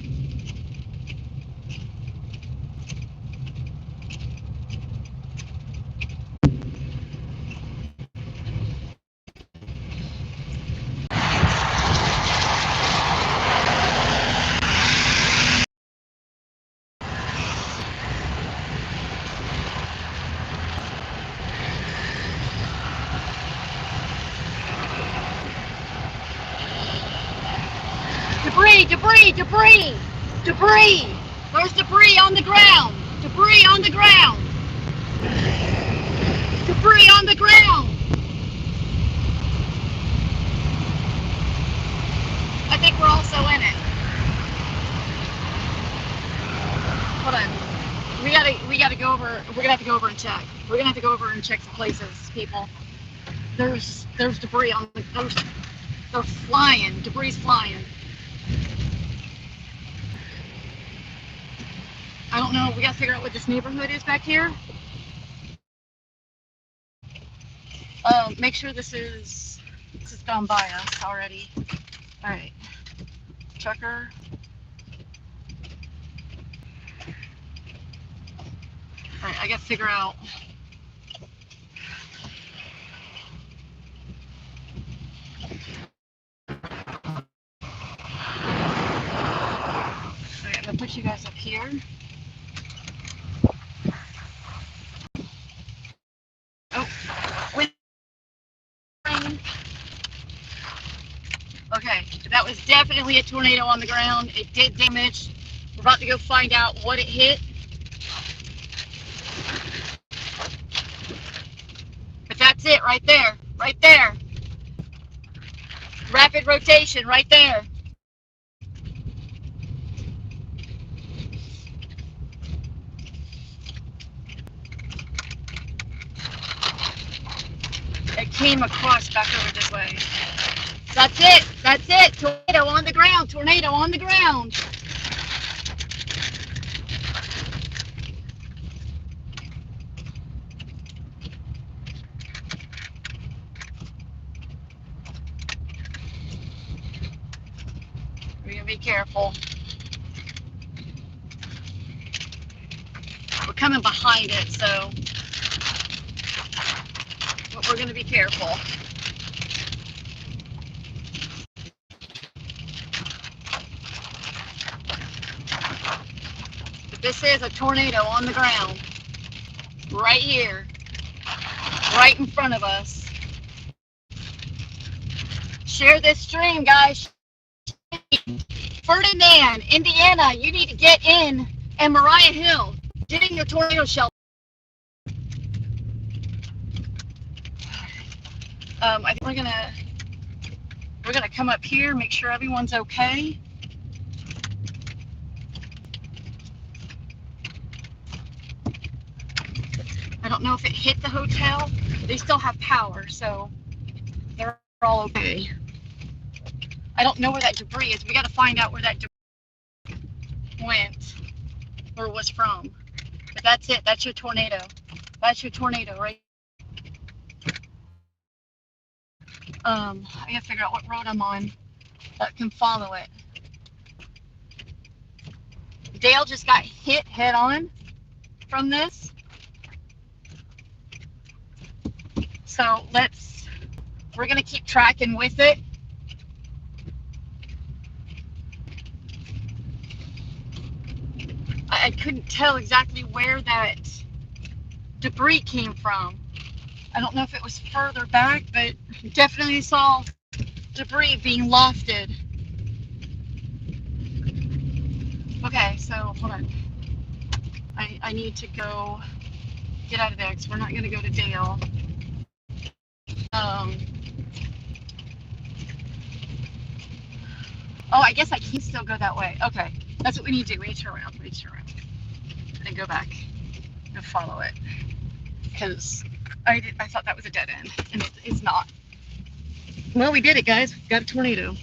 Debris. There's debris on the ground. Debris on the ground. Debris on the ground. I think we're also in it. Hold on. We gotta go over. We're gonna have to go over and check. We're gonna have to go over and check some places, people. There's debris on the. They're flying. Debris flying. I don't know. We gotta figure out what this neighborhood is back here. Make sure this is gone by us already. All right, trucker. All right, I gotta figure out. All right, I'm gonna put you guys up here. Okay, that was definitely a tornado on the ground. It did damage. We're about to go find out what it hit. But that's it right there. Right there. Rapid rotation right there. It came across back over this way. That's it. That's it. Tornado on the ground. Tornado on the ground. We're going to be careful. We're coming behind it, so we're going to be careful. This is a tornado on the ground. Right here. Right in front of us. Share this stream, guys. Ferdinand, Indiana, you need to get in. And Mariah Hill, get in your tornado shelter. I think we're gonna come up here, make sure everyone's okay. I don't know if it hit the hotel. They still have power, so they're all okay. I don't know where that debris is. We got to find out where that debris went or was from. But that's it. That's your tornado. That's your tornado, right? I got to figure out what road I'm on that can follow it. Dale just got hit head on from this. So we're going to keep tracking with it. I couldn't tell exactly where that debris came from. I don't know if it was further back, but definitely saw debris being lofted. Okay, so hold on. I need to go get out of there because we're not going to go to Dale. Oh, I guess I can still go that way. Okay, that's what we need to do. We need to turn around. We need to turn around and go back and follow it because I thought that was a dead end, and it's not. Well, we did it, guys. We got a tornado.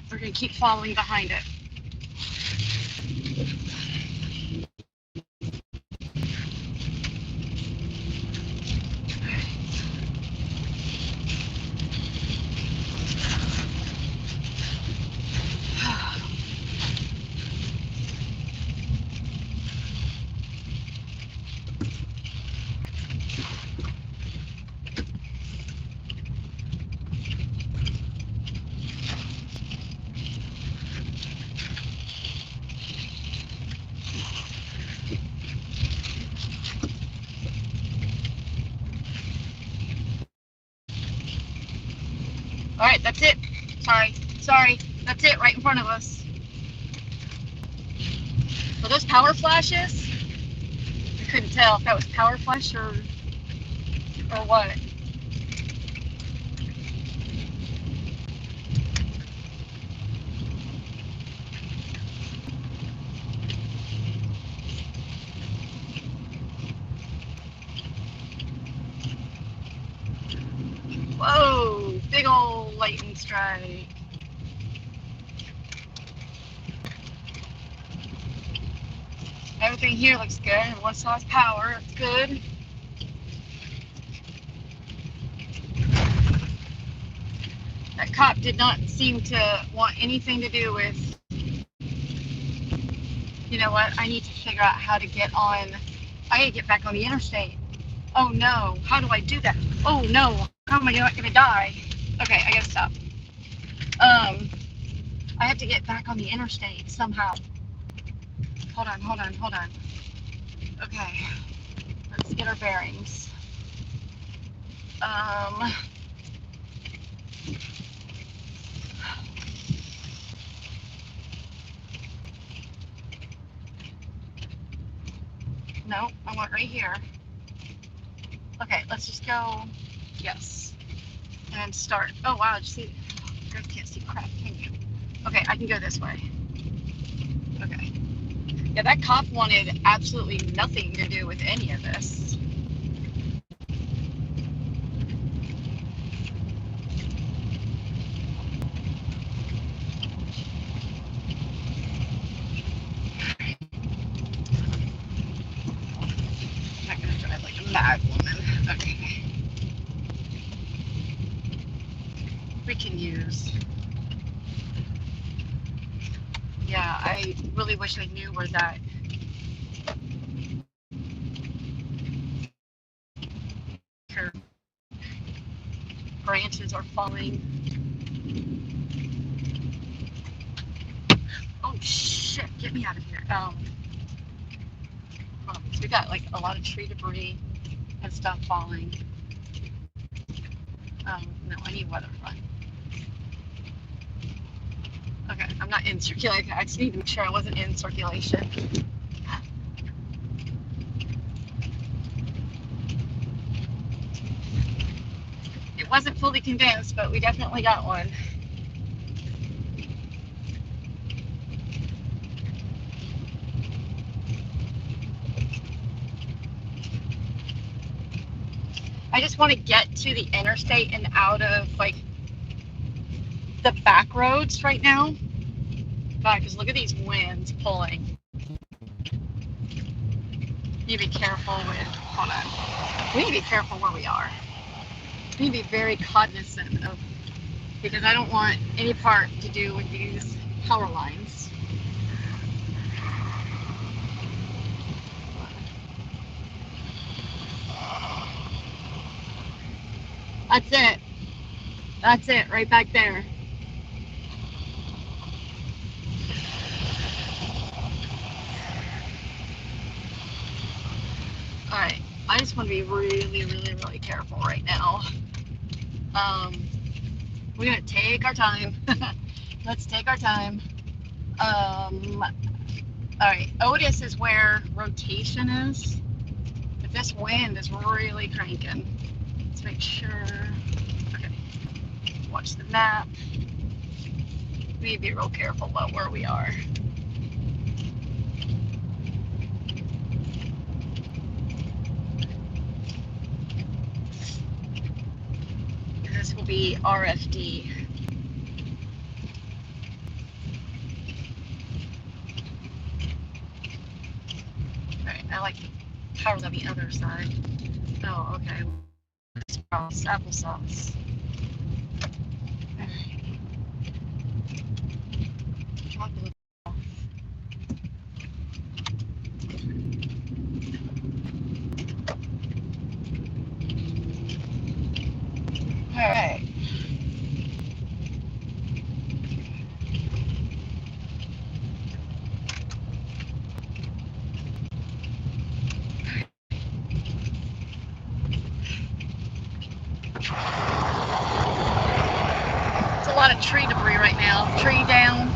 We're going to keep following behind it. All right, that's it. Sorry, that's it right in front of us. Were those power flashes? I couldn't tell if that was power flash or what. Whoa, big old lightning strike. Everything here looks good. Everyone saw his power. That's good. That cop did not seem to want anything to do with. You know what? I need to figure out how to get on. I need to get back on the interstate. Oh no, how do I do that? Oh no, how am I not gonna die? Okay, I gotta stop. I have to get back on the interstate somehow. Hold on. Okay, let's get our bearings. No, I want right here. Okay, let's just go, yes, and start. Oh wow, did you see? You guys can't see crap, can you? Okay, I can go this way. Okay. Yeah, that cop wanted absolutely nothing to do with any of this. I'm not gonna drive like a mad woman. Okay. We can use. Yeah, I really wish I knew where that branches are falling. get me out of here. So we got like a lot of tree debris and stuff falling. No, I need weather front. Okay, I'm not in circulation. I just need to make sure I wasn't in circulation. It wasn't fully condensed, but we definitely got one. I just want to get to the interstate and out of like the back roads right now. God, because look at these winds pulling. You need to be careful with, hold on. We need to be careful where we are. We need to be very cognizant of, because I don't want any part to do with these power lines. That's it. That's it, right back there. Alright, I just want to be really, really, really careful right now. We're going to take our time. Let's take our time. Alright, Otis is where rotation is. But this wind is really cranking. Let's make sure. Okay, watch the map. We need to be real careful about where we are. This will be RFD. Alright, I like power on the other side. Oh, okay. Applesauce. Chocolate. Alright. It's a lot of tree debris right now. Tree down.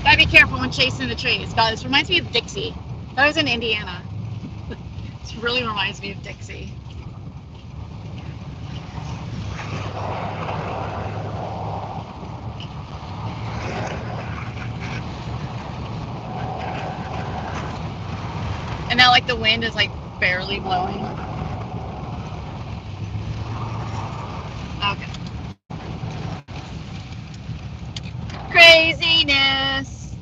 Gotta be careful when chasing the trees. God, this reminds me of Dixie. That was in Indiana. This really reminds me of Dixie. And now like the wind is like barely blowing. Okay. Craziness.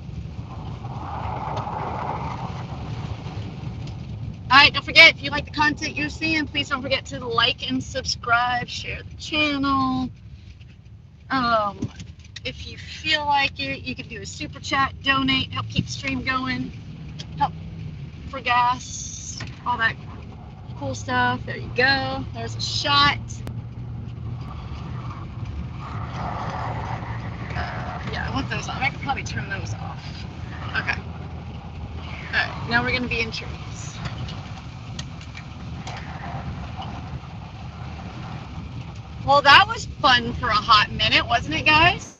Alright, don't forget, if you like the content you're seeing, please don't forget to like and subscribe, share the channel. If you feel like it, you can do a super chat, donate, help keep the stream going, help for gas, all that cool stuff. There you go. There's a shot. Yeah, I want those on. I could probably turn those off. Okay. Alright, now we're going to be in trees. Well, that was fun for a hot minute, wasn't it, guys?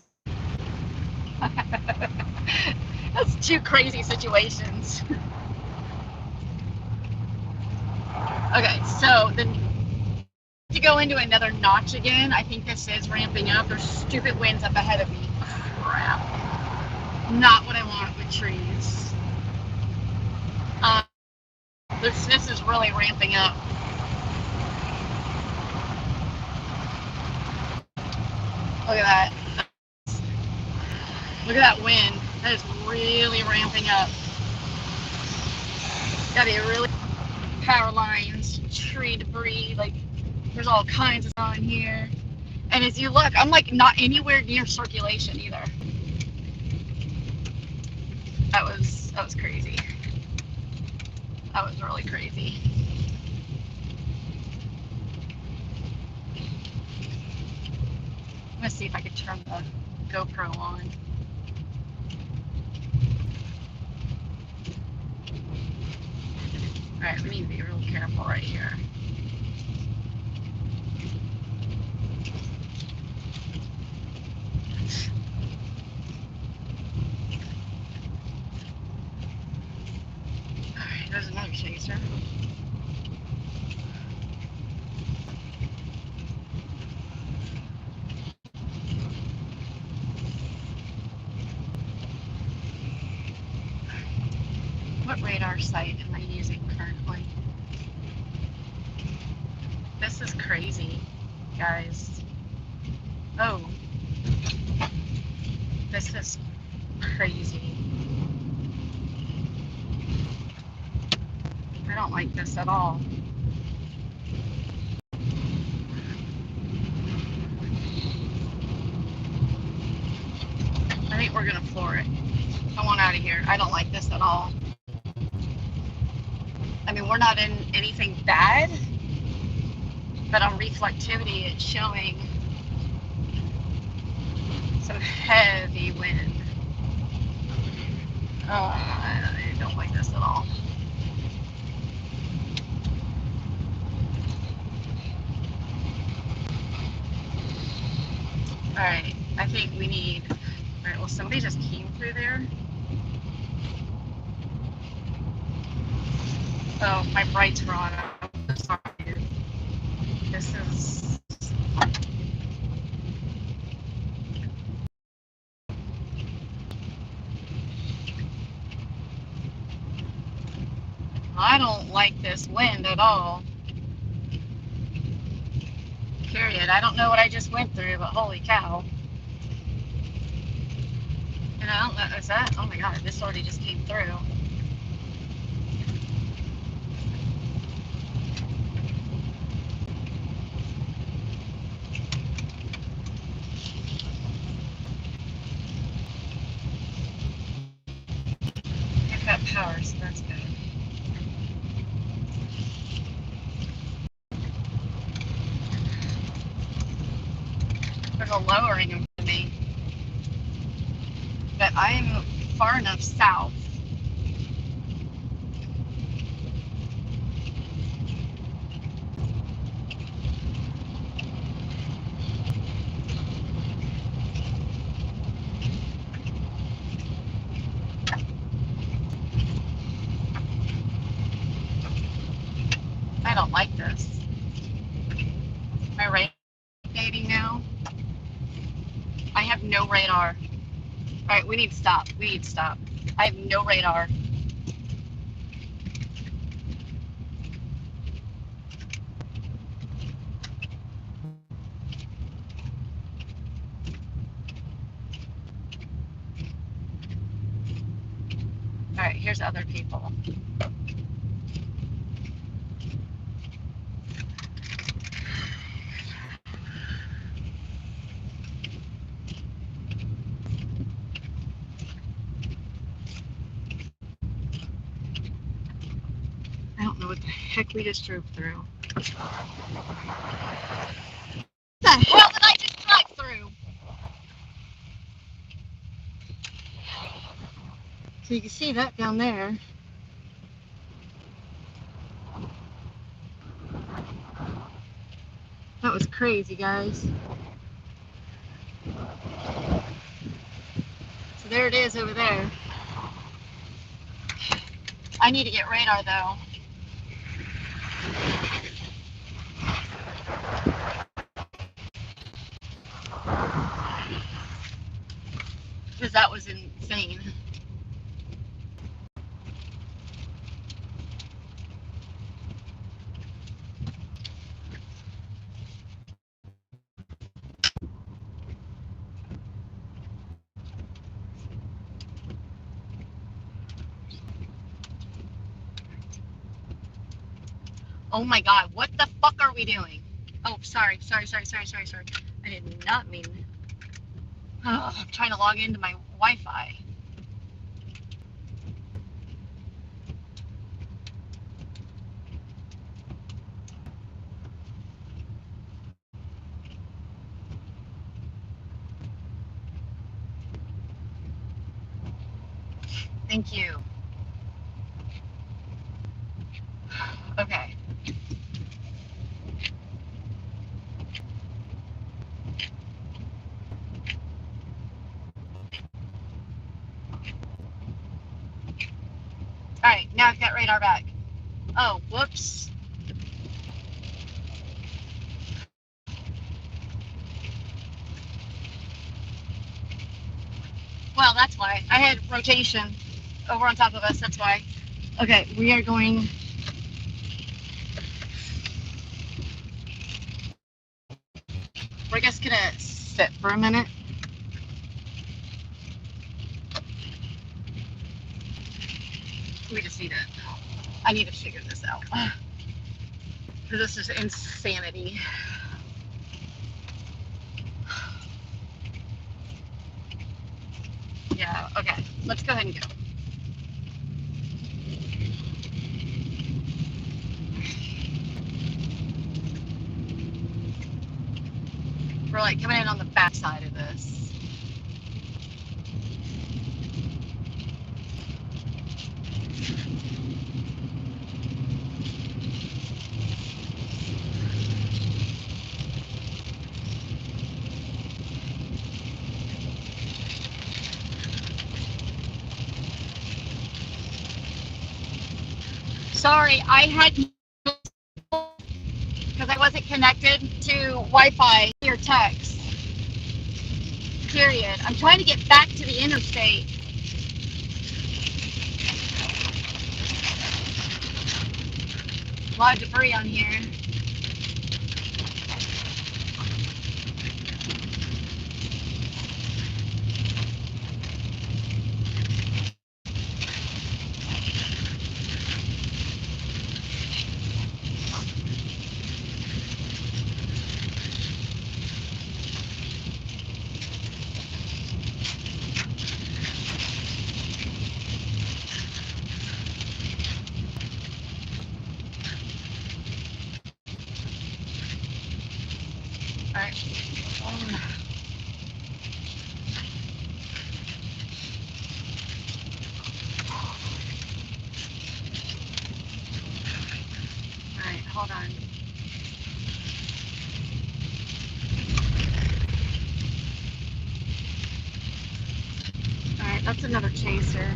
That's two crazy situations. Okay, so then to go into another notch again, I think this is ramping up. There's stupid winds up ahead of me. Crap. Not what I want with trees. This is really ramping up. Look at that. Look at that wind. That is really ramping up. Gotta be really power lines, tree debris, like there's all kinds of stuff in here. And as you look, I'm like not anywhere near circulation either. That was crazy. That was really crazy. gonna see if I could turn the GoPro on. Alright, we need to be real careful right here. Alright, there's another chaser. What radar site am I using currently? This is crazy, guys. Oh, this is crazy. I don't like this at all. I think we're gonna floor it. I want out of here. I don't like this at all. I mean, we're not in anything bad, but on reflectivity, it's showing some heavy wind. I don't like this at all. All right, I think we need. All right, well, somebody just came through there. Oh, my brights were on. I'm sorry, dude. This is. I don't like this wind at all. Period. I don't know what I just went through, but holy cow. And I don't know, is that? Oh my god, this already just came through. I've got power, so that's good. There's a lowering of me. But I'm far enough south. I don't like this. Am I radiating now? I have no radar. Alright, we need to stop. We need to stop. I have no radar. Alright, here's other people. I don't know what the heck we just drove through. What the hell did I just drive through? So you can see that down there. That was crazy, guys. So there it is over there. I need to get radar though. Because that was insane. Oh my god, what the fuck are we doing? Oh, sorry. I did not mean. Oh, I'm trying to log into my Wi-Fi. Thank you. Okay. All right, now I've got radar back. Oh, whoops. Well, that's why. I had rotation over on top of us, that's why. Okay, we are going. We're just gonna sit for a minute. We just need to, I need to figure this out. This is insanity. Yeah, okay, let's go ahead and go. We're like coming in on the back side of this. Sorry, I had, because I wasn't connected to Wi-Fi or text. Period. I'm trying to get back to the interstate. A lot of debris on here. All right. All right, hold on. All right, that's another chaser.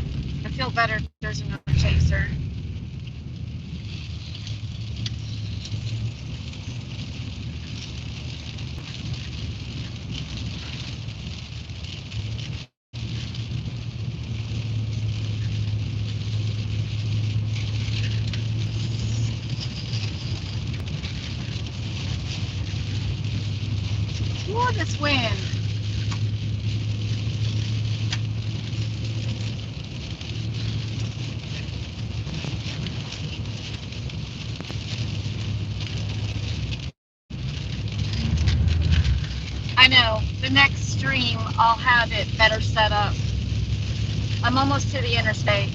I feel better if there's another chaser. Ooh, this wind. I know. The next stream, I'll have it better set up. I'm almost to the interstate.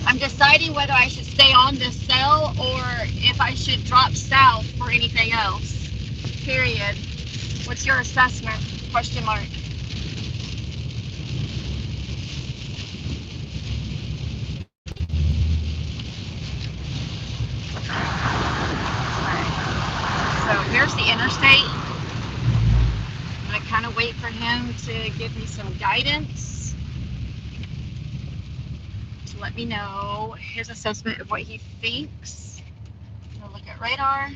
I'm deciding whether I should stay on this cell or if I should drop south for anything else. Period. What's your assessment? Question mark. So here's the interstate. I'm going to kind of wait for him to give me some guidance to let me know his assessment of what he thinks. I'm going to look at radar.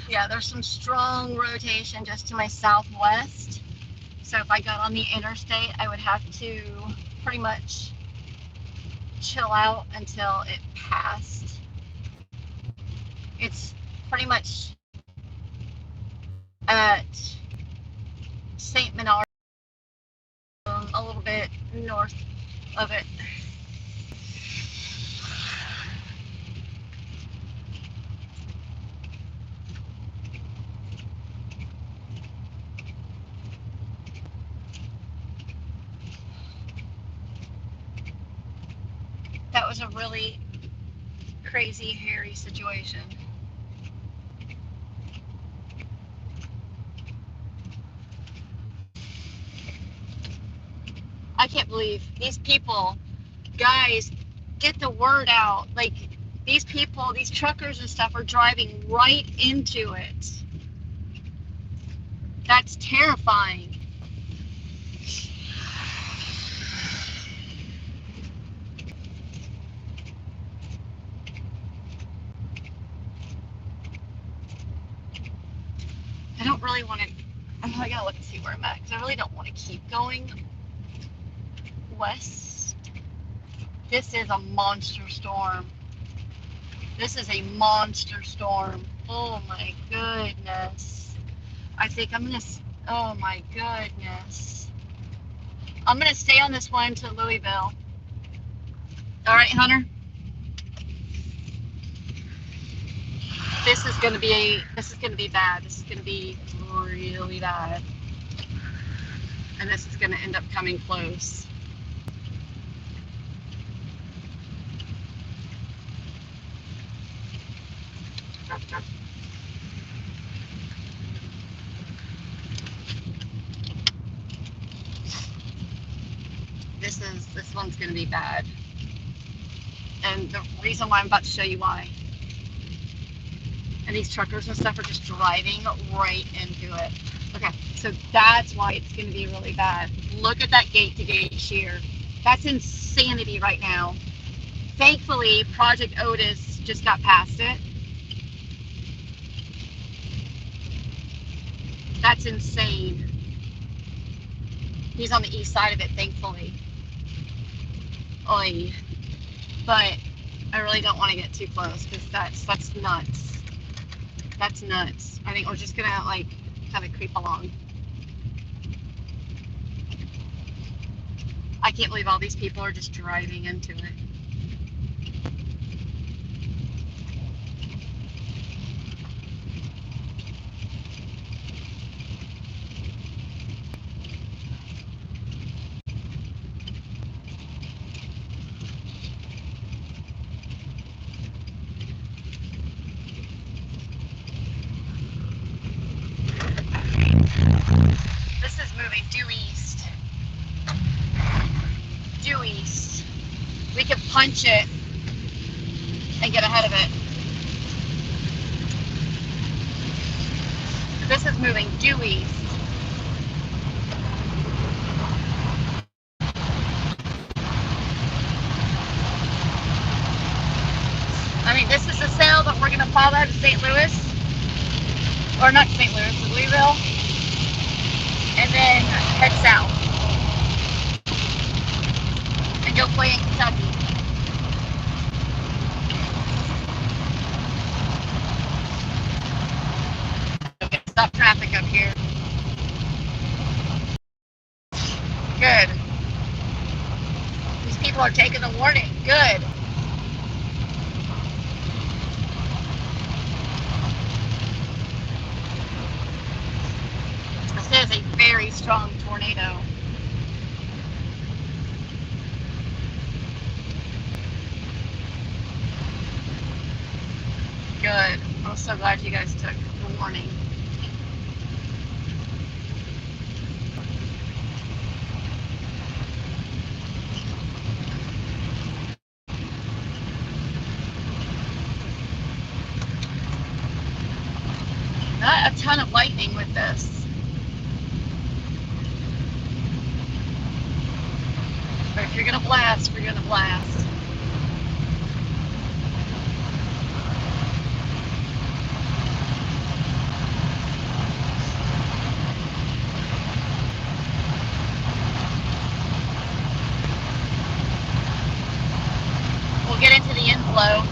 Yeah, there's some strong rotation just to my southwest. So if I got on the interstate, I would have to pretty much chill out until it passed. It's pretty much at St. Menard, a little bit north of it. That was a really crazy, hairy situation. I can't believe these people, guys, get the word out. Like, these people, these truckers and stuff are driving right into it. That's terrifying. I don't really want to, I gotta look and see where I'm at, because I really don't want to keep going west. This is a monster storm. This is a monster storm. Oh my goodness. I think I'm gonna, oh my goodness. I'm gonna stay on this one to Louisville. All right, Hunter. This is gonna be bad. This is gonna be really bad. And this is gonna end up coming close. This one's gonna be bad. And the reason why I'm about to show you why. And these truckers and stuff are just driving right into it. Okay, so that's why it's gonna be really bad. Look at that gate to gate shear. That's insanity right now. Thankfully, Project Otis just got past it. That's insane. He's on the east side of it, thankfully. Oy. But I really don't want to get too close because that's nuts. That's nuts. I think we're just gonna like kind of creep along. I can't believe all these people are just driving into it. This is moving due east. Due east. We could punch it and get ahead of it. This is moving due east. I mean, this is the sail that we're going to follow to St. Louis. Or not St. Louis, to Louisville. And then head south. And go play in Kentucky. Okay, stop traffic up here. Good. These people are taking the warning. Good. This is a very strong tornado. Good. I'm so glad you guys took the warning. Not a ton of lightning with this. But if you're gonna blast, we're gonna blast. We'll get into the inflow.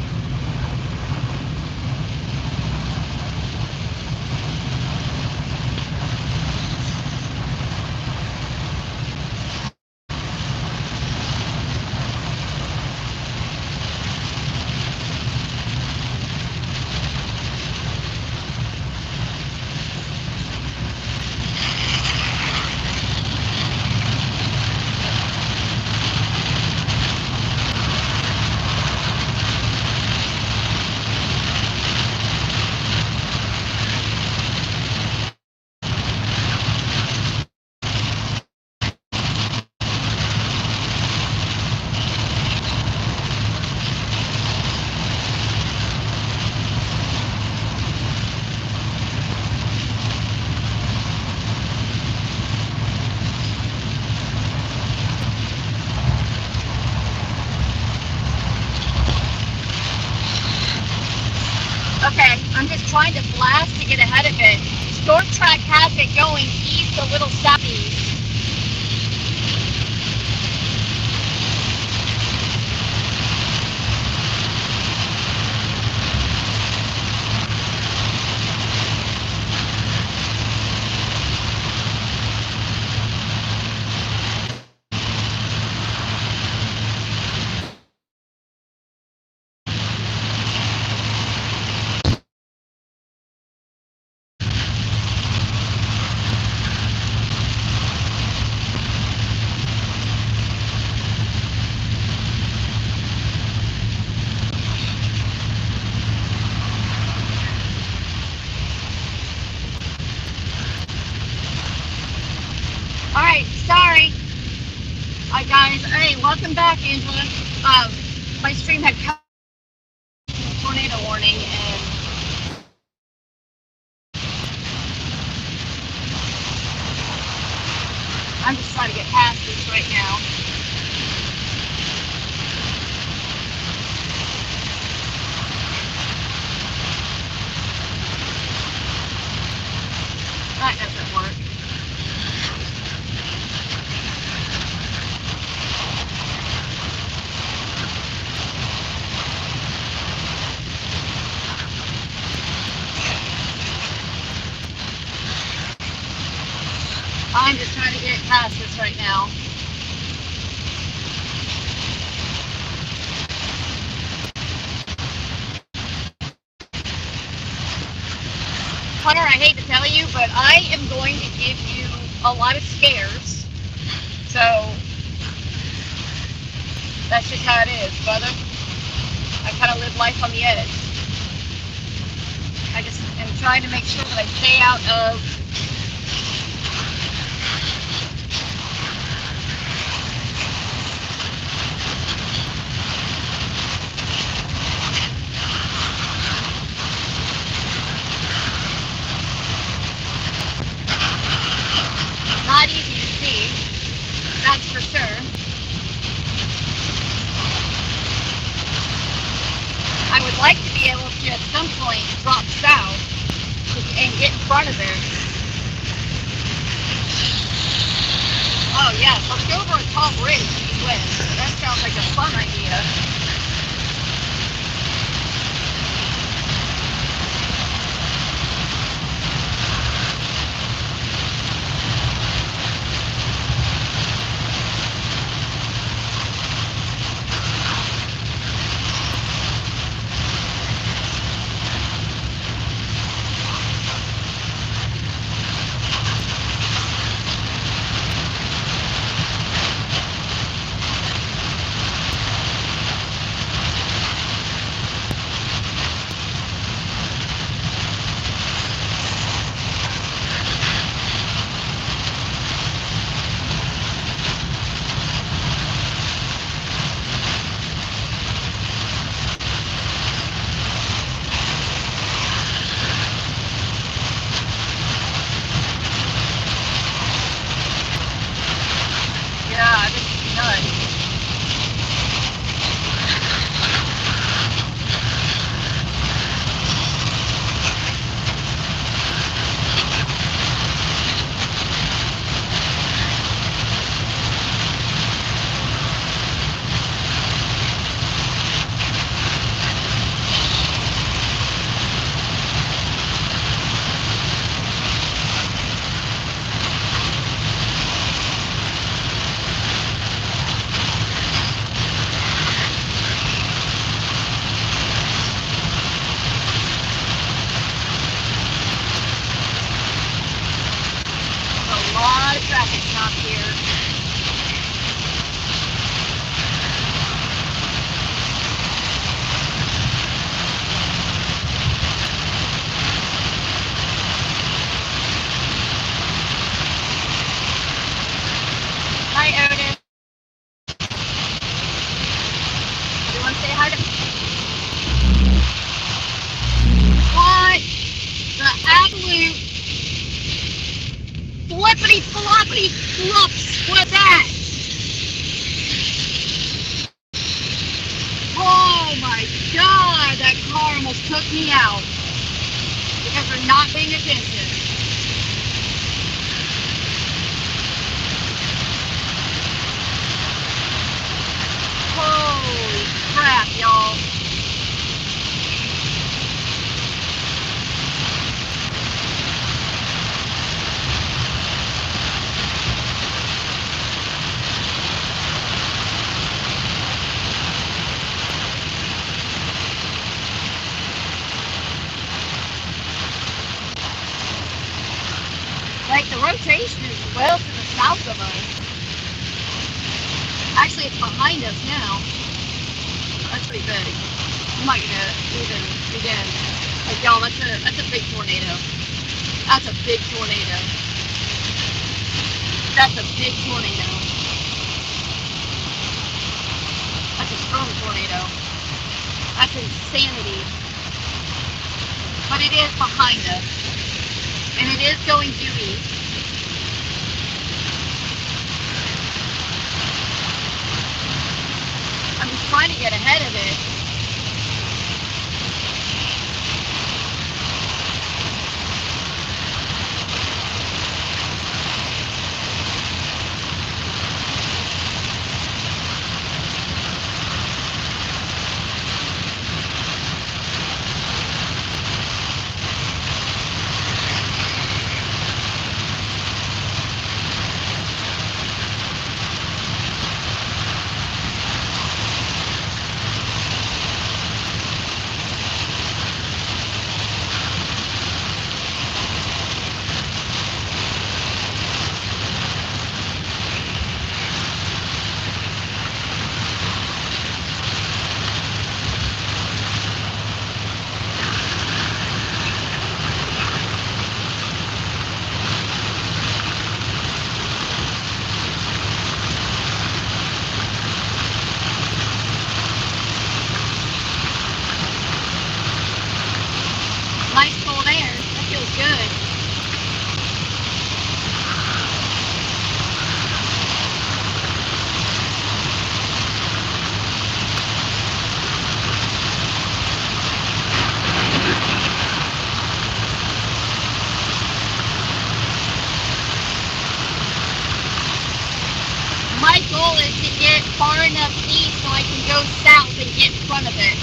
trying to blast to get ahead of it. Storm track has it going east, a little southeast. Alright, sorry. Alright guys, hey, welcome back, Angela. My stream had come tornado warning and I'm just trying to get past this right now. That doesn't work. I'm just trying to get past this right now. Hunter, I hate to tell you, but I am going to give you a lot of scares. So, that's just how it is, brother. I kind of live life on the edge. I just am trying to make sure that I stay out of not easy to see, that's for sure. I would like to be able to at some point drop south and get in front of it. Oh yes, let's go over a tall bridge east-west. That sounds like a fun idea. Yeah, this is nuts. A lot of traffic stop here. Hi, Otis. Everyone say hi to me. What the absolute flippity floppity flops was that? Oh my god, that car almost took me out. not paying attention. Holy crap, y'all. Like, the rotation is well to the south of us. Actually, it's behind us now. That's pretty big. I'm not gonna even begin. Like, y'all, that's a big tornado. That's a big tornado. That's a big tornado. That's a strong tornado. That's insanity. But it is behind us. And it is going due east. I'm just trying to get ahead of it. Nice cold air. That feels good. My goal is to get far enough east so I can go south and get in front of it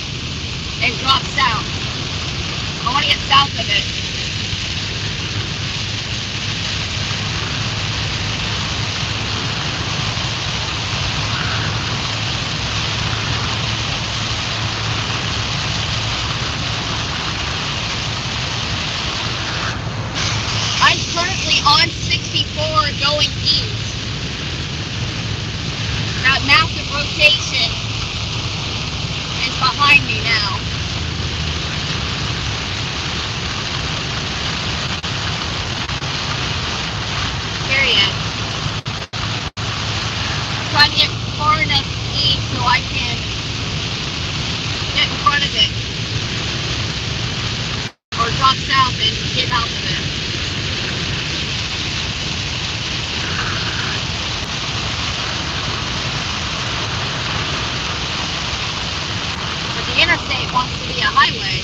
and drop south. I want to get south of it. I'm currently on 64 going east. That massive rotation is behind me now. Period. Trying to get far enough east so I can get in front of it. Or drop south and get out of it. But the interstate wants to be a highway.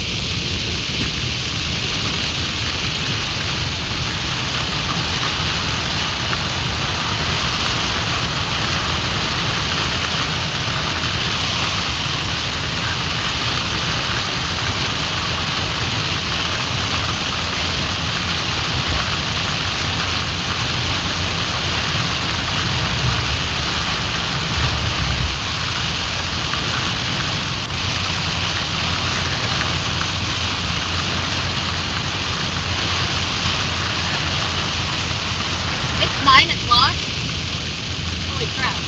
It's 9 o'clock. Holy crap.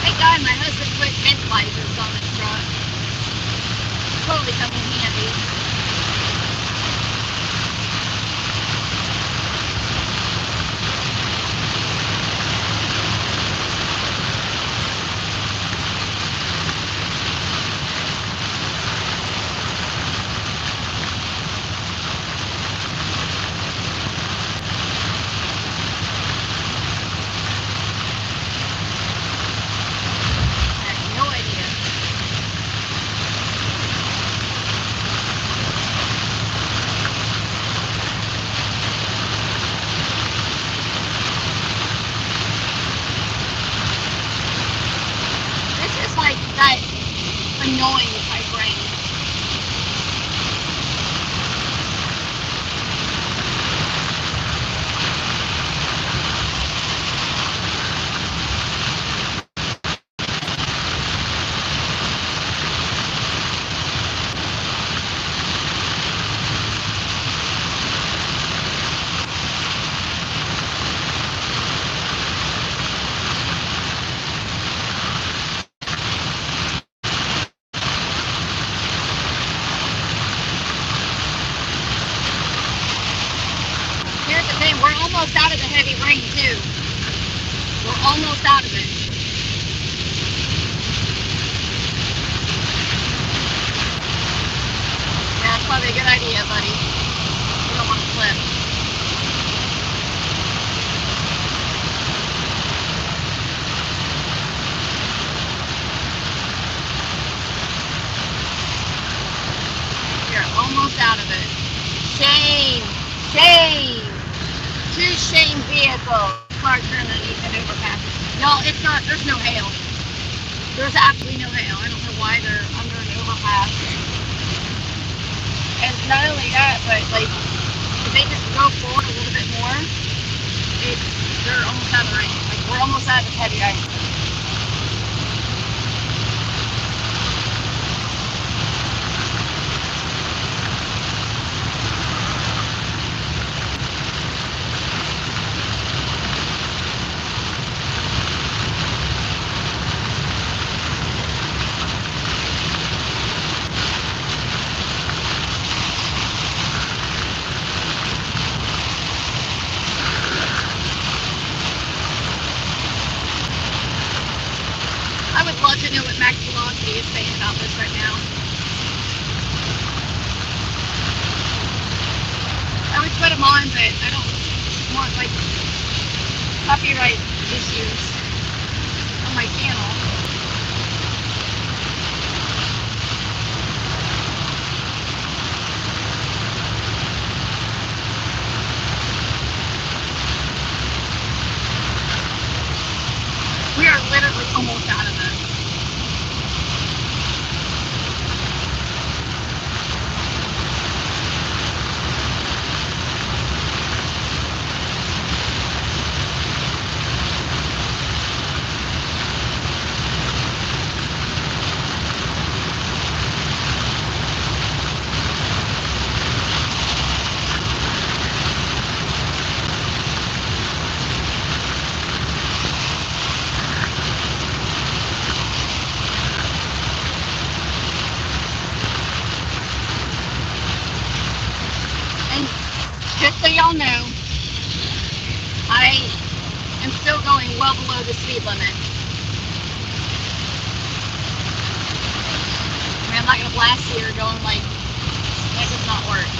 Thank God my husband put headlights on his truck. Totally come in handy. I have no idea. This is like that annoying type rain. Here's the thing, we're almost out of the heavy rain too. We're almost out of it. Yeah, that's probably a good idea, buddy. You don't want to slip. We're almost out of it. Shame! Shame! Two shame vehicles parked underneath an overpass. Y'all, it's not, there's no hail. There's absolutely no hail. I don't know why they're under an overpass. And not only that, but like, if they just go forward a little bit more, they're almost out of the rain. Like, we're almost out of the heavy ice. I would love to know what Max Velocity is saying about this right now. I would put him on, but I don't want like copyright issues on my channel. We are literally almost out of it. Just so y'all know, I am still going well below the speed limit. I mean, I'm not going to blast here going like, that does not work.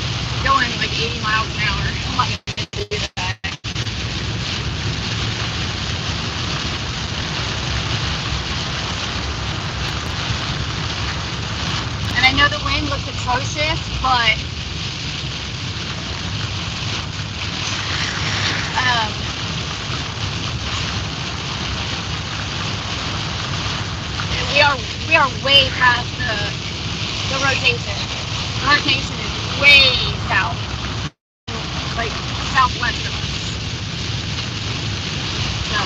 Going like 80 miles an hour. I'm not going to do that. And I know the wind looks atrocious, but we are way past the rotation. The rotation is way south, like southwest of us. So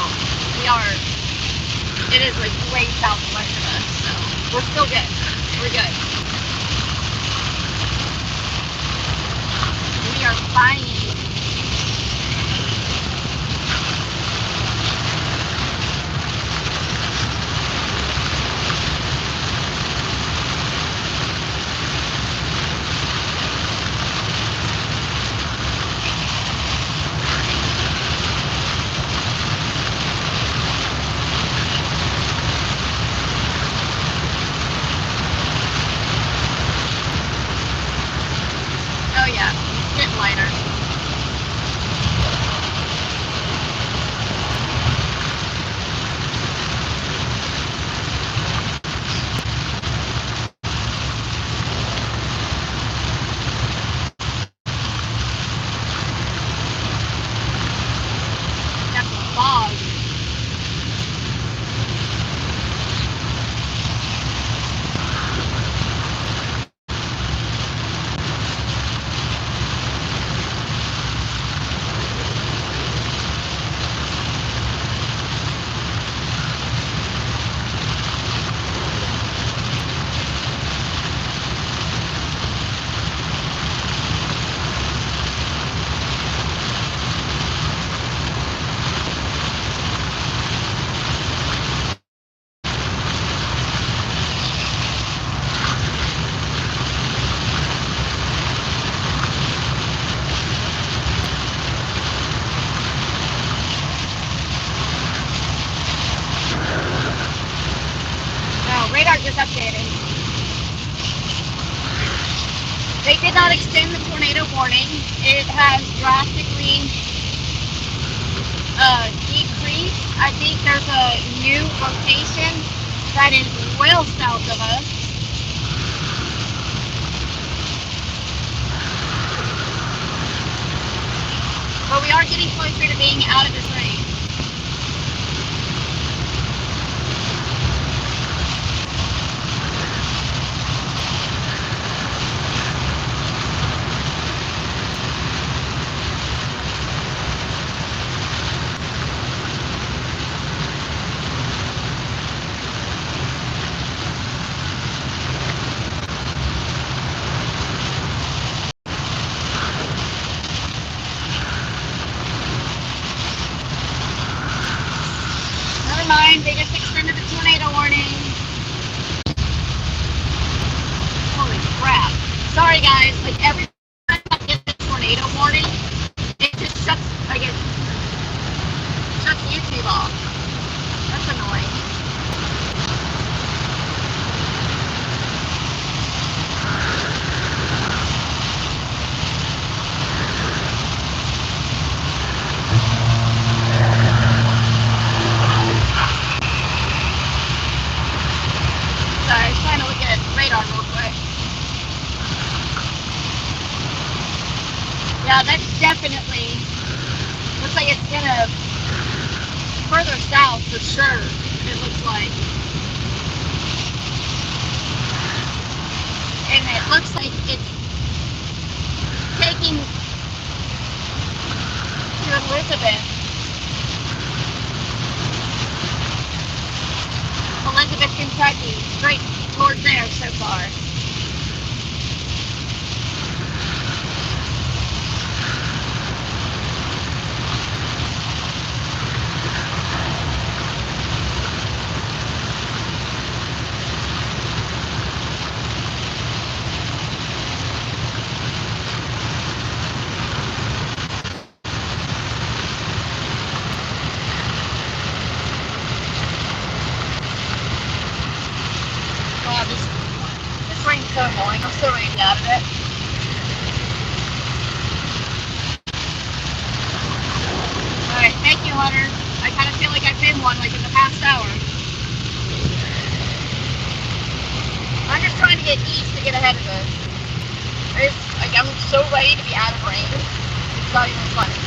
it is like way southwest of us. So we're still good. We're good. We are fine. radar just updated. They did not extend the tornado warning. It has drastically decreased. I think there's a new location that is well south of us. But we are getting closer to being out of this range. Never mind, they just extended the tornado warning. Holy crap. Sorry guys, like every time I get the tornado warning, it just shuts YouTube off. That's annoying. Sorry, I was trying to look at radar real quick. Yeah, that's definitely looks like it's gonna further south for sure. It looks like, and it looks like it's taking to Elizabeth, Kentucky, straight towards there so far. God, this rain's so annoying. I'm so ready to get out of it. Alright, thank you, Hunter. I kind of feel like I've been one like in the past hour. I'm just trying to get east to get ahead of this. I'm so ready to be out of rain. It's not even funny.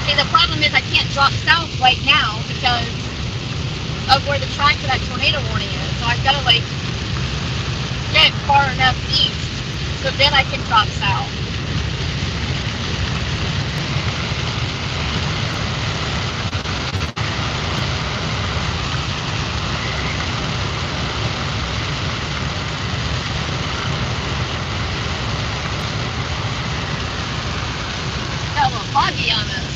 See, the problem is I can't drop south right now because of where the track for that tornado warning is. So I've got to like get far enough east so then I can drop south. Got a little foggy on us.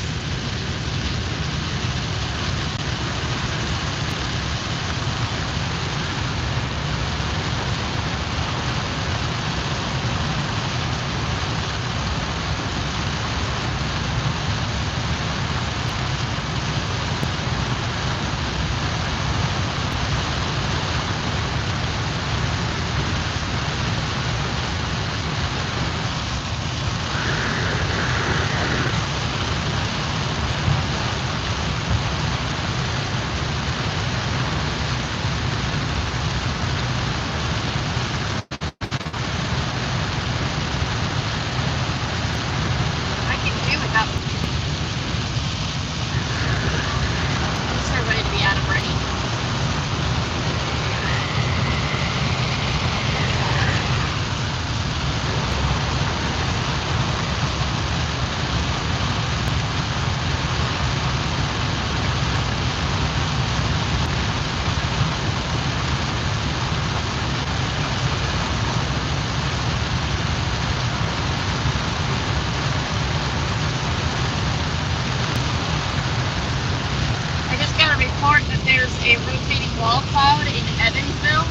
There's a rotating wall cloud in Evansville.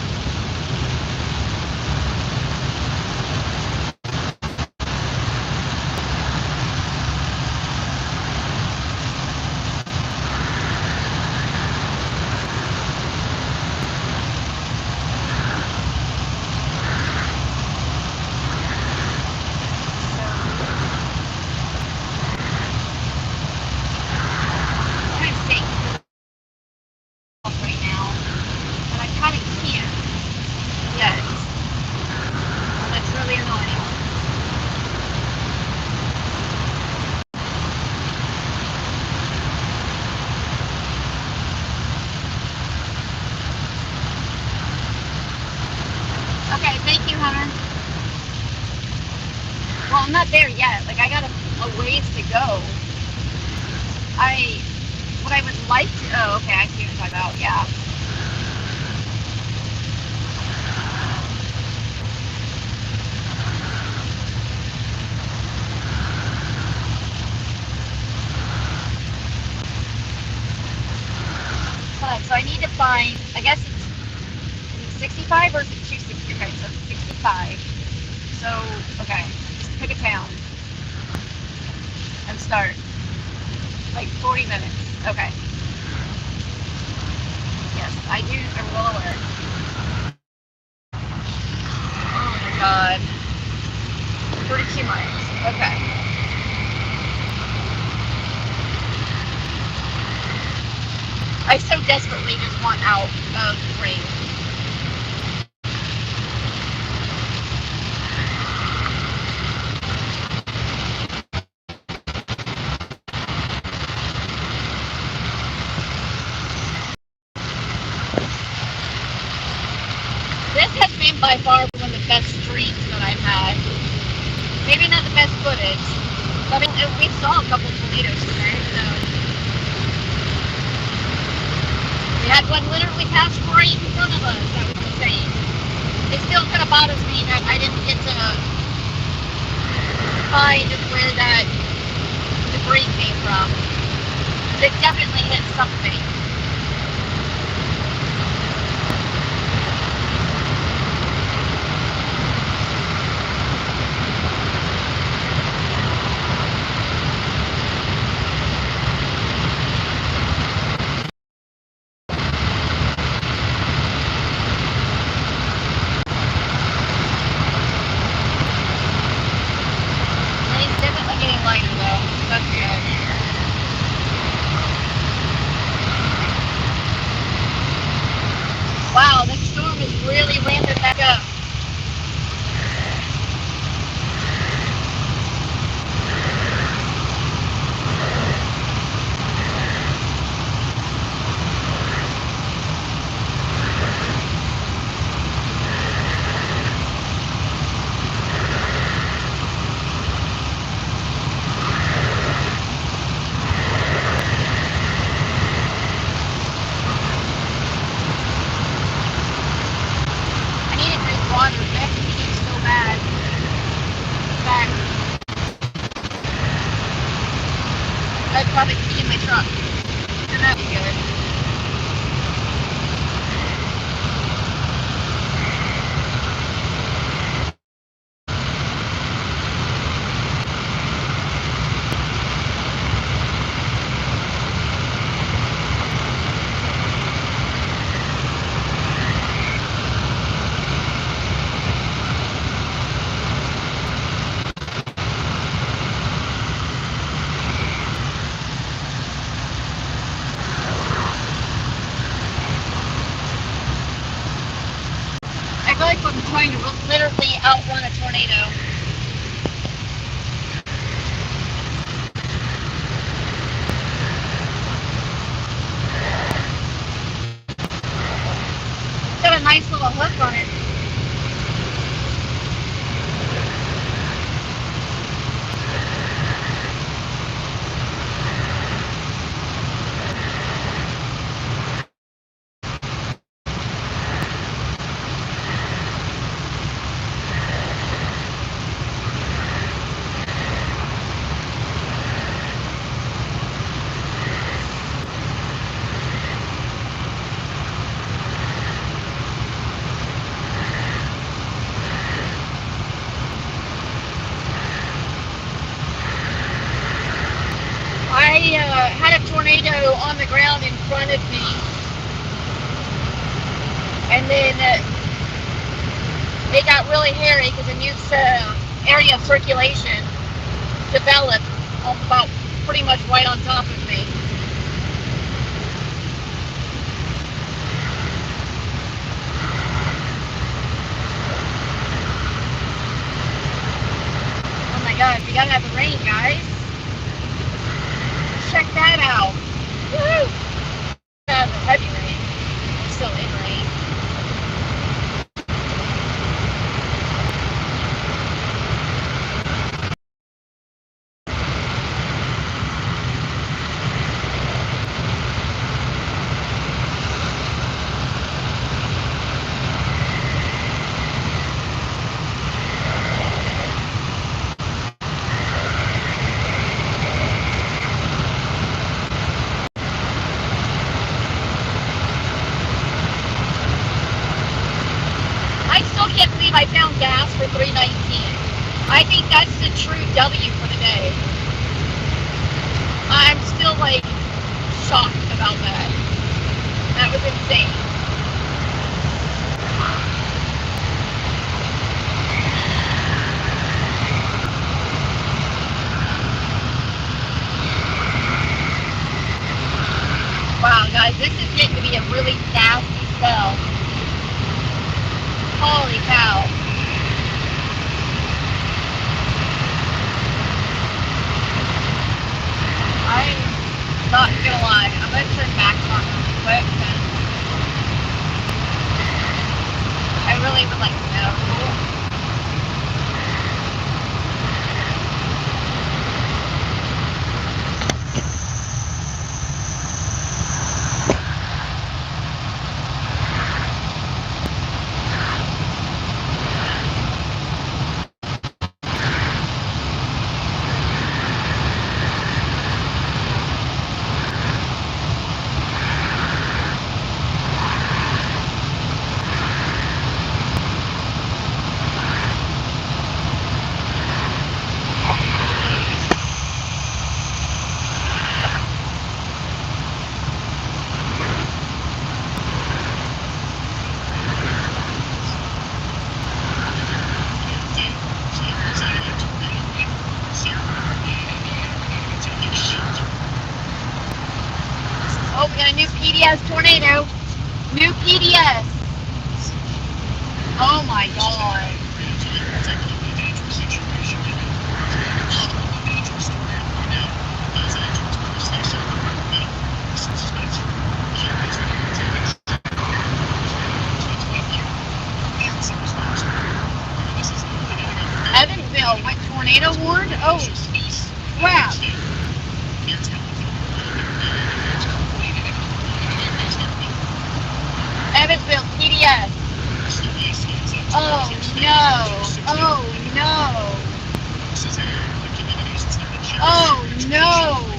pattern. Well, I'm not there yet. Like, I got a ways to go. What I would like to, oh, okay, I see what you're talking about, yeah. So I need to find, I guess it's 65 or is it 260? Okay, so it's 65. So, okay, just pick a town and start. Like 40 minutes. Okay. Yes, I do. I'm well aware. Oh my god. 32 miles. Okay. I so desperately just want out of the rain. This has been by far one of the best streams that I've had. Maybe not the best footage, but we saw a couple tornadoes today, so. We had one literally pass right in front of us. That was insane. It still kind of bothers me that I didn't get to find where that debris came from. It definitely hit something. It's definitely getting lighter though. That's good. Wow, this storm is really ramping back up. I need to drink water. I have to pee so bad. In fact, I'd probably pee in my truck. And that'd be good. I feel like I'm trying to literally outrun a tornado. It's got a nice little hook on it. I had a tornado on the ground in front of me, and then it got really hairy because a new area of circulation developed about pretty much right on top of me. Oh my god, we gotta have the rain, guys. Check that out. Woo! That's a heavy rain. It's still in rain. gas for $3.19. I think that's the true W for the day. I'm still like shocked about that. That was insane. Wow, guys, this is getting to be a really nasty spell. Holy cow. I'm not gonna lie. I'm gonna turn back on real quick because I really would like to know. Oh, we got a new PDS tornado. New PDS. Oh my god. Evansville went tornado warned? Oh, crap. Evansville PDS. Oh no. Oh no. Oh no.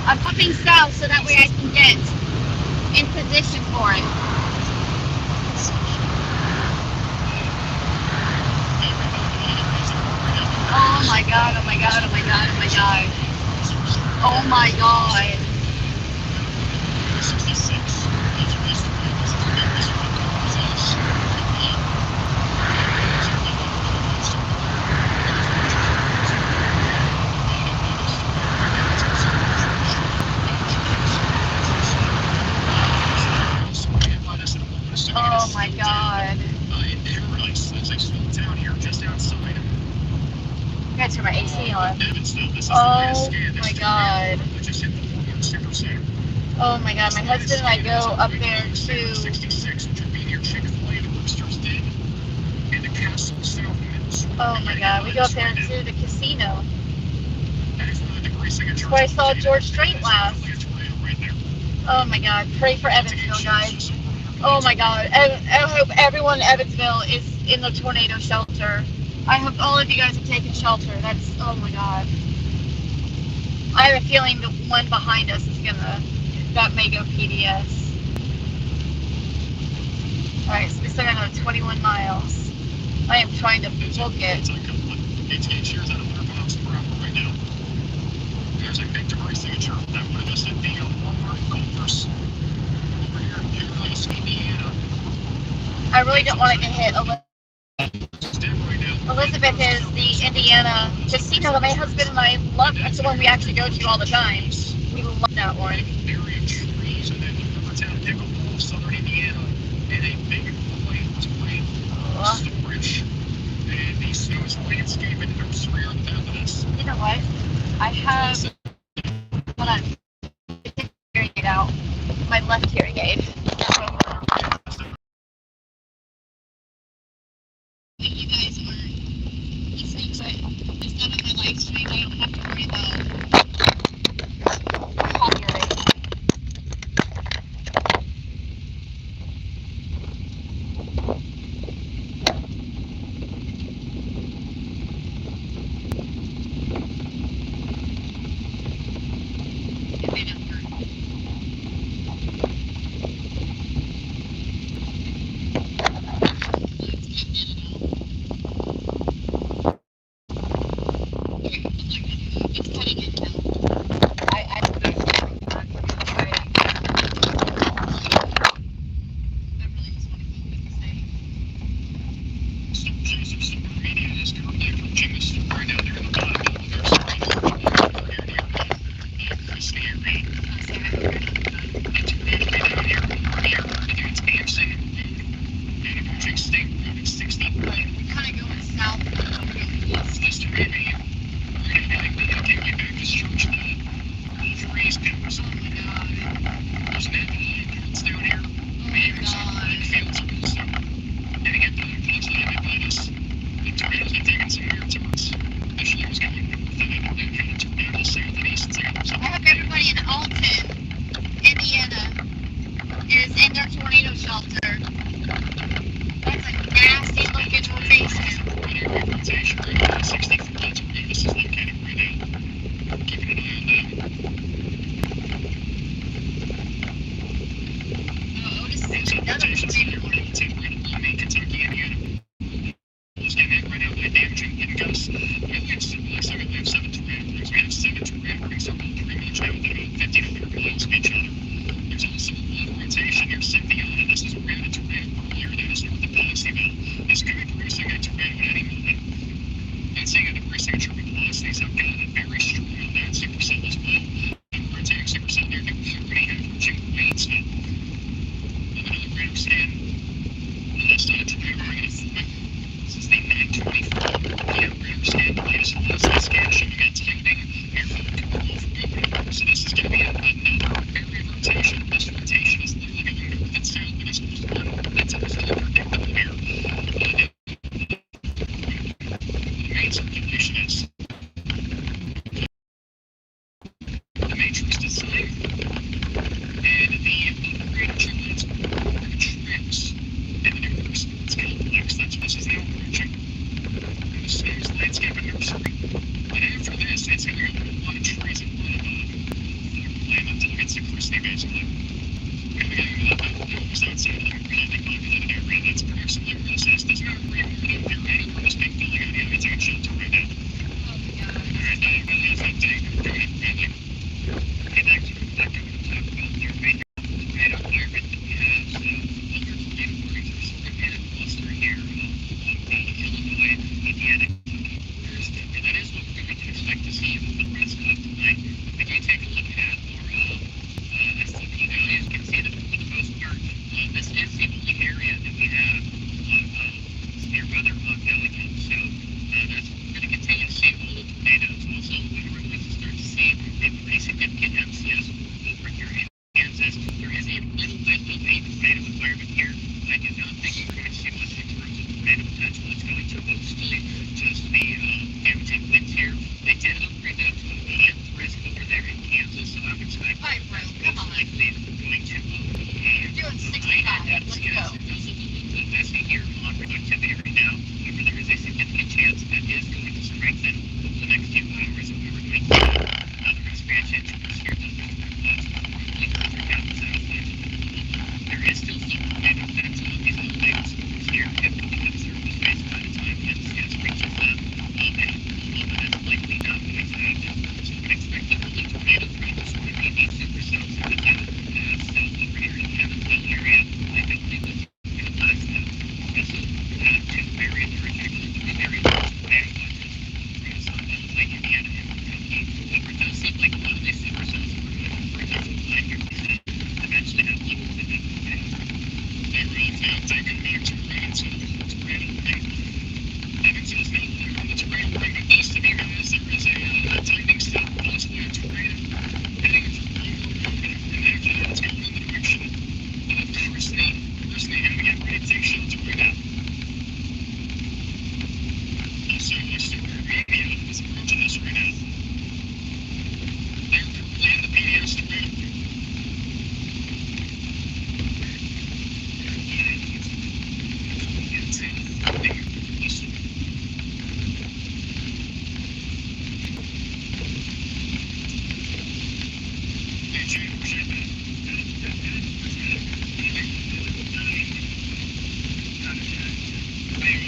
I'm flipping south so that way I can get in position for it. Oh my god, oh my god, oh my god, oh my god. Oh my god. Oh my god. I gotta turn my AC on. Oh my god. Oh my god, my husband and I go up there to oh my god, we go up there to the casino. That's where I saw George Strait last. Oh my god, pray for Evansville, guys. Oh my god, I hope everyone in Evansville is in the tornado shelter. I hope all of you guys have taken shelter. That's, oh my god. I have a feeling the one behind us is that may go PDS. Alright, so we still got another 21 miles. I am trying to book it. There's a big debris signature that would have just been being a Walmart Golders over here in Newcastle, Indiana. I really don't want it to hit Elizabeth is the Indiana casino that my husband and I love. That's the one we actually go to all the time. We love that one. Area of trees, and then Rivertown, Pickleball, Southern Indiana, and a big playing storage. And the snow is landscape and nursery on the back of this. You know what? I have, hold on, hearing aid out, my left hearing aid. You guys are listening, but instead of my live stream, I don't have to worry about It's cutting it now. I really just want to cut what you say. St. Joseph Submarine is currently approaching the story down there in the bottom of their surrounding Christie area. It's really down here. It's dancing and approaching State Route 65. We're kind of going south of the east. This tornado, we're going to be like the Gateway Baptist Church, the trees, pillars on the there's an entrance down here. Maybe some fields of this. And again, the close line behind us, the tornadoes have taken some weird turns. Initially, it was going north, and then it kind of turned down to south and east and south. I hope everybody in Alton, Indiana, is in their tornado shelter. That's a nasty looking rotation. Rotation right now, 64, that's where this is located right now. Keeping an eye on that. Otis is Those another rotations tornado. are right to Maine, Kentucky, Indiana. It's getting hit right now by damaging in gusts. We have 7 tornado warnings. We have 7 tornado warnings. They're all pretty much now within about 50 to 100 miles of each other. There's also a lot of rotation near Cynthia, and this is around a tornado earlier that is north of Policeville. This could be producing a tornado at any moment. And seeing a degree signature with velocities have gotten very strong on that supercell as well. And we're taking supercell near New Harmony and approaching Waynesville. Another radar scan. And that's not a tornado warning at the moment. This is the 9:24 p.m. radar scan. The latest velocity scan showing it's counting airfield control from Governor. So this is going to be another area of rotation. This rotation is literally going north and south, and it's supposed to run. That's absolutely predictable here. The main circulation is the matrix design and the upgrade turbines for trips and the new sports complex. That's this is now approaching. The Stars Landscape and Nursery. And after this, it's going to go through a lot of trees and a lot of farmland until it gets to Christie, basically. We're going to get into that homes outside of the highly populated area. That's pretty similar to this is. There's not really more than there anywhere this big building on the other side shelter right now. And really is that thing doing it really. And actually, that can talk about their major tornado environment that we have. So, other tornado warnings are sort of in a cluster here along the Illinois, Indiana borders. And that is what we're going to expect to see for the rest of tonight. If we do take a look at our STP values, you can see that for the most part, this is the only area that we have severe weather on Milligan. So that's what we're going to continue to see all the tornadoes. Also, when we're going to start to see a pretty significant MCS over here in Kansas, there is a little bit of a tornado environment here. I do not think we're going to see much in terms of tornado potential. It's going to mostly just be damaging winds here. They did upgrade that to a high risk over there in Kansas, so I'm expecting it's likely going to be You're doing 65. Let's go. It does look a little bit messy here on productivity right now. However, there is a significant chance that is going to strengthen over the next few hours, and we were going to see another expansion to the sphere level. Probably further down the south line. There is still some tornado potential on these elevated scores here if we can observe the space by the time MCS reaches them. And that's likely not going to happen. So we expect the early tornado threat to sort of be the supercell Thank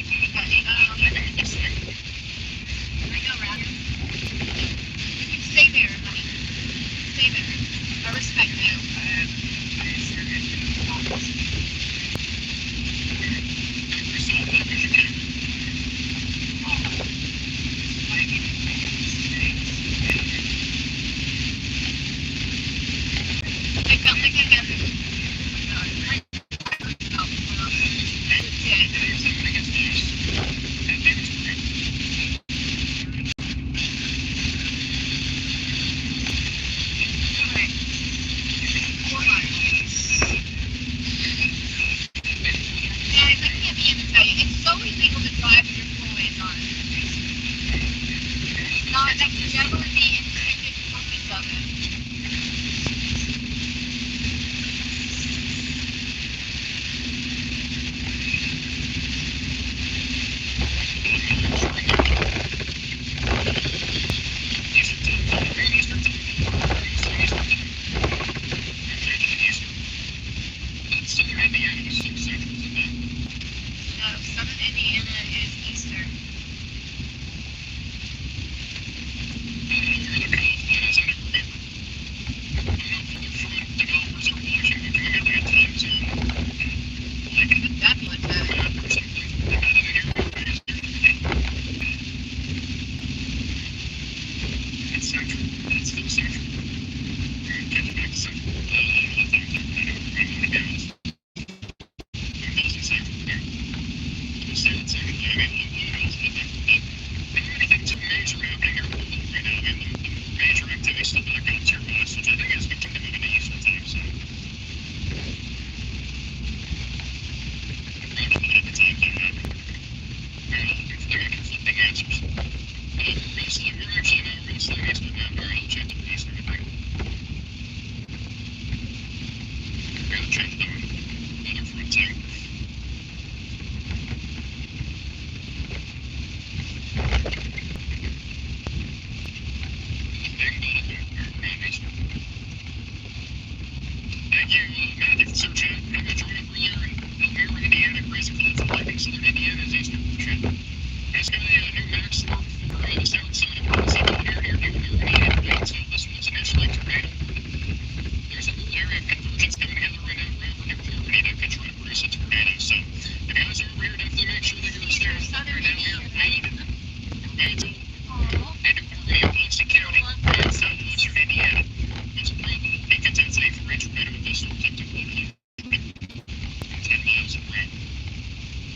you. Indiana is Easter. That'd be like that. It's central. It's still central. Get back to central. I don't know what time I'm going to be honest. I'm mostly central there. Just say it's central. I mean, what else is there? But anything too major happening here right now. I mean, the major activity still back on tier west, which I think is going to move into eastern time, so. I'm going to limit the time that happened. They're going to conflicting answers. We're actually not really slow east, but now we're all checked up east and everything. We're going to check the weather front too. Thank you, Matthew, for searching. I'm going to join up earlier in Elmira, Indiana. Crazy clouds and lightning. Southern Indiana is eastern portion. Basically, new max storm for the south side of the southern area near Elmira, Indiana. So this one's an inch-like tornado. There's a little area of convergence coming together right now around New Germany that could try to produce a tornado. So the guys over here definitely make sure that you're staying right down here. Reed, Orvieto, and Newport, Ponce County, and southwestern Indiana. There's a probable peak intensity for a tornado with this storm up to 10 miles an hour.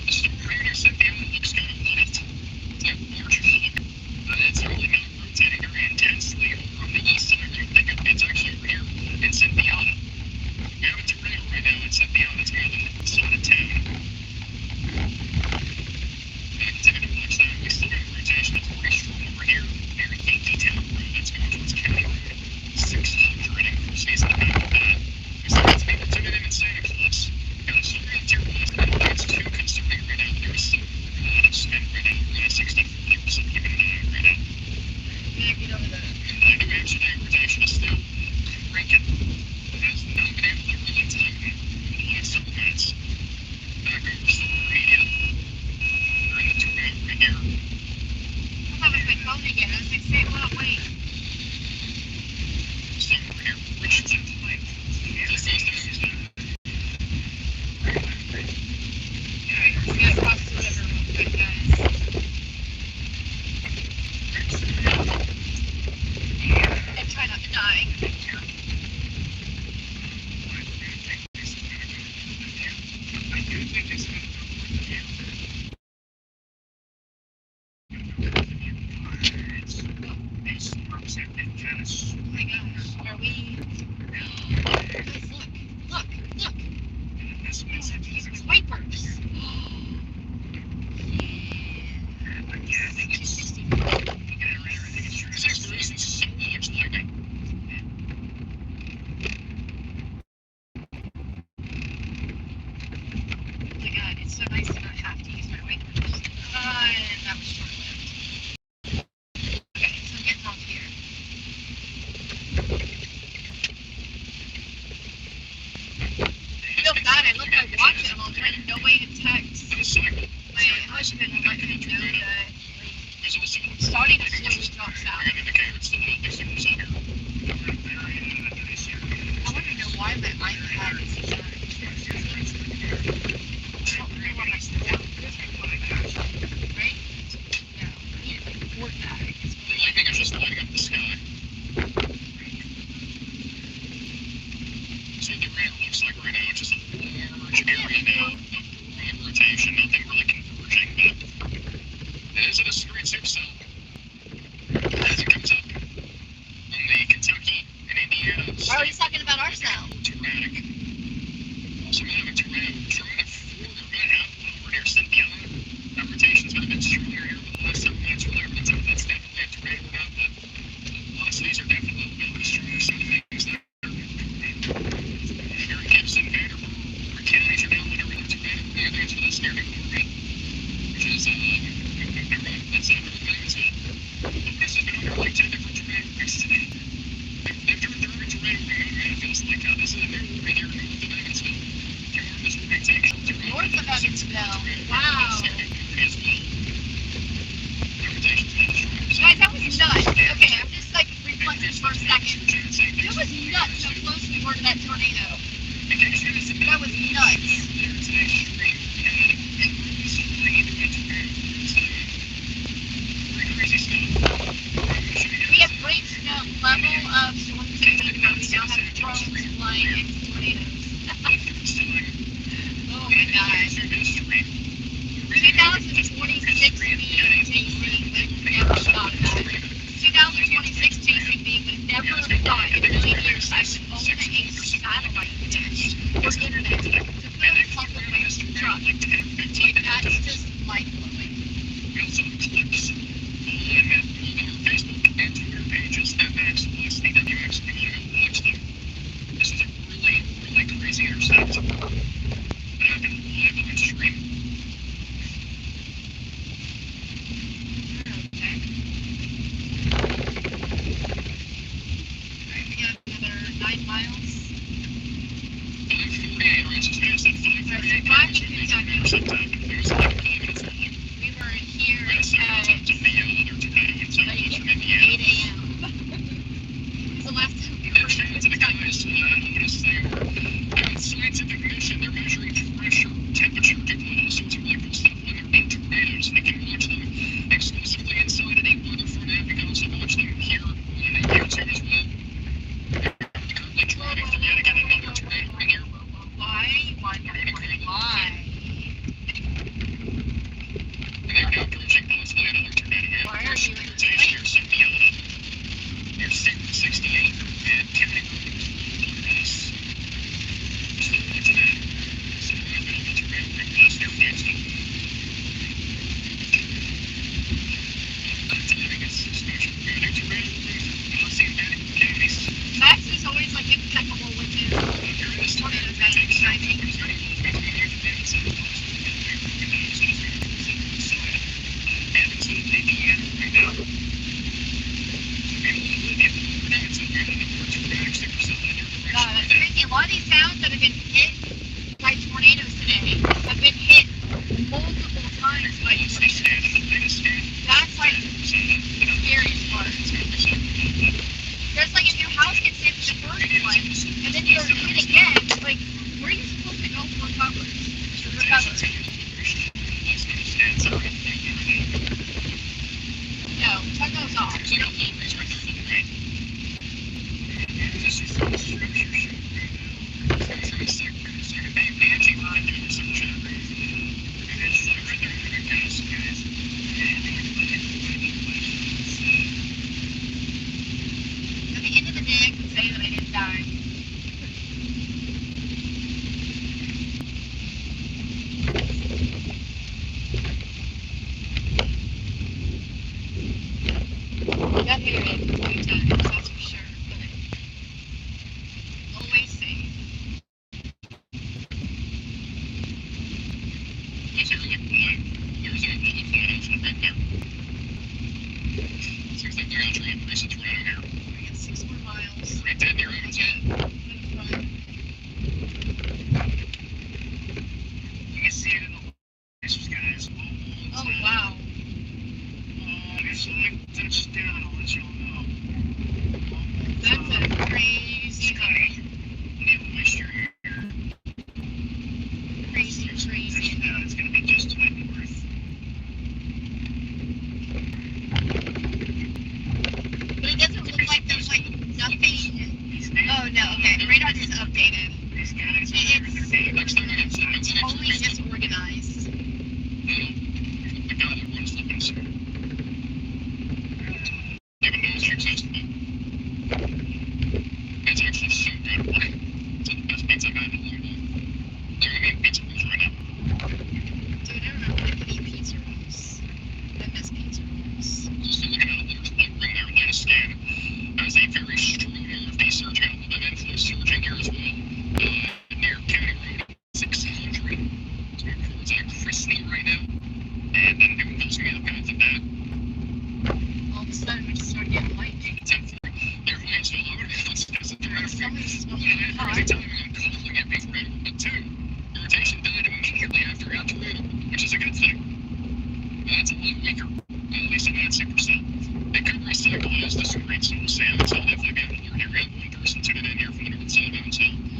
The storm right near Cynthia looks kind of light. It's like large fog. It's really not rotating very intensely over on the east side. I think it's actually over here in Cynthiana. We have a tornado right now in Cynthiana. It's near the side of town. We continue to watch that. We still have a rotation that's pretty strong over here near Yankee Town Road. That's going towards County Road 600 and Cruise East and back with that. We still have some people tuning in Santa Claus. Got a story on tier west. It's 2 consuming right now. There's some spin right now. We're at 60-40%. Keeping an eye on right now. Yeah, get over that. And the New Amsterdam rotation is still cranking. It has not been able to really time it for the last several minutes. Back over Silver Media. We're in the tornado right here. That was my phone again. I was like, say what? Wait. Still over here. Richardson. Just these numbers now. We gotta cross the river real quick, guys. And try not to die. I do think it's going to these storms have been kind of Oh my gosh. Are we? Guys, look. this way. These wipers. Yeah, I think it's 60. so much lightning. Oh my god, it's so nice to not have to use my wipers. And that was short-lived. Okay, so I'm getting off here. I feel bad. I look at my watch and I'm all trying no way to text my husband and let him know that There's also starting to slowly drops out. an indicator it's still out there somewhere here. I want to know why my iPad is not. I don't really want my stuff out. Right? No. I need to record that. The lightning is just lighting up the sky. So the radar looks like right now it's just a large area now of broad rotation, nothing really converging, but it is at a straight soup cell. As it comes up on the Kentucky and Indiana Why are we talking about our cell? tornadic. Also gonna have a tornado trying to form or gonna have one over near Cynthiana. That rotation's been a bit stronger here over the last 7 minutes. We're not gonna tell if that's definitely a tornado or not, but a lot of cities are definitely a little bit stronger. Some things that here in Gibson, Vanderbilt, our counties are now under a tornado. The other ones for this near Newport, which is that's Evansville. This has been under like 10 different tornado warnings today. They've turned their own tornado warning on right. It feels like this is a new right here north of Evansville. If you warn this warning, take shelter. North of Evansville. Wow. It is that tornado. That was nuts. We have reached the level of storm season where we now have drones flying into tornadoes. Oh my gosh. 2026 me, JC, would never thought of that. 2026 JC me would never thought in a million years I would own a satellite dish or internet to put on the top of my truck. Like, that's just mind-blowing. Cycle has this great soul sound, so I'll definitely be able to learn it. We have one person tuning in here from the north side of Evansville.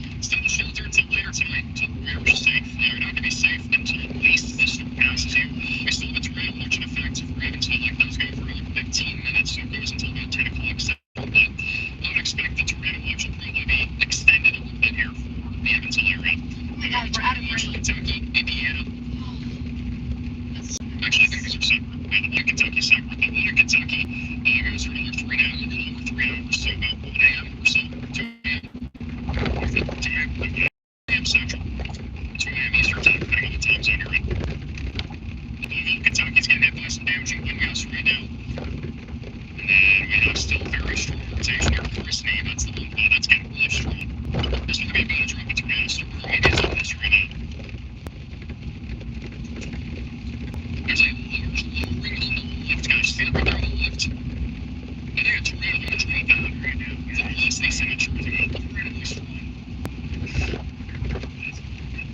There's a large blue ring on the left, guys. See that right there on the left? I think it's red. I'm going to try that right now. The velocity signature is incredibly strong.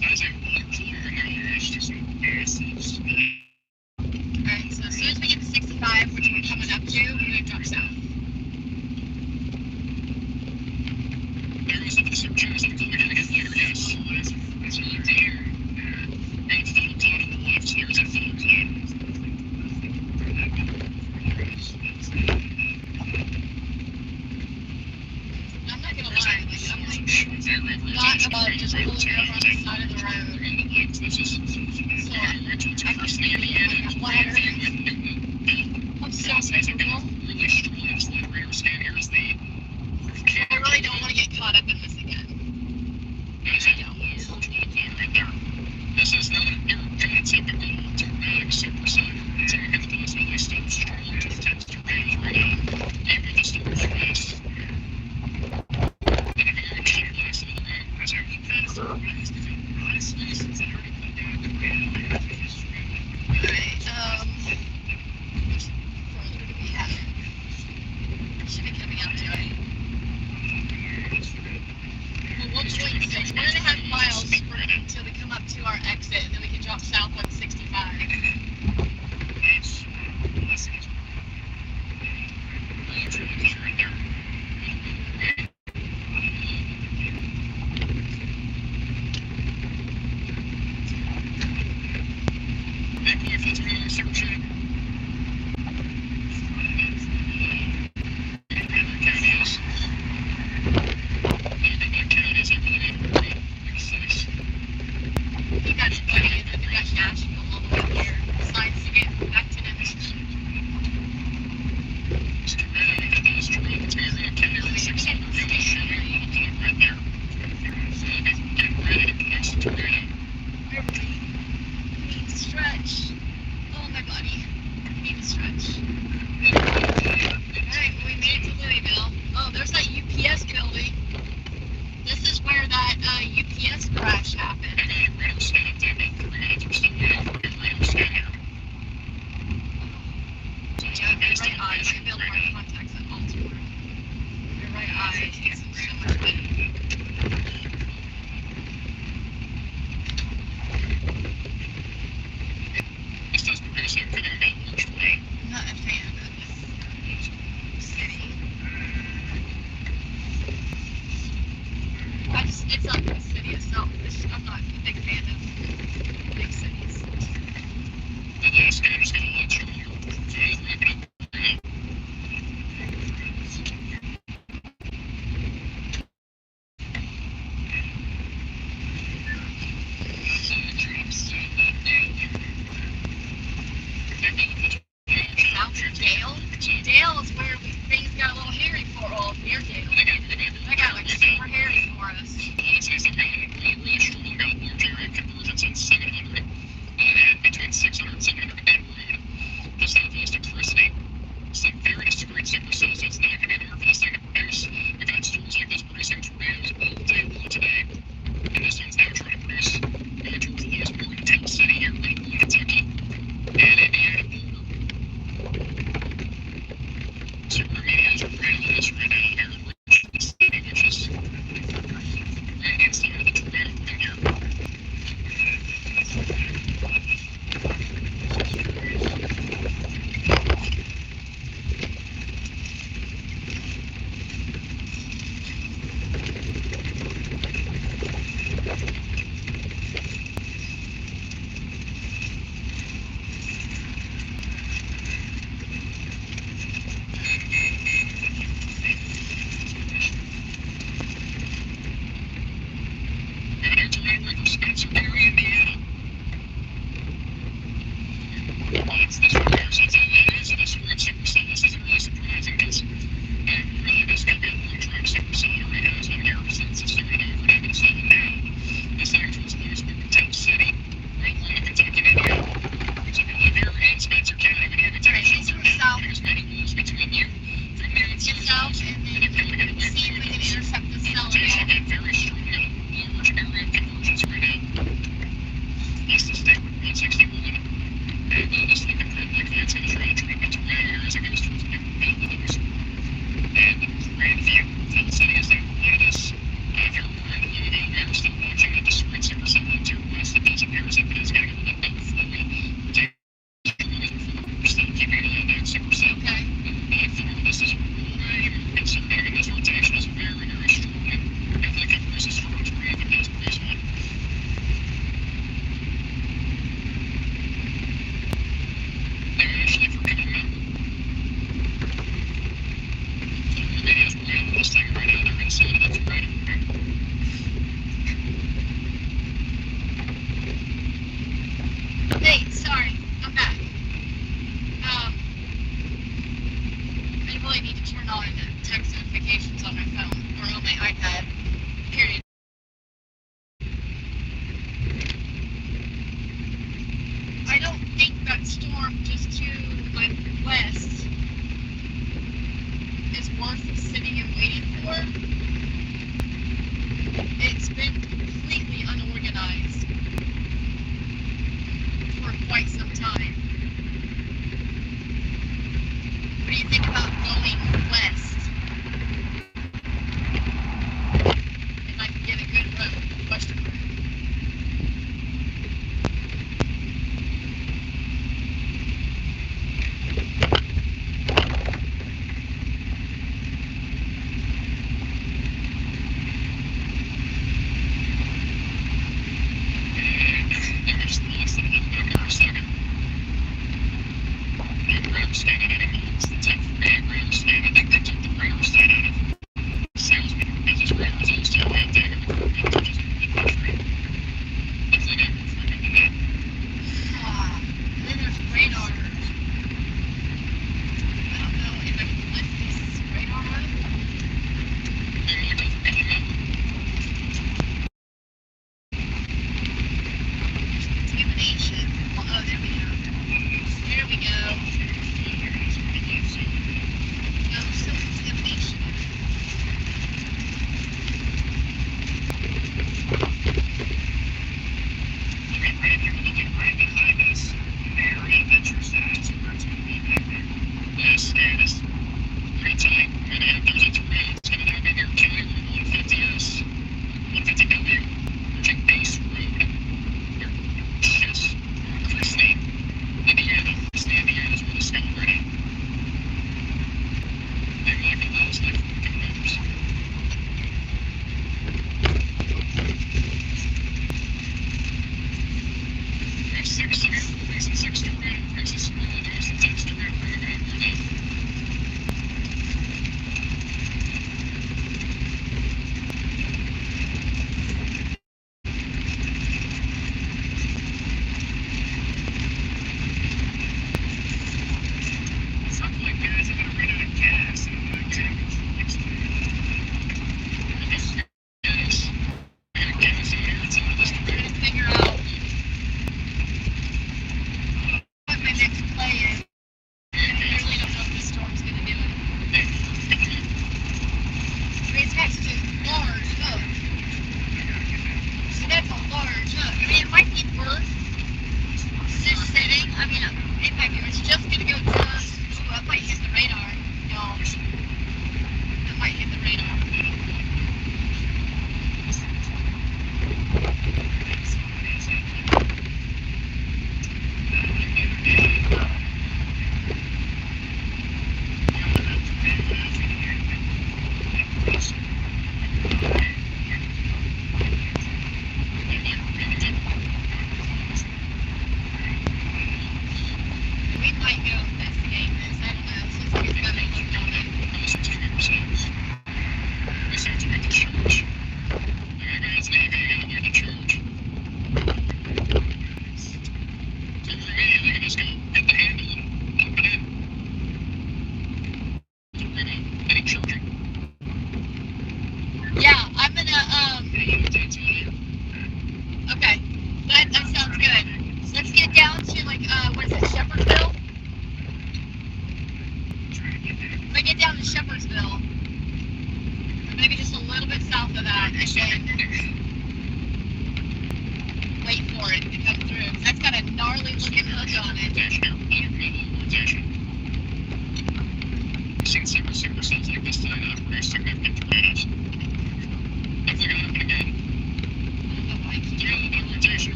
That is a large blue ring there on the left. Some massive speed. Alright, so as soon as we get to 65, which we're coming up to, we're going to drop south. There goes the superchargers. I'm going to get later, yes. That's right there. And funnel cloud on the left. Here's a funnel cloud. I'm not going to lie, like, I'm like, not about just pulling over on the side of the road. So, I just need to get a ladder. I'm so miserable. Really strong accelerators. And here's the I really don't want to get caught up in this again. There's a large wall cloud right there. This is not your kind of typical dramatic superset. It's a good possibility still strong to the 10 degrees right now. Even just a little fast. And if you're actually nice in the road, as I look at it, honestly, since I already put down the rail, Alright, where do we at? Should be coming up to it. Well, we'll join, so 1.5 miles until we come up to our exit, and then we can drop south on 65. We got Nashville all the way here. Besides to get back to Nashville. Need to stretch. Oh, my body. Need to stretch. Alright, we made it to Louisville. Oh, there's that UPS building. This is where that UPS crash happened. Yeah, my right eye. I should be able to find contacts at Baltimore. My right eye is so much better. I'm not a fan of this city. It's not the city itself. I'm not a big fan of big cities. South of Dale? Dale is where things got a little hairy for all near Dale. They got like super hairy for us. Between 600 and 700 and the southwest of Felicity. Some very disagreed supercells, so it's not going to be there for this thing to produce. We've had storms like this producing tornadoes all day long today. And this one's now trying to produce towards the lowest part of Tell City here in Kentucky and Indiana border. So our media is right on this right now here in Richmond City, which is right inside of the tornado thing here. storm just to my west is worth sitting and waiting for. It's been completely unorganized for quite some time. What do you think about going west? If I can get a good road, question mark.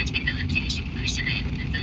It's been very close to producing up.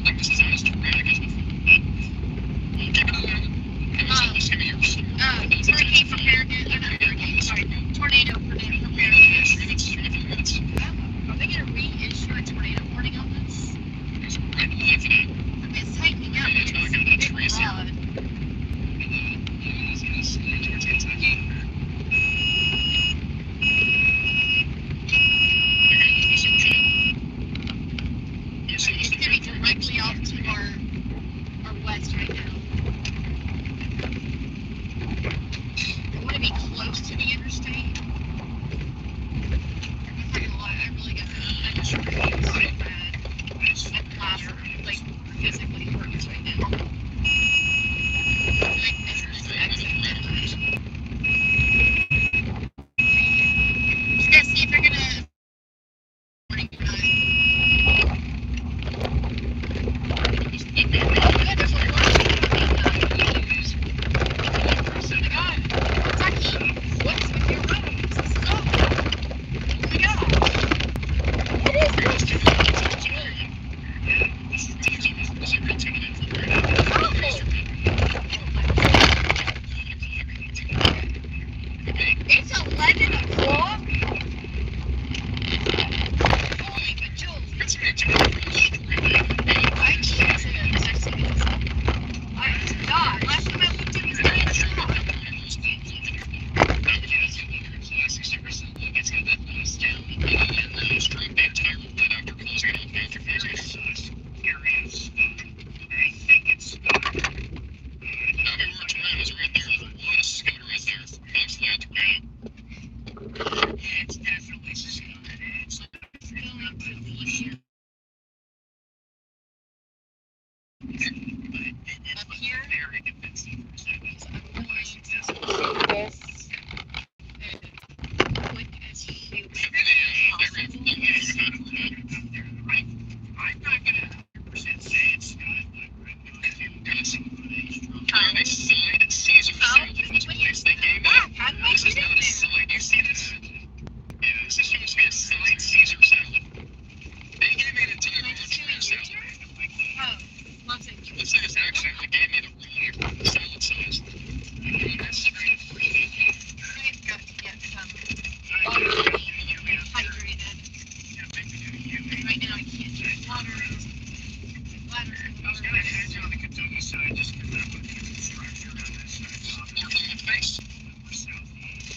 don't think this is as dramatic as before, but we'll keep an eye on it. Just give me yours. Hurricane preparedness. Tornado preparedness. Are they going to reissue a tornado warning on this? There's a red line for that. I mean, it's tightening up. Yeah, It's talking about big trees here. flood. Yes, towards Kentucky. It's going to be directly off to our west right now. I want to be close to the interstate. I'm not gonna lie, I really got that so bad. My bladder, like, physically hurts right now. Like, this is the exit that much. Just gotta see if they're gonna morning time. Yeah, there's a lot of Kentucky, what's with your roads? Stop! Oh my god! What is this? It's 11 o'clock? Holy majolies. I texted it. God, last time I looked it was 9 o'clock. It's definitely started. It's Going to leave up here. very defensive for a second. I'm going to do this as quick as humanly possible. I'm not gonna 100% say it's Scott, but I'm gonna say they signed Caesar Salad in this place. They gave it. How do I This is get not in a there? sign. Do you see this? Yeah, this is supposed to be a signed Caesar salad. They gave me an entire Can I just do a salad. U-turn? Oh, one second. This is accidentally gave me the wrong salad size. That's very unfortunate. I've got to get some water hydrated. Right now I can't drink water. Water. I was gonna head down the Kentucky side just because that would be a structure on this side. More on the face. More southeast.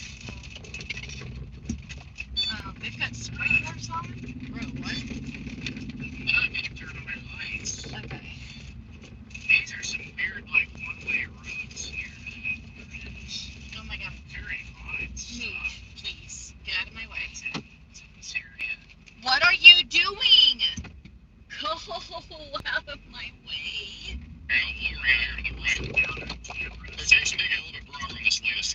They've got sprinklers on. Bro, what? You can turn on their lights. Okay. These are some weird, like, one-way roads here. Oh my god. Very odd Move, stuff. please. Get out of my way. It's in this area. What are you doing? Go out of my way. There's actually making it a little bit broader on this latest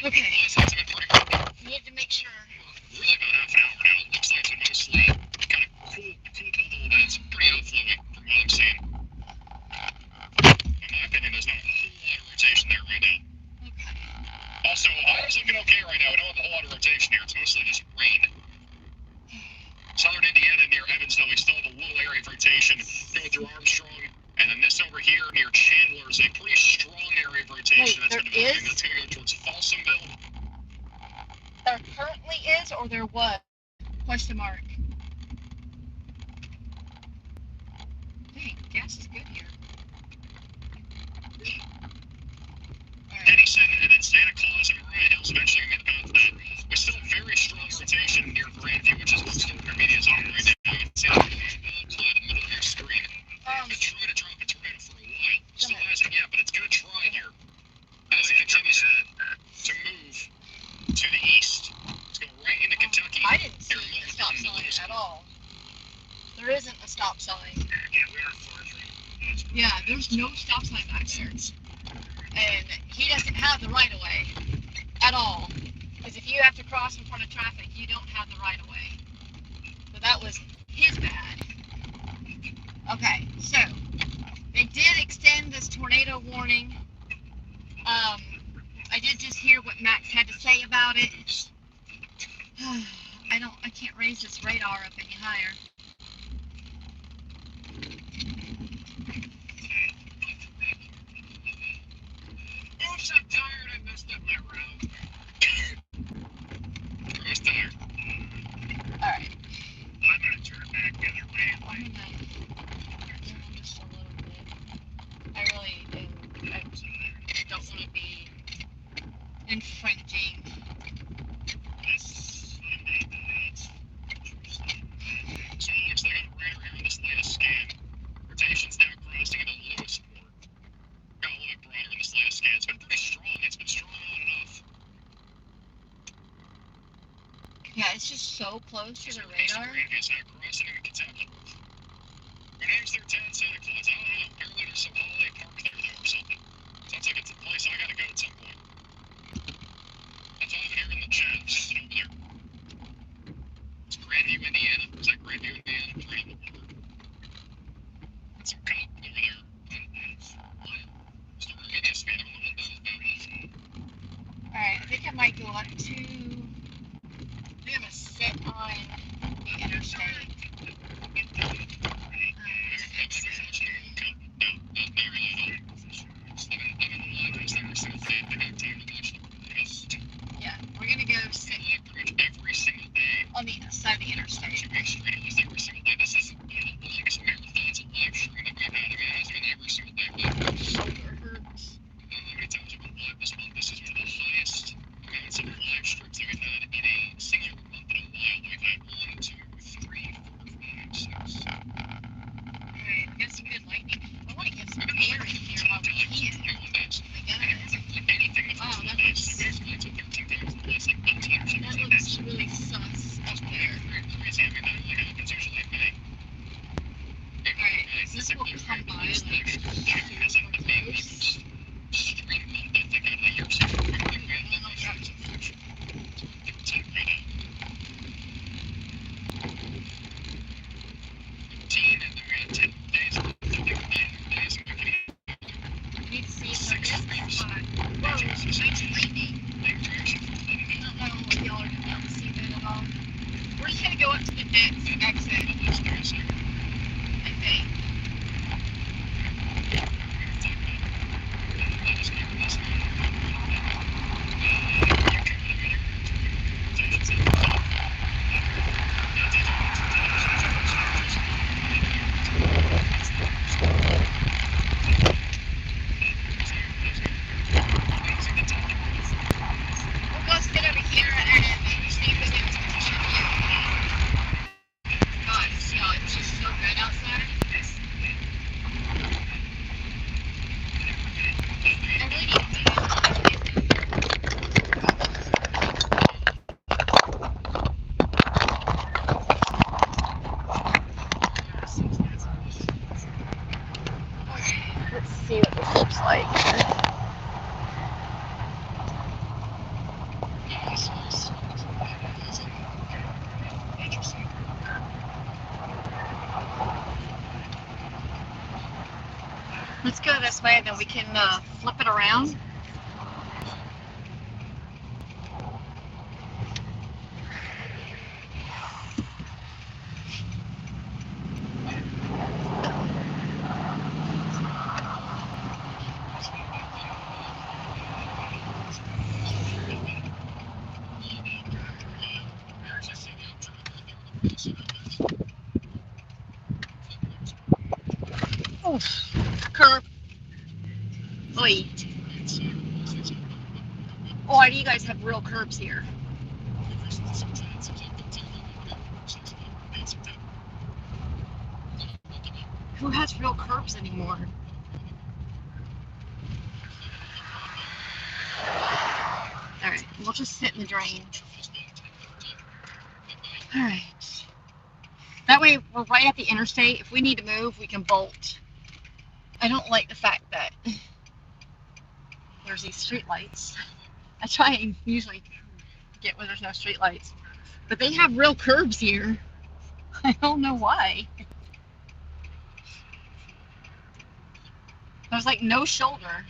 Okay. Last night's been pretty good. Need to make sure. Really about half an hour now. It looks like it's been mostly kind of cooled a little bit. It's pretty outflowing from what I'm seeing. In my opinion, there's not a whole lot of rotation there right now. Okay. Also, Ohio's looking okay right now. We don't have a whole lot of rotation here. It's mostly just rain. Southern Indiana near Evansville, we still have a little area of rotation going through Armstrong. And then this over here near Chandler is a pretty strong area of rotation Wait, that's been there developing. is? That's going to go towards Folsomville. There currently is, or there was? Question mark. Hey, gas is good here. Denison, and then Santa Claus and Mariah Hills eventually going to be the path of that. We still have very strong rotation near Grandview, which is what's still intermediate zone right now. You can see that cloud in the middle of your screen. It's trying to drop a tornado for a while. Still hasn't yet, but it's going to try here as it continues to move to the east. It's going right into Kentucky. I didn't see a stop sign at all. There isn't a stop sign. Yeah, we are far from. Yeah, there's no stop sign back there. And he doesn't have the right of way at all. Because if you have to cross in front of traffic, you don't have the right of way. So that was his bad. Okay, so they did extend this tornado warning. I did just hear what Max had to say about it. I can't raise this radar up any higher. Oops, I'm tired. I messed up my route. I was tired. Alright. I'm going to turn back the other way. I'm gonna down just a little bit. I really don't want to be infringing. So it looks like on the radar here on this latest scan, rotation's now crossing into Lewisport. Got a little bit broader in this latest scan. It's been pretty strong. It's been strong on and off. Yeah, it's just so close to the Radar. radar. It's now crossing into Kentucky. Your name's their town, Santa Claus. I don't know. Apparently there's some holiday park there though or something. Sounds like it's a place I gotta go at some point. That's all I'm hearing in the chat. Something over there. It's Grandview, Indiana. Is that Grandview, Indiana? It's right on the water. That's some cop over there. Still remedial speed on the one down his boat. Alright, I think I might go up to. I think I'm gonna sit on the interstate. Yeah, we're gonna go sit Every single day. on the side of the interstate. Every single day. This is one of the longest marathons of live stream that we've had. I mean, it has been every single day. My shoulder hurts. How many times have we been live this month? This is one of the highest amounts of live streams that we've had in a singular month in a while. We've had 1, 2, 3, 4, Yeah, this is interesting. Let's go this way, then we can flip it around. Oof. Curb. Oi. Why do you guys have real curbs here? Who has real curbs anymore? Alright, we'll just sit in the drain. Alright. That way, we're right at the interstate. If we need to move, we can bolt. I don't like the fact that there's these street lights. I try and usually get where there's no street lights. But they have real curbs here. I don't know why. There's like no shoulder.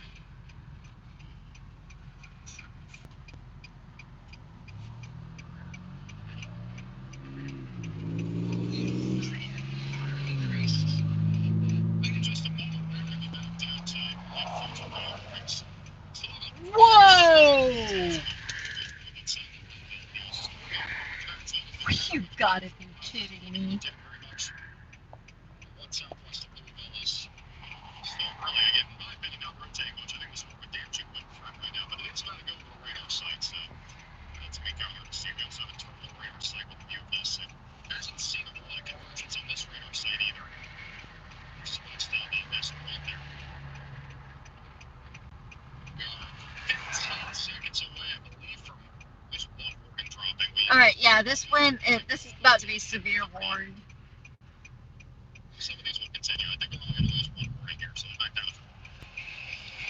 Whoa! You gotta be kidding me. Alright, yeah, this one, this is about to be severe warned.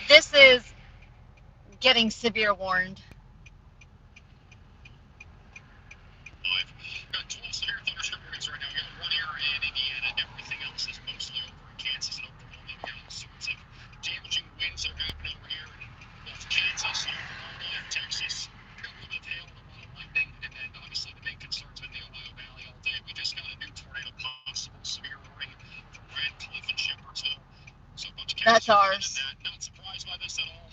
This is getting severe warned. That's ours. Not surprised by this at all.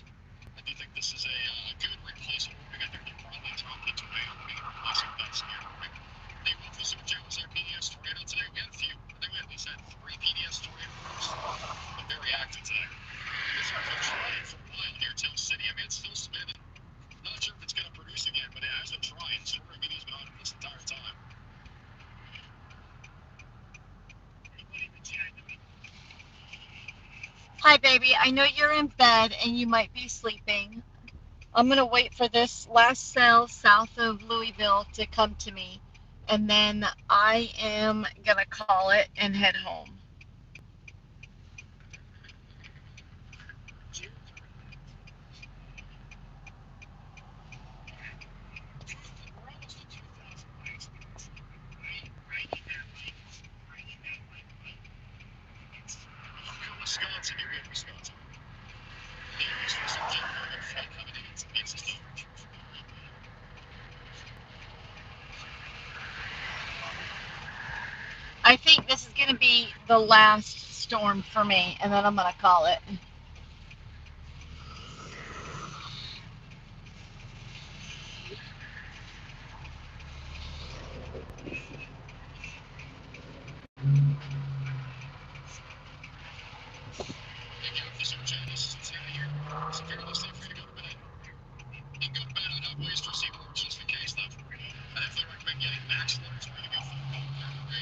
I do think this is a good replacement. We got there to probably drop the tornado warning and replace it with that severe warning. They went through Super Jet was their PDS tornado today. We had a few. I think we at least had 3 PDS tornadoes. But very active today. This one's been trying for a while near Tell City. I mean, it's still spinning. Not sure if it's going to produce again, but it has been trying. Storm video's been on it this entire time. Hi, baby. I know you're in bed and you might be sleeping. I'm going to wait for this last cell south of Louisville to come to me. And then I am going to call it and head home. Wisconsin, you're in Wisconsin. There is some general flood coming in. Some pieces of I think this is going to be the last storm for me, and then I'm going to call it.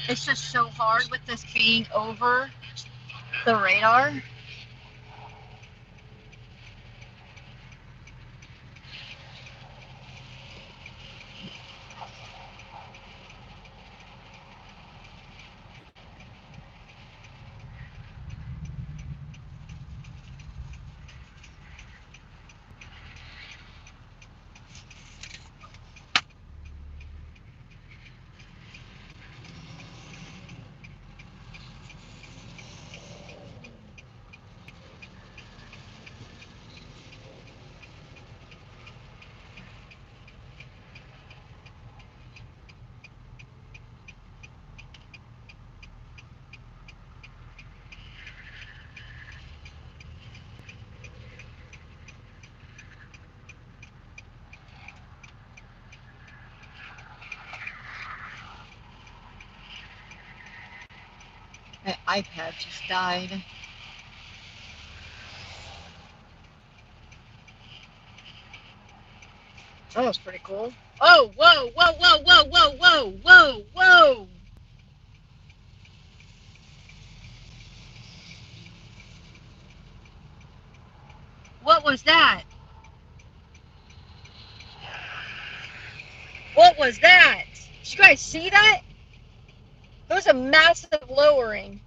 It's just so hard with this being over the radar. My iPad just died. That was pretty cool. Oh, whoa, whoa, whoa, whoa, whoa, whoa, whoa, whoa. What was that? What was that? Did you guys see that? There was a massive lowering.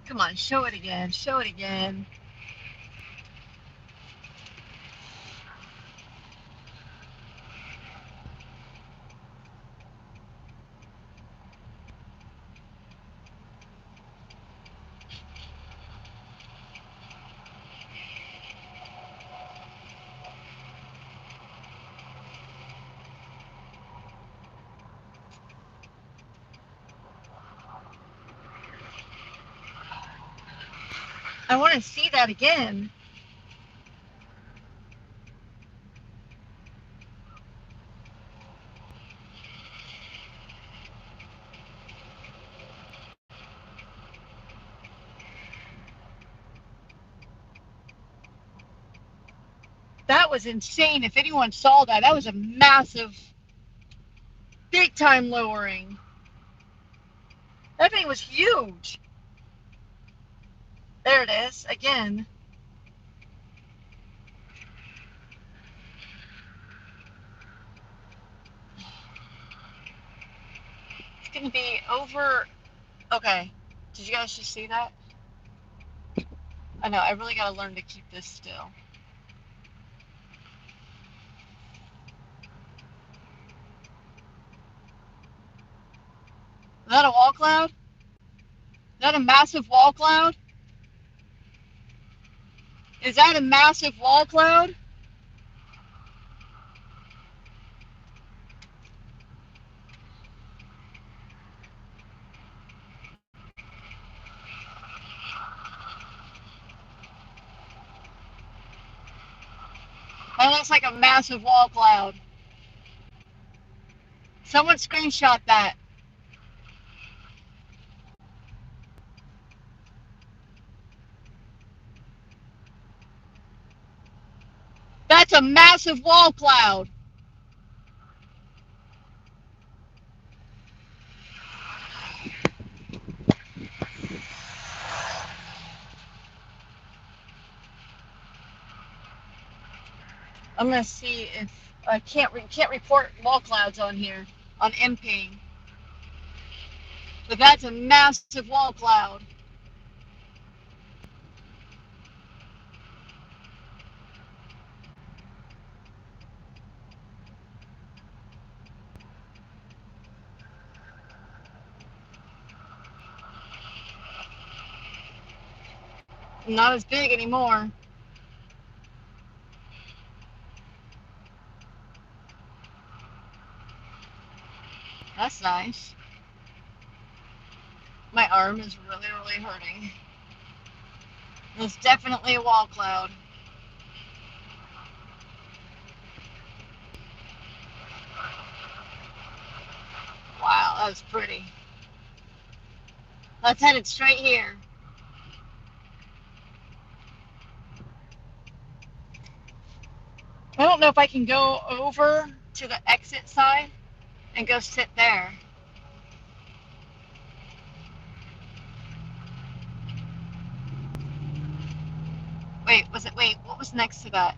Come on, show it again. Show it again. I want to see that again. That was insane. If anyone saw that, that was a massive, big time lowering. That thing was huge. There it is again. It's going to be over. Okay. Did you guys just see that? I know. I really got to learn to keep this still. Is that a wall cloud? Is that a massive wall cloud? Is that a massive wall cloud? That looks like a massive wall cloud. Someone screenshot that. That's a massive wall cloud. I'm gonna see if I can't report wall clouds on here on MPing, but that's a massive wall cloud. Not as big anymore. That's nice. My arm is really, really hurting. It's definitely a wall cloud. Wow, that was pretty. Let's head it straight here. I don't know if I can go over to the exit side and go sit there. Wait, what was next to that?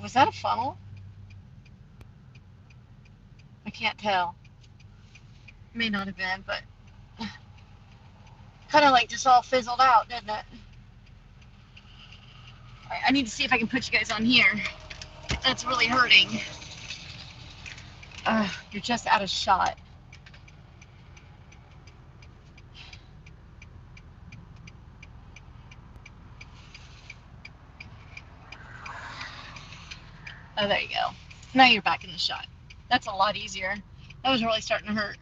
Was that a funnel? I can't tell. May not have been, but kind of like just all fizzled out, didn't it? Alright, I need to see if I can put you guys on here. That's really hurting. You're just out of shot. Oh, there you go. Now you're back in the shot. That's a lot easier. That was really starting to hurt.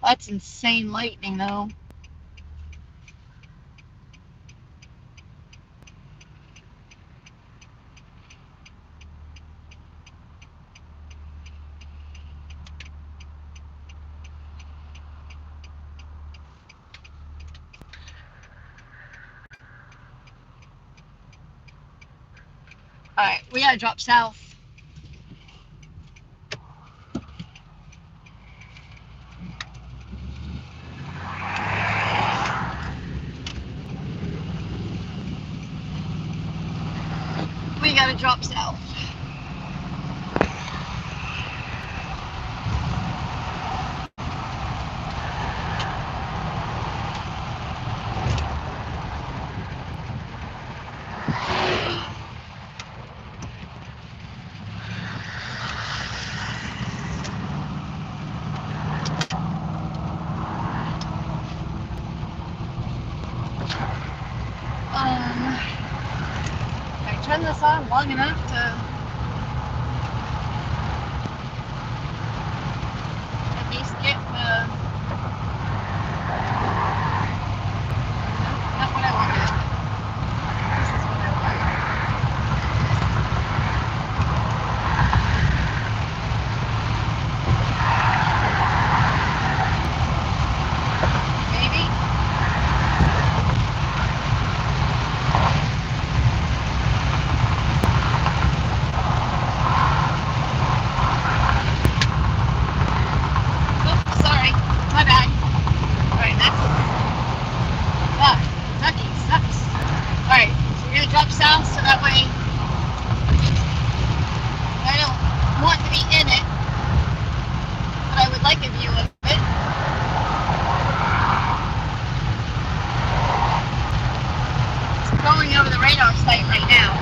That's insane lightning, though. Alright, we gotta drop south. We gotta drop south. I turned this on long enough to at least get the. Not what I wanted. This is what I wanted. Maybe? Oops, sorry. My bad. Alright, that's. Ah, Kentucky sucks. Alright, so we're gonna drop south so that way I don't want to be in it, but I would like a view of it. It's going over the radar site right now.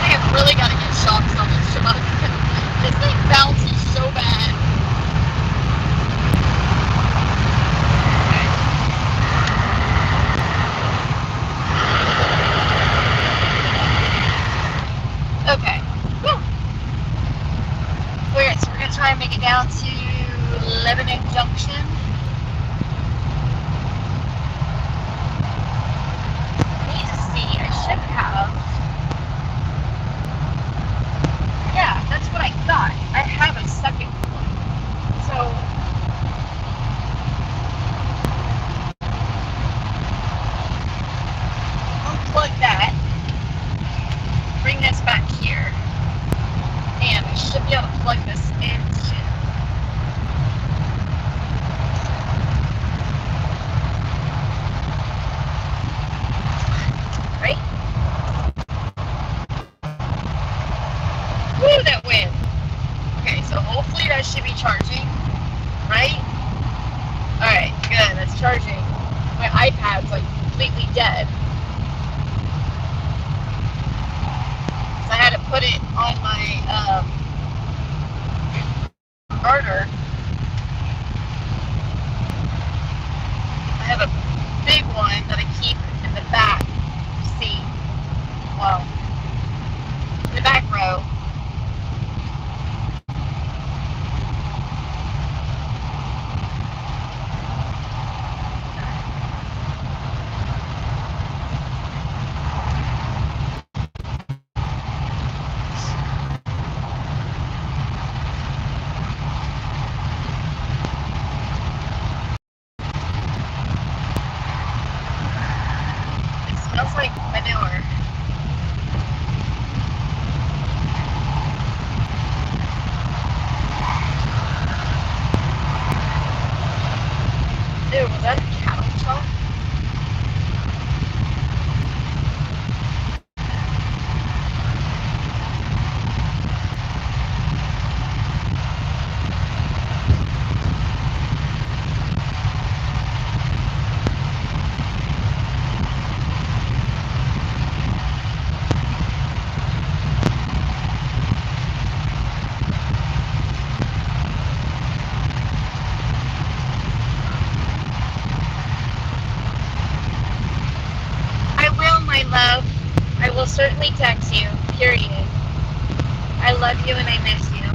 I have really got to get shocks on this truck. This thing bounces so bad. Okay. Woo. Okay, so we're going to try and make it down to Lebanon Junction. Need to see. I should have. Yeah, that's what I thought. I have a second one. So, unplug that. Bring this back here. And I should be able to plug this into. Right? Woo, that wind. Okay, so hopefully that should be charging, right? Alright, good, that's charging. My iPad's like completely dead. So I had to put it on my inverter. I have a big one that I keep in the back seat. Well, in the back row. Ew, was that a cattle truck? I will, my love. I will certainly text you, period. I love you and I miss you.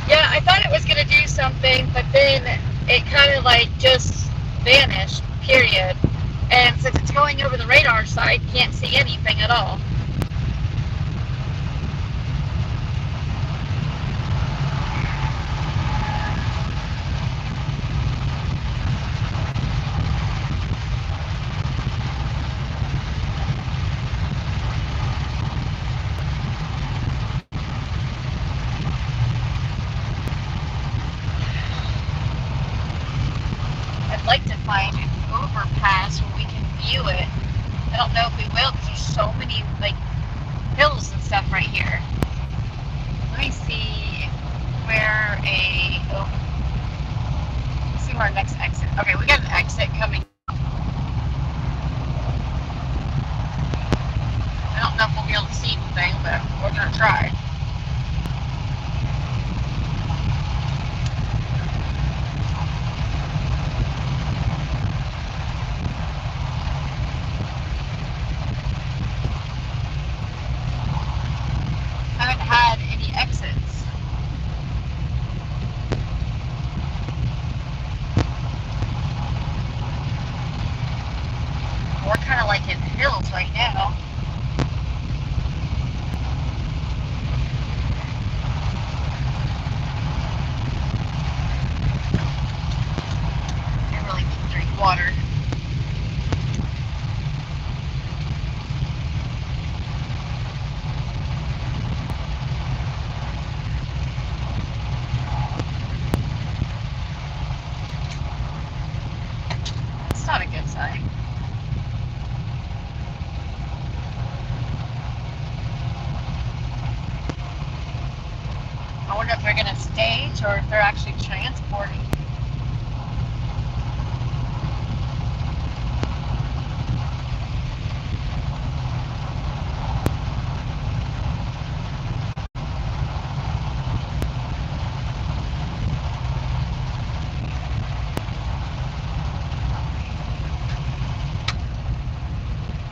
Yeah, I thought it was going to do something, but then it kind of like just vanished, period. And since it's going over the radar side, can't see anything at all. I'd like to find an overpass where we can view it. I don't know if we will because there's so many like hills and stuff right here. Let me see where let's see where our next exit. Okay, we got an exit coming. I don't know if we'll be able to see anything, but we're gonna try. I haven't had any exits. We're kind of like in hills right now. I really need to drink water. It's not a good sign. I wonder if they're going to stage or if they're actually transporting.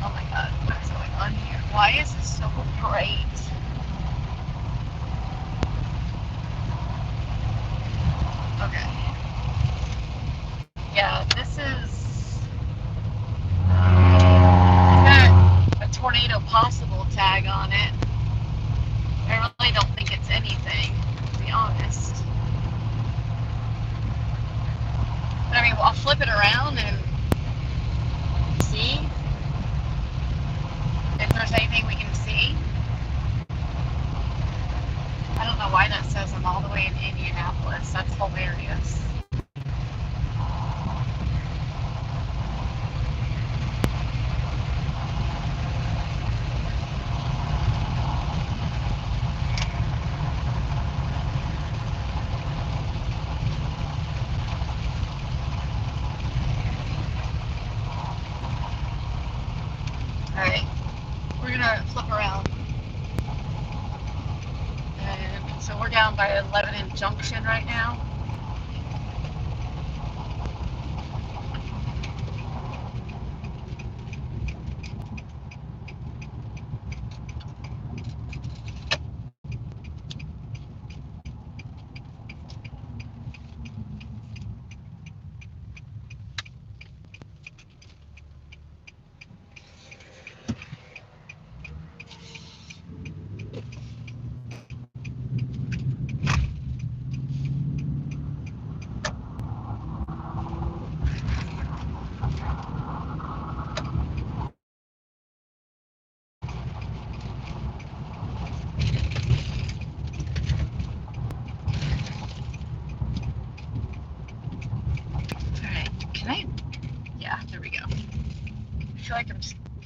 Oh my god, what is going on here? Why is this so bright? Okay. Yeah, this is got a tornado possible tag on it. I really don't think it's anything, to be honest. I mean, I'll flip it around and see if there's anything we can see. I don't know why that says I'm all the way in Indianapolis. That's hilarious. Alright, we're gonna flip around. And so we're down by Lebanon Junction right now.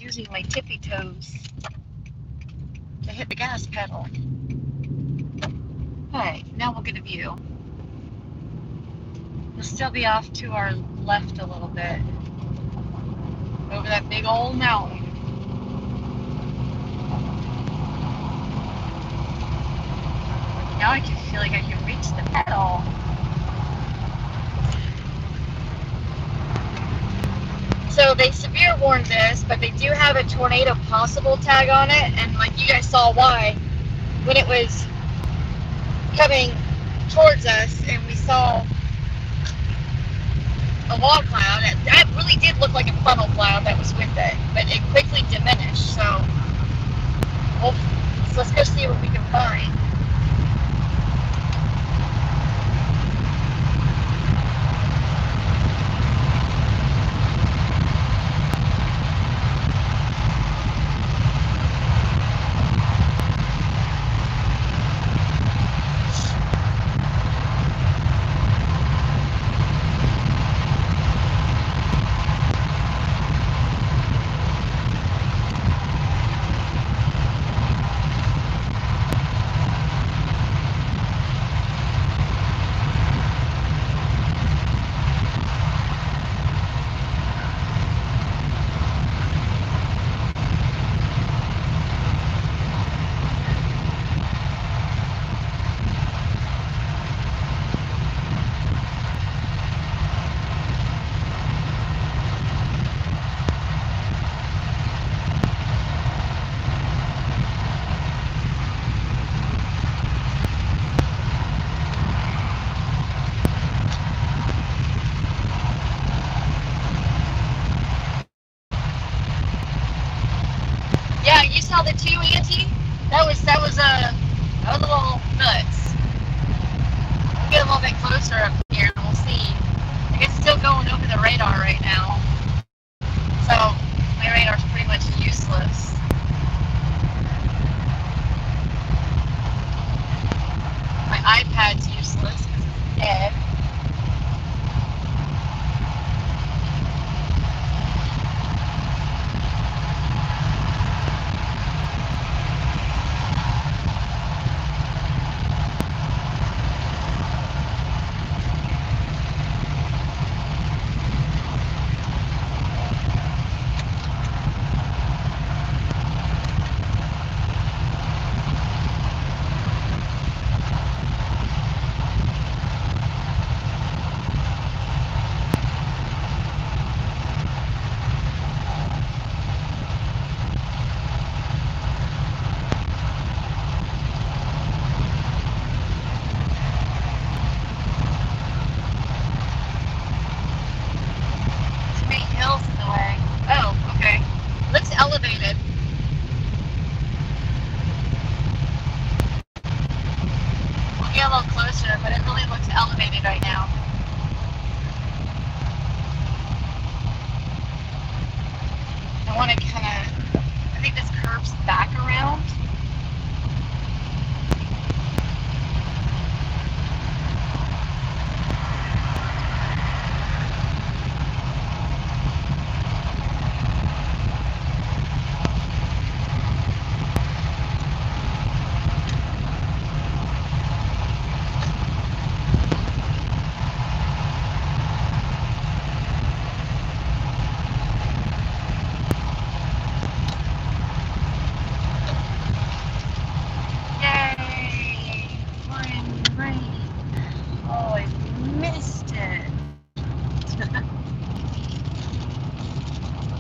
using my tippy toes to hit the gas pedal. Okay, now we'll get a view. We'll still be off to our left a little bit. Over that big old mountain. Now I can feel like I can reach the pedal. So they severe warned this, but they do have a tornado possible tag on it, and like you guys saw why, when it was coming towards us and we saw a wall cloud, that really did look like a funnel cloud that was with it, but it quickly diminished, so let's go see what we can find. Yeah, you saw the two, Auntie? That was a little nuts. We'll get a little bit closer up here and we'll see. I guess it's still going over the radar right now. So my radar's pretty much useless. My iPad's useless because it's dead. Elevated. We'll get a little closer, but it really looks elevated right now. I want to I think this curves back around.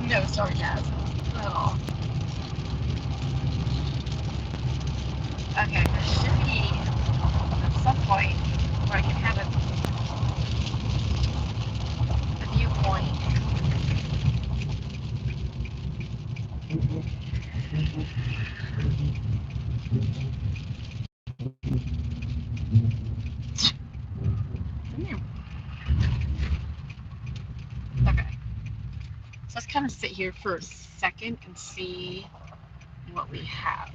No sarcasm at all. Okay, there should be at some point where I can have a viewpoint. Okay. So let's kind of sit here for a second and see what we have.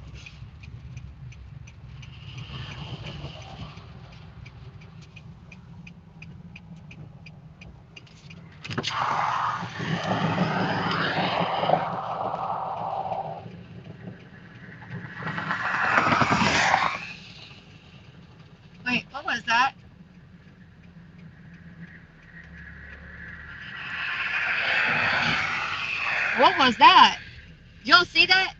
was that? Y'all see that?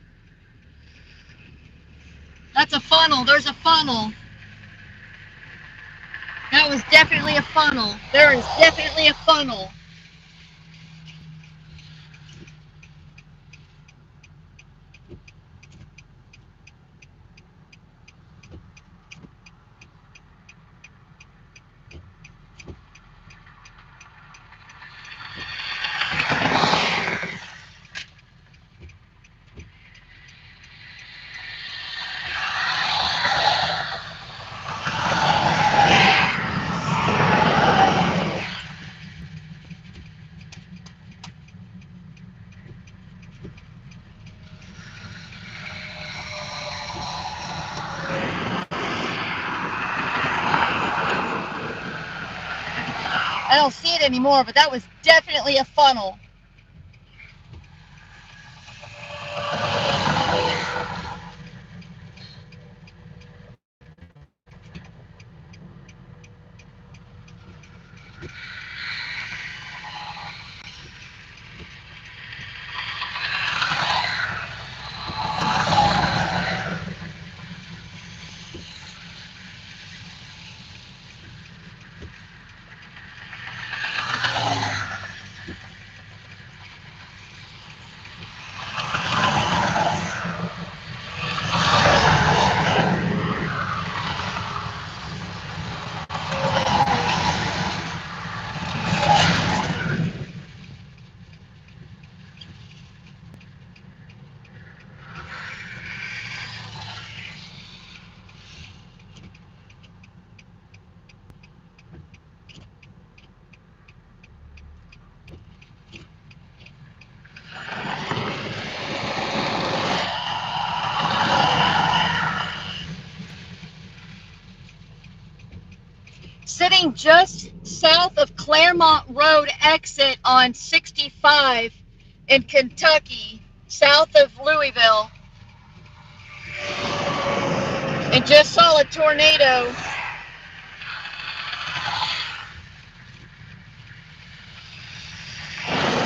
That's a funnel. There's a funnel. That was definitely a funnel. There is definitely a funnel. I don't see it anymore, but that was definitely a funnel. Sitting just south of Claremont Road exit on 65 in Kentucky, south of Louisville, and just saw a tornado.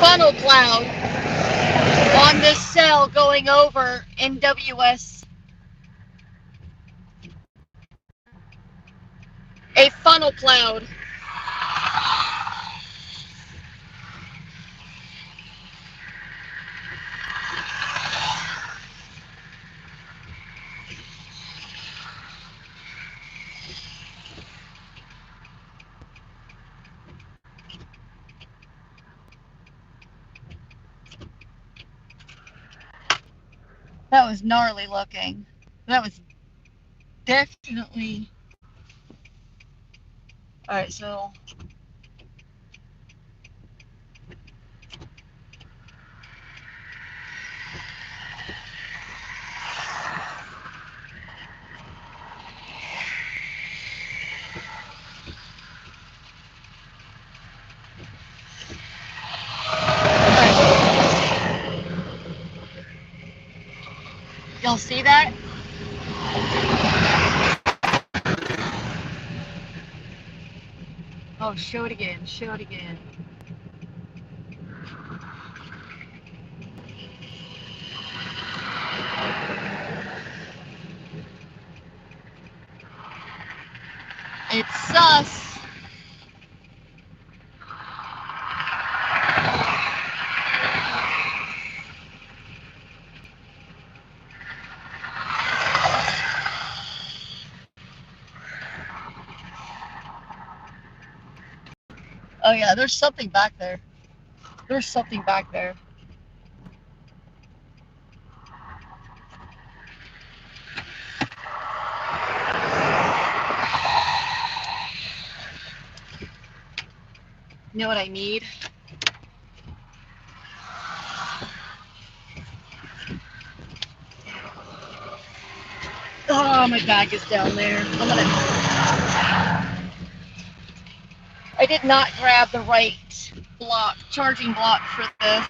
Funnel cloud on this cell going over NWS. A funnel cloud. That was gnarly looking. That was definitely. Alright, so. Y'all see that? Oh, show it again, show it again. It's sus. Oh yeah, there's something back there. There's something back there. You know what I need? Oh, my bag is down there. I did not grab the right block, charging block for this.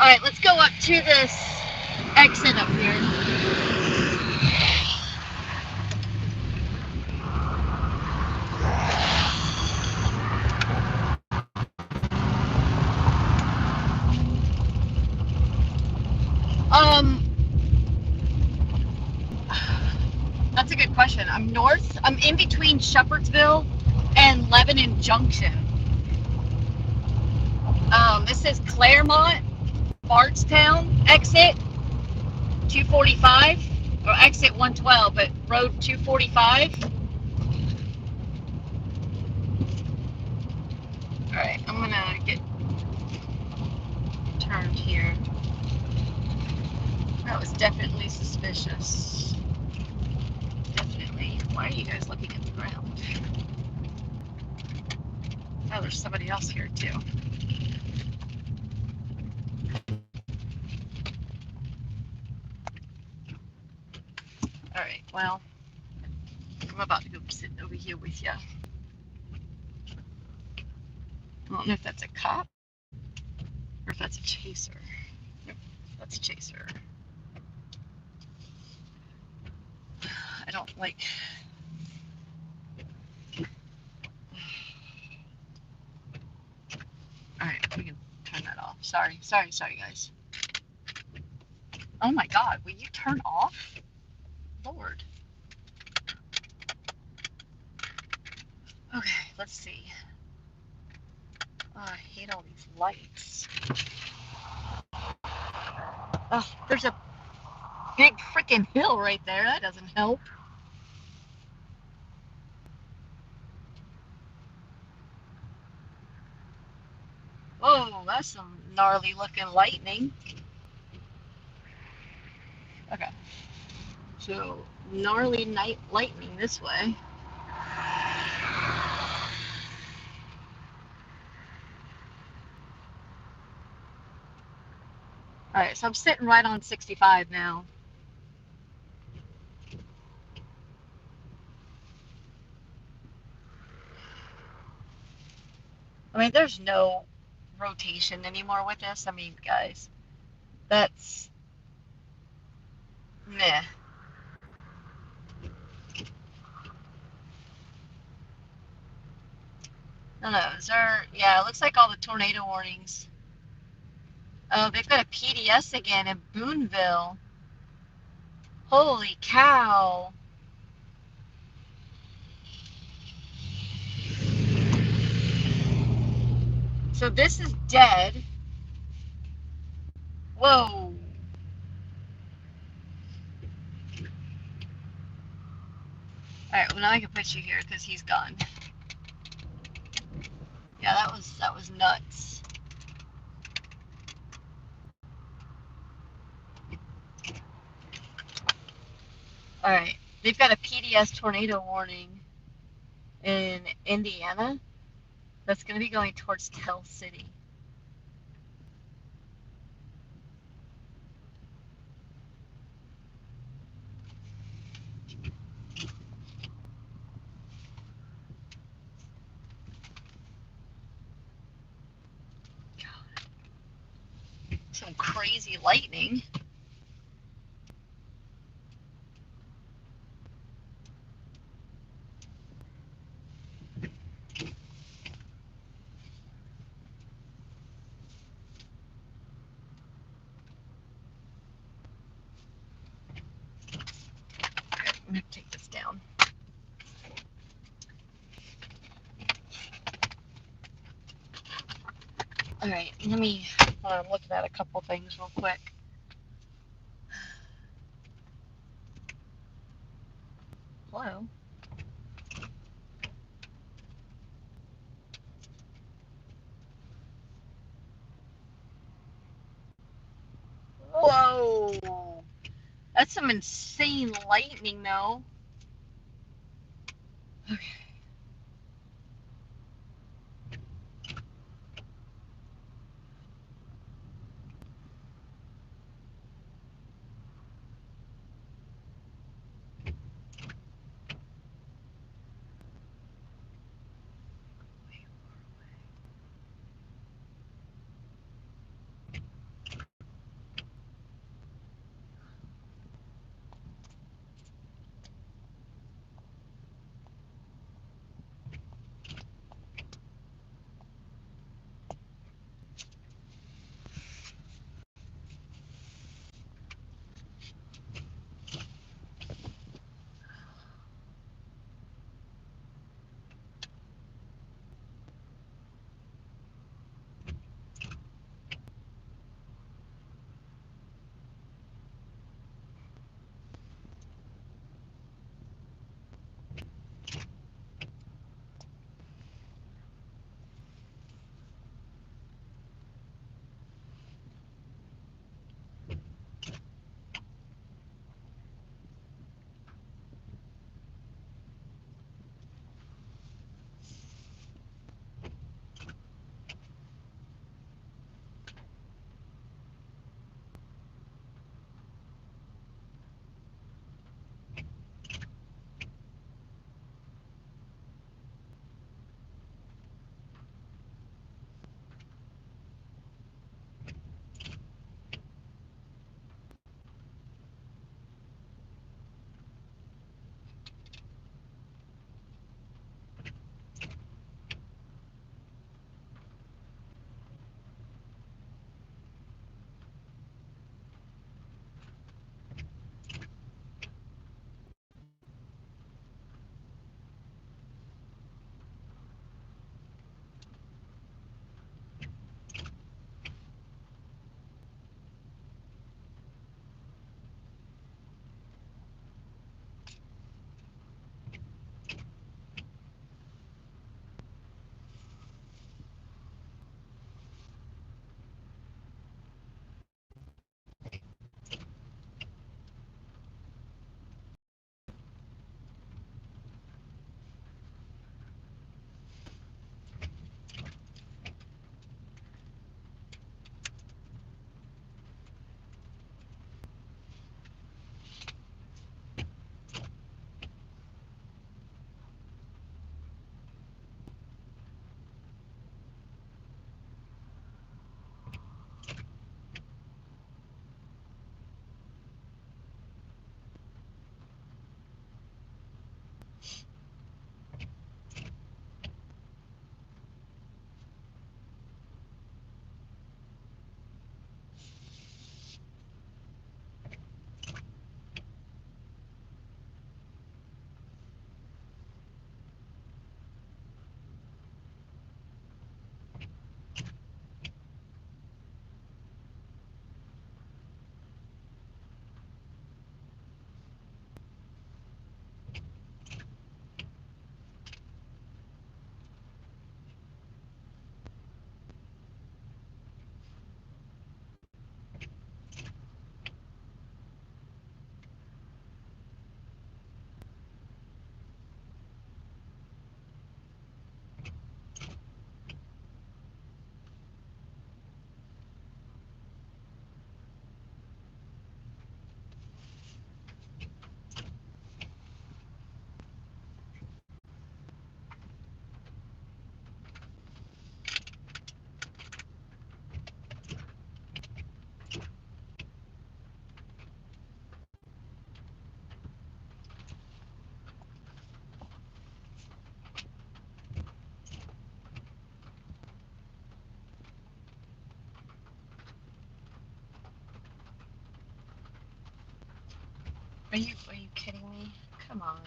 Alright, let's go up to this exit up here. That's a good question. I'm north. I'm in between Shepherdsville and Lebanon Junction. This is Claremont, Bardstown, exit 245, or exit 112, but road 245. Alright, I'm gonna get turned here. That was definitely suspicious. Definitely. Why are you guys looking at the ground? Oh, there's somebody else here too. Alright, well, I'm about to go sit over here with you. I don't know if that's a cop or if that's a chaser. Nope, that's a chaser. I don't like... Alright, we can turn that off. Sorry, guys. Oh my god, will you turn off? Lord. Okay, let's see. Oh, I hate all these lights. Oh, there's a big freaking hill right there. That doesn't help. Whoa, that's some gnarly looking lightning. Okay. So, gnarly night lightning this way. Alright, so I'm sitting right on 65 now. I mean, there's no rotation anymore with this. I mean, guys, that's meh. I don't know. Is there? Yeah, it looks like all the tornado warnings. Oh, they've got a PDS again in Boonville. Holy cow. So this is dead. Whoa. Alright, well now I can put you here because he's gone. Yeah, that was nuts. Alright. They've got a PDS tornado warning in Indiana that's gonna be going towards Tell City. Some crazy lightning. Okay, I'm gonna take this down. Alright, let me I'm looking at a couple things real quick. Hello? Whoa! That's some insane lightning, though. Okay. Are you kidding me? Come on.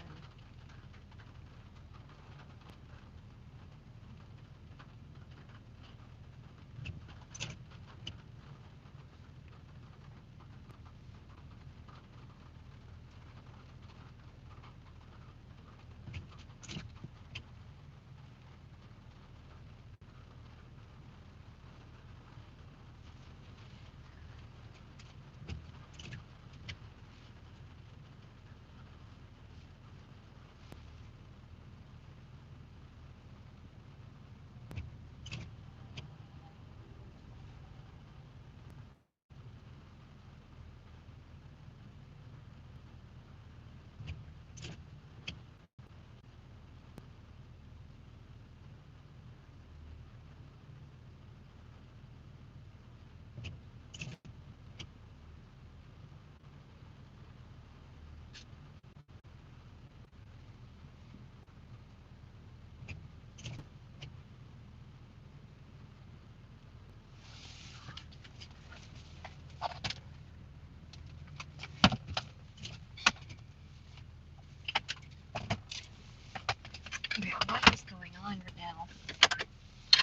Okay, what is going on right now?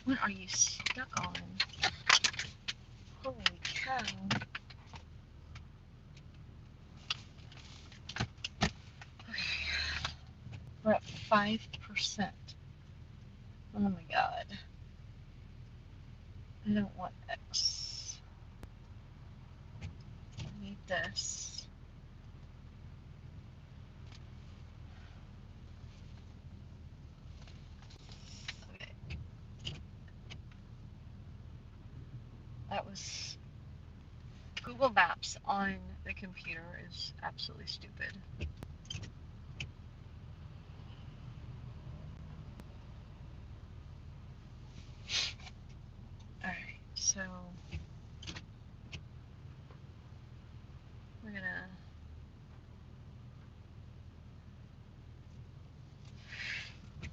What are you stuck on? Holy cow. Okay. We're at 5%. Oh my god. I don't want X. I need this. Okay. That was... Google Maps on the computer is absolutely stupid. Alright, so... We're gonna...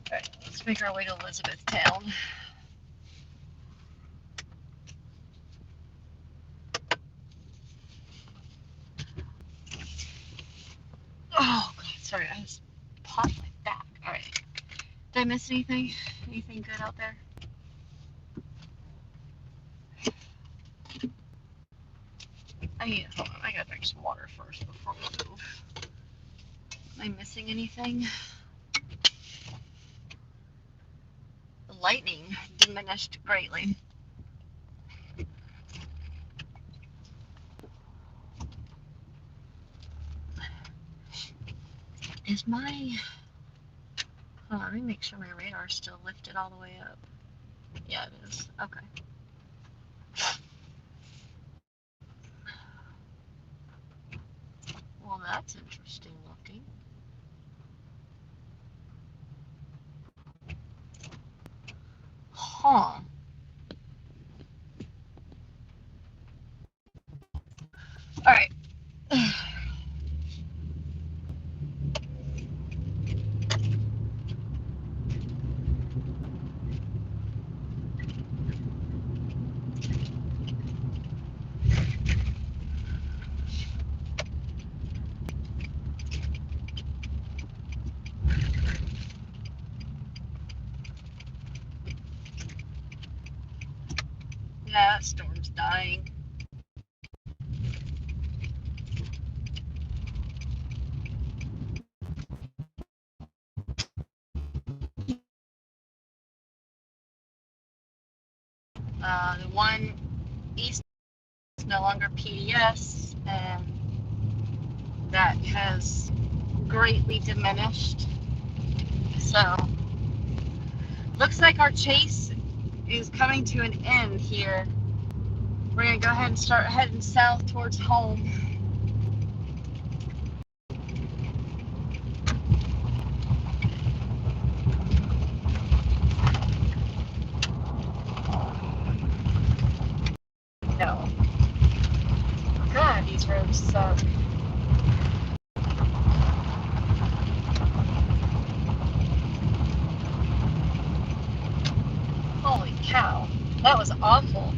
Alright, let's make our way to Elizabethtown. Oh god, sorry, I just popped my back. Alright. Did I miss anything? Anything good out there? Hold on, I gotta drink some water first before we move. Am I missing anything? The lightning diminished greatly. Is my... Hold on, let me make sure my radar's still lifted all the way up. Yeah, it is. Okay. Well, that's interesting looking. Huh. Alright. Yeah, that storm's dying. The one east is no longer PDS, and that has greatly diminished. So, looks like our chase is coming to an end here. We're gonna go ahead and start heading south towards home. No. God, these roads suck. Holy cow, that was awful.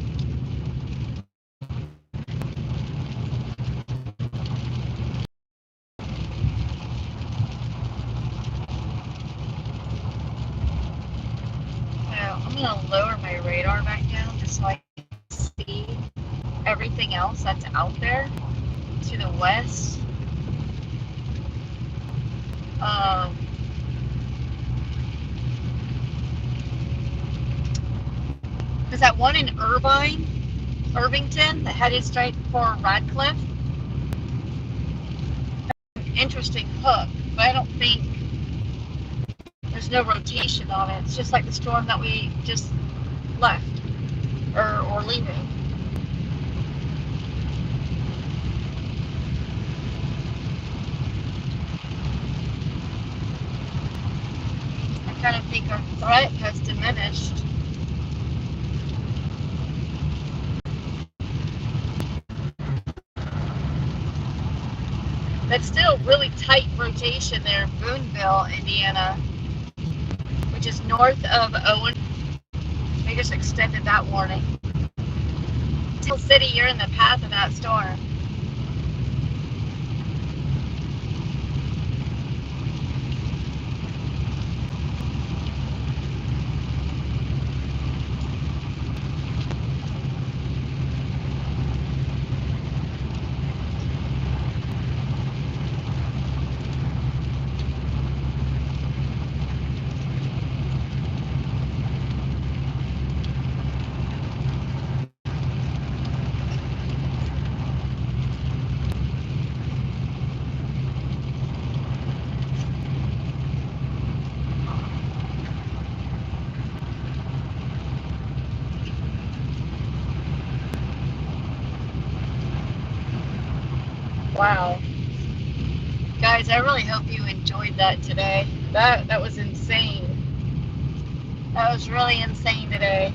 radar back down just so I can see everything else that's out there to the west. Because that one in Irvington that headed straight for Radcliffe, interesting hook, but I don't think there's no rotation on it. It's just like the storm that we just left or leaving. I kind of think our threat has diminished. That's still really tight rotation there in Boonville, Indiana, which is north of Owen. They just extended that warning. Steel City, you're in the path of that storm. Wow. Guys, I really hope you enjoyed that today. That was insane. That was really insane today.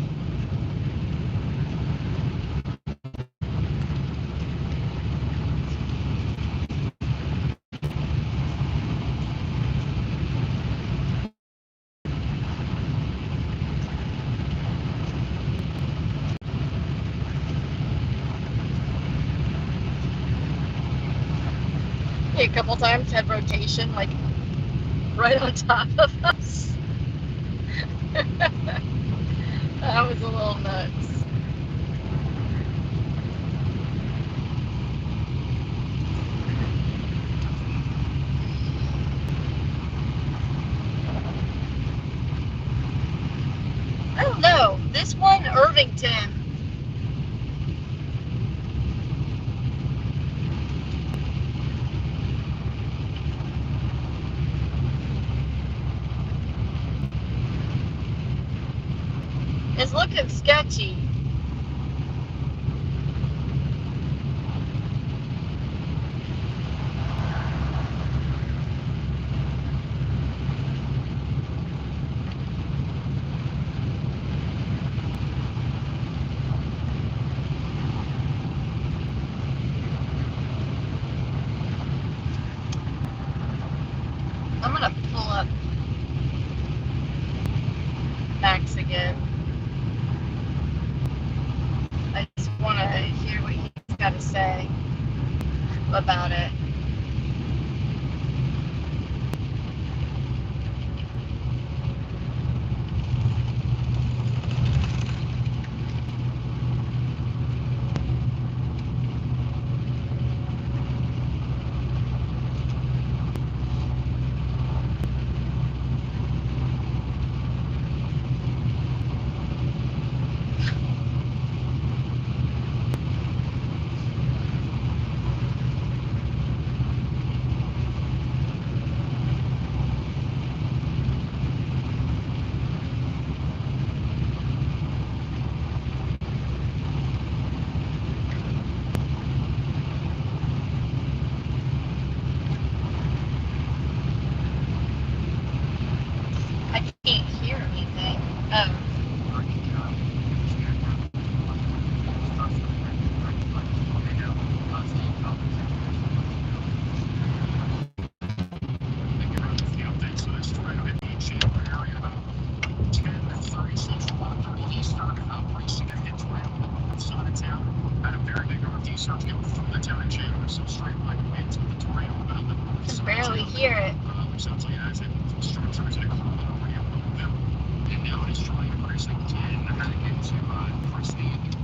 A couple times had rotation like right on top of us. That was a little nuts. I don't know. This one, Irvington. Is looking sketchy. I'm gonna pull up Max again.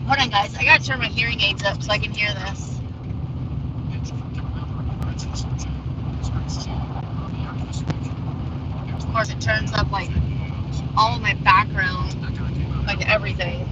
Hold on, guys. I gotta turn my hearing aids up so I can hear this. Of course, it turns up like all of my background, like everything.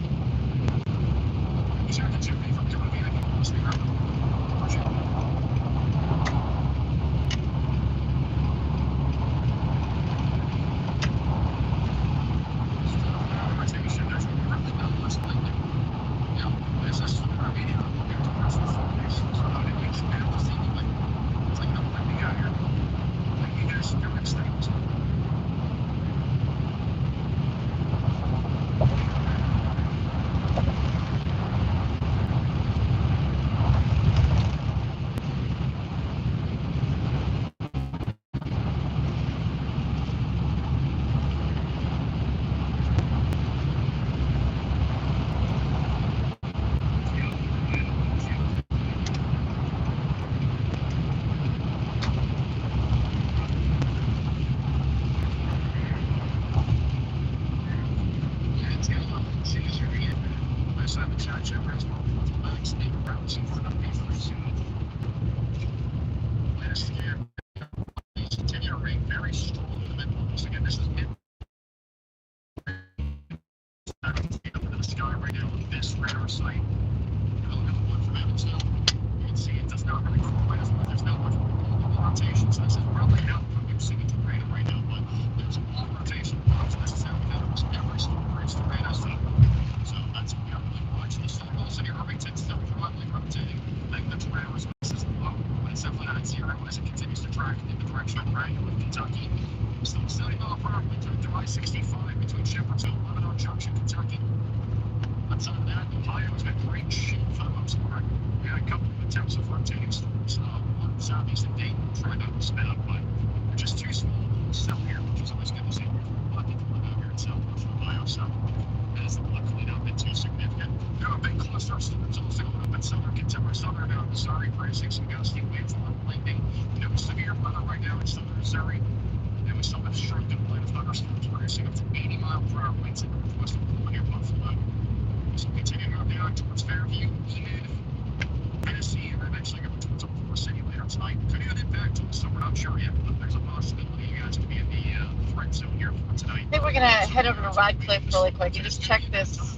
I think we're gonna head over to Radcliffe really quick and just check this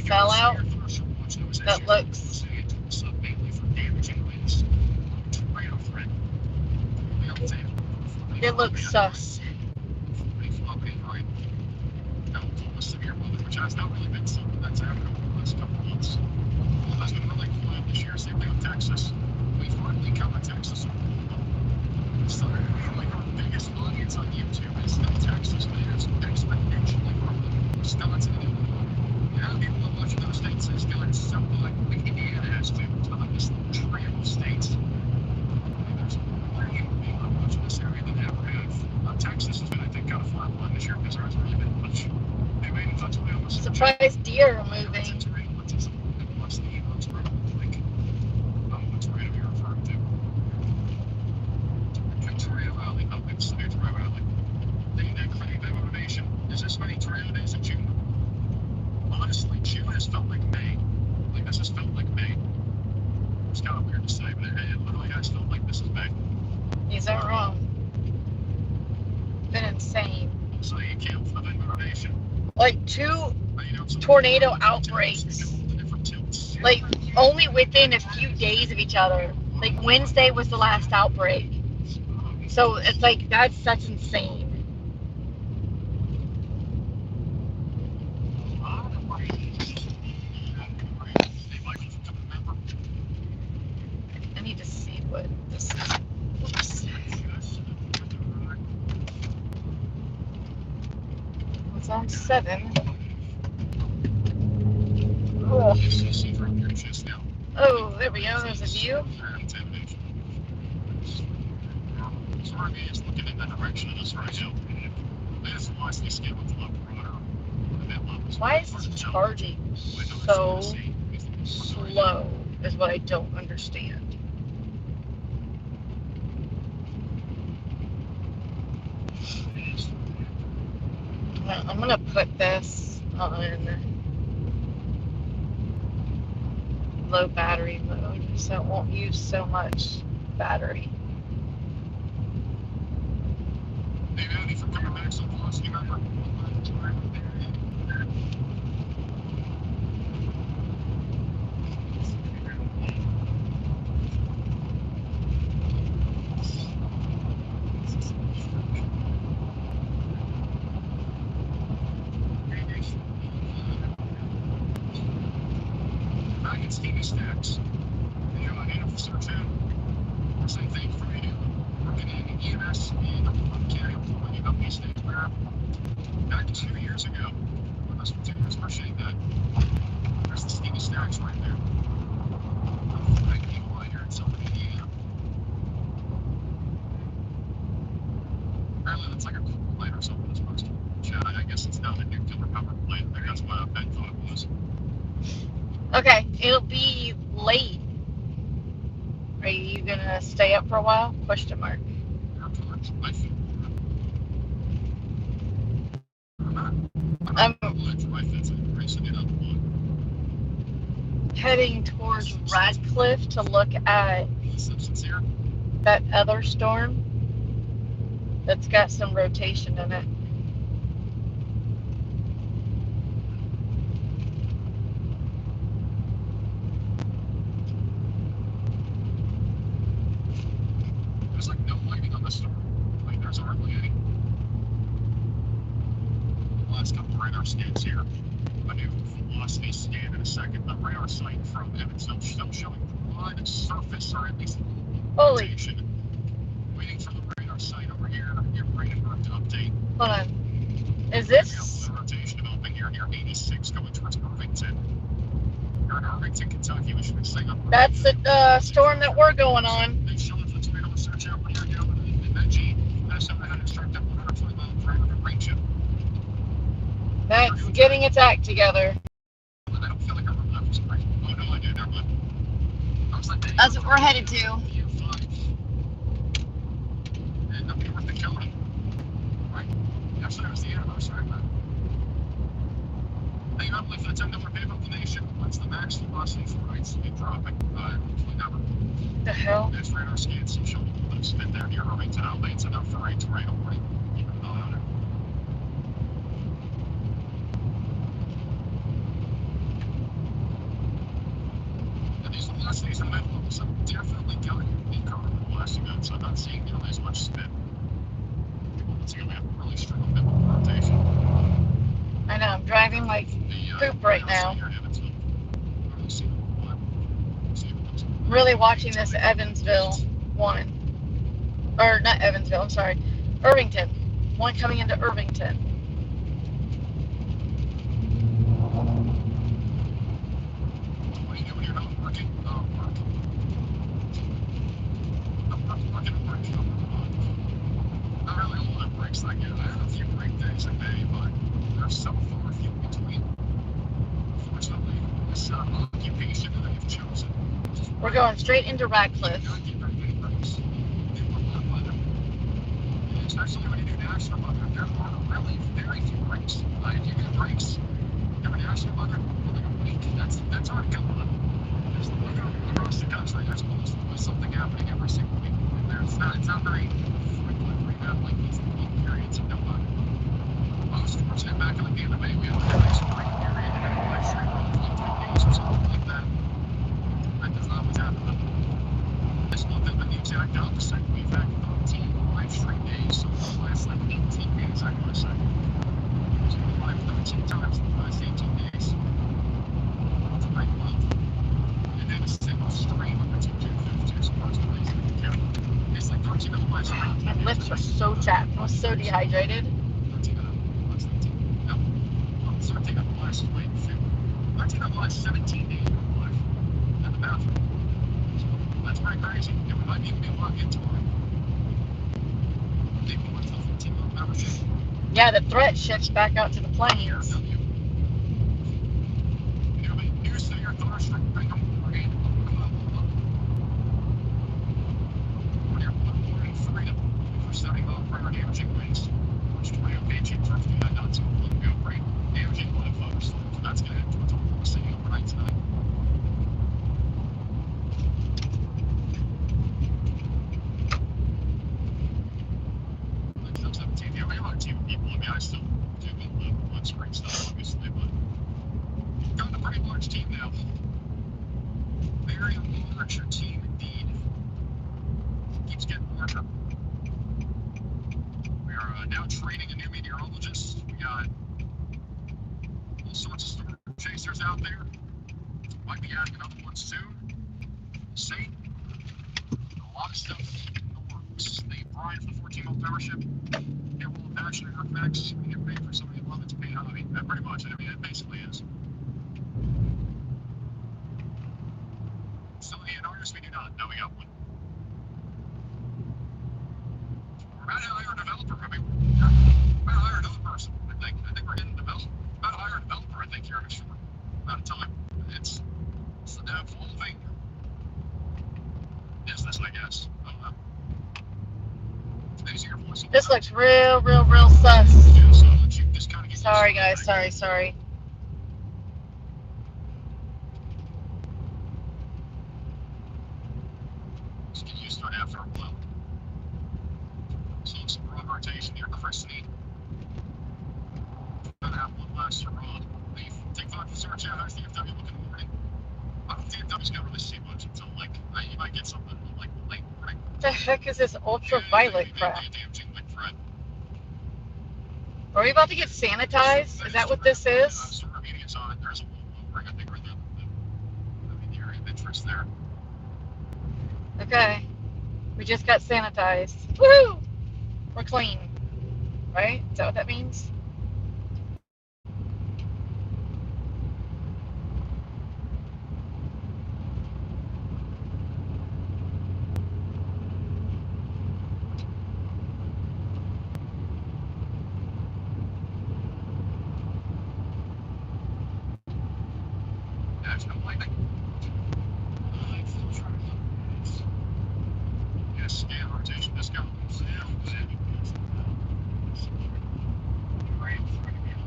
cell out. That looks. It looks sus. Surprised deer are moving. He's not wrong. Been insane. Like 2 tornado outbreaks. Like only within a few days of each other. Like Wednesday was the last outbreak. So it's like that's insane. I need to see what this is. Oops. It's on 7. Oh. Oh, there we go. There's a view. Why is this charging so slow is what I don't understand. I'm gonna put this on low battery mode, so it won't use so much battery. Hey, Andy, for coming back so close, you remember? Back in Stevie Stacks. You know, I did a search in. Same thing for me. Working in EMS in California, up East States, where back 2 years ago, when this particular spreadsheet that there's the Stevie Stacks right there. Right line here in Southern Indiana. Apparently that's like a coal plant or something that's supposed to shut. I guess it's not a nuclear power plant. I think that's what I thought it was. Okay, it'll be late. Are you gonna stay up for a while? Question mark. Airport, I think. I'm I think recently done one. heading towards Radcliffe to look at The Simpsons here. that other storm that's got some rotation in it. There's like no lighting on the storm. Like there's hardly any. The last couple radar scans here. A new velocity scan in a second. The radar sight from Evansville still showing broad surface, or at least Holy, rotation. Waiting for the radar sight over here near Brandenburg to update. hold on. Is Yeah, this? the rotation developing here near 86 going towards Irvington. You're in Irvington, Kentucky, which should say up. That's the storm that we're going on. They show us what's radar search out when you're down in that G. That's something that instruct up 120 mile per hour range up. That's getting its act together. I don't feel like I remember that was great. Oh no, I did. Never mind. I was like, That's what we're headed to. U5. And up North Dakota. Right. Actually, it was the anniversary of that. Hey, not only for the 10 number pave up the nation, what's the max velocity for rates to be dropping? Hopefully never. The hell? As radar scans some showing those fit there near Irvington outlets enough for rates right already. Keep an eye on it. And these velocities in the middle levels have definitely got in carbon blasting out, so I'm not seeing nearly as much spin. Once again, we have really strong middle rotation. I know, I'm driving like poop right now. Really watching this Evansville one. Or not Evansville, I'm sorry. Irvington. One coming into Irvington. What do you do when you're not working? Work. I'm not working at work. Not really a lot of breaks I get. I have a few break days a day, but there's so far few between. Unfortunately, this occupation that I've chosen. We're going straight into Radcliffe. Especially when you do national weather, there are really very few breaks. If you get breaks, you have a national weather for like a week, that's already coming up. There's weather across the country, there's almost something happening every single week. And it's not very frequent where you have like these long periods of no weather. I was fortunate back in like the end of May, we had a nice spring period and then a live stream for 10 days or something like that. That does not always happen. This month has been the exact opposite. We've had 13 live stream days, so for the last like 18 days, I want to say. So we're live 13 times in the last 18 days. It's a great month. And then a single stream of the 250 supposedly. It's like 13 of the last stream. My lips are so chapped. I was so dehydrated. 13 of the last 18. No. 13 of the last 13 of the last 17 days of my life. At the bathroom. So that's pretty crazy. And we might even be walking into it. People with the 15-month membership. Yeah, the threat shifts back out to the planes. large team now. Very large team indeed. Keeps getting larger. We are now training a new meteorologist. We got all sorts of storm chasers out there. Might be adding another one soon. We'll see. A lot of stuff in the works. The Brian from the 14-mile power ship. Get a little passionate artifacts. We get paid for somebody who loves it to pay hobby. Pretty much. I mean, it basically is. Still need an artist? We do not. No, we got one. We're about to hire a developer. I mean, we're about to hire another person. I think we're getting developed. About to hire a developer, I think, here in a short amount of time. It's the evolving business, I guess. I don't know. It's your voice. This looks real sus. Yeah, so I'll let you just kind of get Sorry, guys. Sorry. Just get used to it after a while. So some broad rotation here, christening. Gonna have one last hurrah. Leave. Take 5 for search out. How's DFW looking in the morning? I don't think DFW's gonna really see much until like you might get something like late morning. What the heck is this ultraviolet crap? Damaging wind threat. Are we about to get sanitized? Is that what this is? Some remediates on it. There's a little ring, I think, right there. The area of interest there. Okay. We just got sanitized. Woohoo! We're clean. Right? Is that what that means? There's no lightning. Yes, scan rotation. This guy moves down.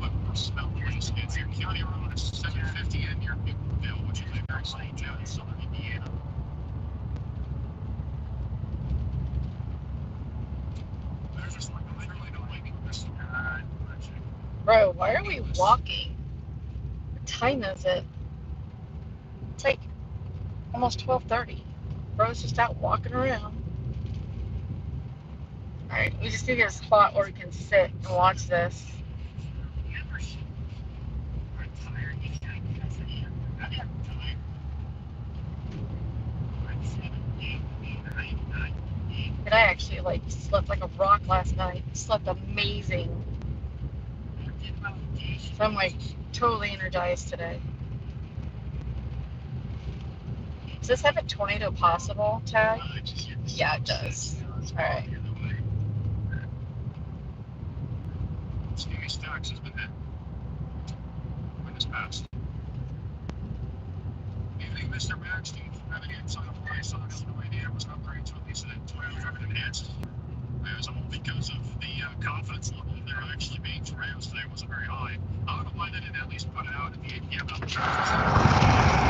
Look, we're smelling the skids here. County Road is 750 in near Newtonville, which is a very small town in southern Indiana. There's just like literally no lightning. This Bro, why are we walking? What time is it? It's like almost 12:30. Bro's just out walking around. Alright, we just need to get a spot where we can sit and watch this. And I actually slept like a rock last night. Slept amazing. So I'm totally energized today. Does this have a tornado possible tag? Yeah, it does. Alright. Stevie Stacks has been hit. Wind has passed. Evening, Mr. Max. Do you have any insight on why Southern Illinois Indiana was upgraded to at least a Toyota driven enhanced? It was all because of the confidence level of there actually being tornadoes today wasn't very high. I don't know why they didn't at least put it out at the APM on the traffic.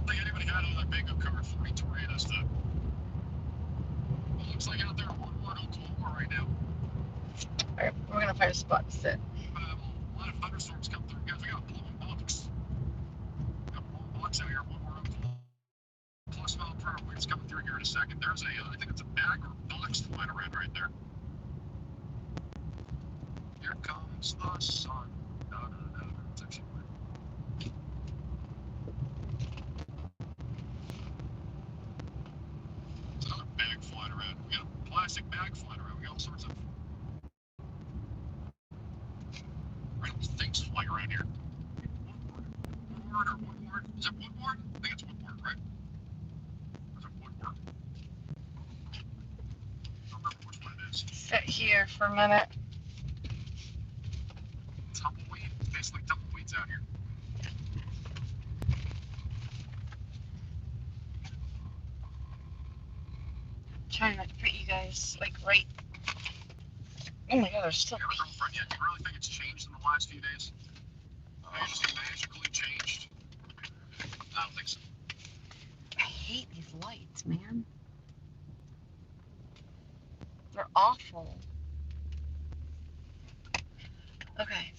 think anybody had all that bingo card 40 tornadoes to. Well, it looks like out there in Woodward, Oklahoma right now. Alright, we're gonna find a spot to sit. We're gonna have a lot of thunderstorms come through. Guys, we got a blowing box. We got a blowing box out here in Woodward, Oklahoma. Plus mile per hour winds coming through here in a second. There's I think it's a bag or a box flying around right there. Here comes the sun. Da, da, da, da. It's actually weird. There's another bag flying around. We got a plastic bag flying around. We got all sorts of random things flying around here. Woodward. Is it Woodward? I think it's Woodward, right? Or is it Woodward? I don't remember which one it is. Sit here for a minute. Tumbleweed? Basically tumbleweeds out here. Trying to put you guys like right. Oh my god, there's still. You have a girlfriend yet? Do you really think it's changed in the last few days? Have you just magically changed? I don't think so. I hate these lights, man. They're awful. Okay.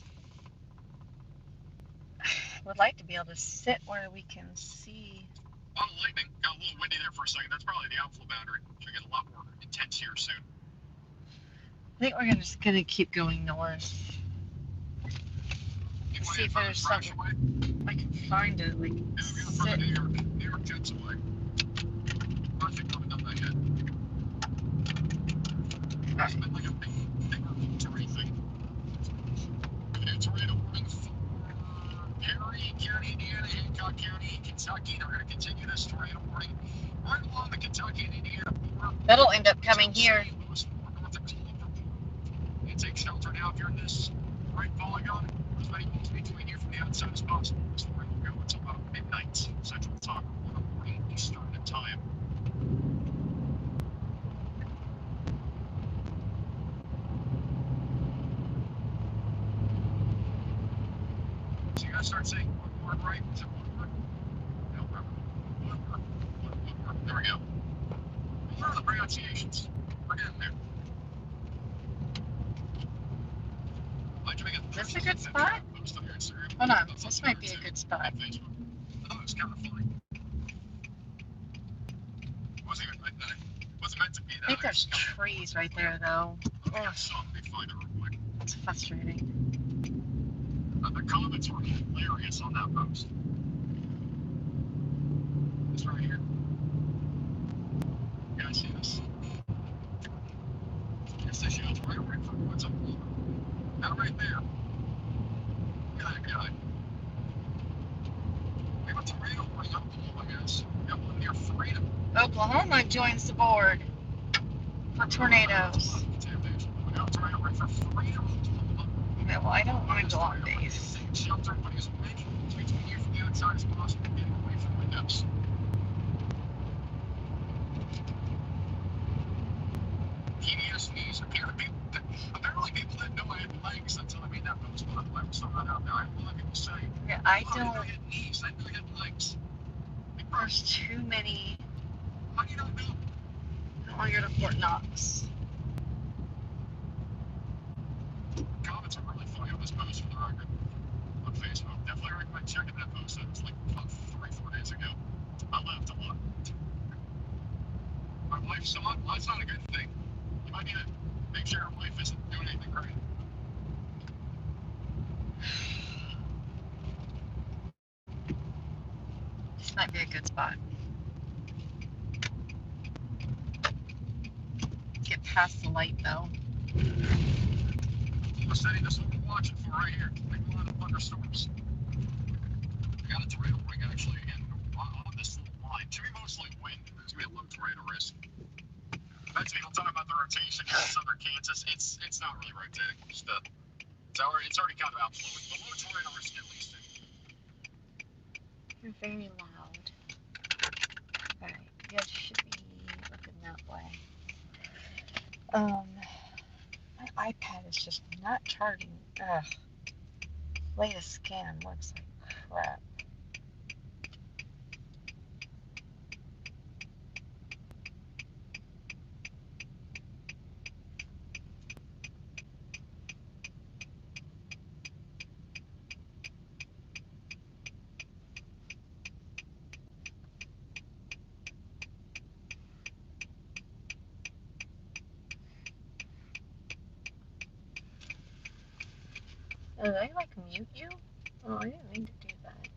Would like to be able to sit where we can see. A lot of lightning. Got a little windy there for a second. That's probably the outflow boundary. Should get a lot more intense here soon. I think we're just gonna keep going north. You See if want there's to crash something away? I can find it. Like Yeah, we got sit. from New York Jets away. I think haven't done that yet. It's been like a big victory thing. Okay, tornado warning for Perry County, Indiana, Hancock County, Kentucky. They're going to continue this tornado warning right along the Kentucky and Indiana border. That'll end up coming here. You take shelter now if you're in this right polygon. As many miles between you from the outside as possible. This warning will go until about midnight Central Time, 1 in the morning Eastern Time. So you gotta start saying one word right. Is it one word? No, remember. One word. One word. There we go. What are the pronunciations? We're getting there. Is this a good spot? Hold on, this might be a good spot. Oh, it's kind of funny. Wasn't meant to be that. I think there's trees right there, though. I saw them be fine real quick. It's frustrating. The comments were hilarious on that post. This right here. You guys see this? It's the shelter right for what's up. That right there. Look at that guy. We have a tornado warning up below, I guess. We got one near Freedom. Oklahoma joins the board for tornadoes. We got a tornado warning for Freedom, Oklahoma. Okay, well, I don't want to go on days. Take shelter, put as many miles between you from the outside as possible, getting away from windows. PBS News. Apparently people didn't know I had legs until I made that post. But I was throwing that out there. I had a lot of people say, Yeah, I oh, I don't. didn't know you had knees. I didn't know you had legs. There's too many. How do you not know? I don't want to go to Fort Knox. Comments are really funny on this post for the record. On Facebook. Definitely recommend checking that post out. It's like about 3-4 days ago. I laughed a lot. My wife saw it. Well, that's not a good thing. You might need to make sure your wife isn't doing anything crazy. This might be a good spot. Get past the light, though. Oklahoma City, this is what we're watching for right here. Like a lot of thunderstorms. We got a tornado warning actually again on this little line. Should be mostly wind. There's gonna be a low tornado risk. That's people talking about the rotation here in southern Kansas. It's not really rotating. It's already kind of outflowing. The low tornado risk at least. You're very loud. Alright, you guys should be looking that way. My iPad is just not charging. Ugh. Latest scan looks like crap. Oh, did I like mute you? Oh, I didn't mean to do that.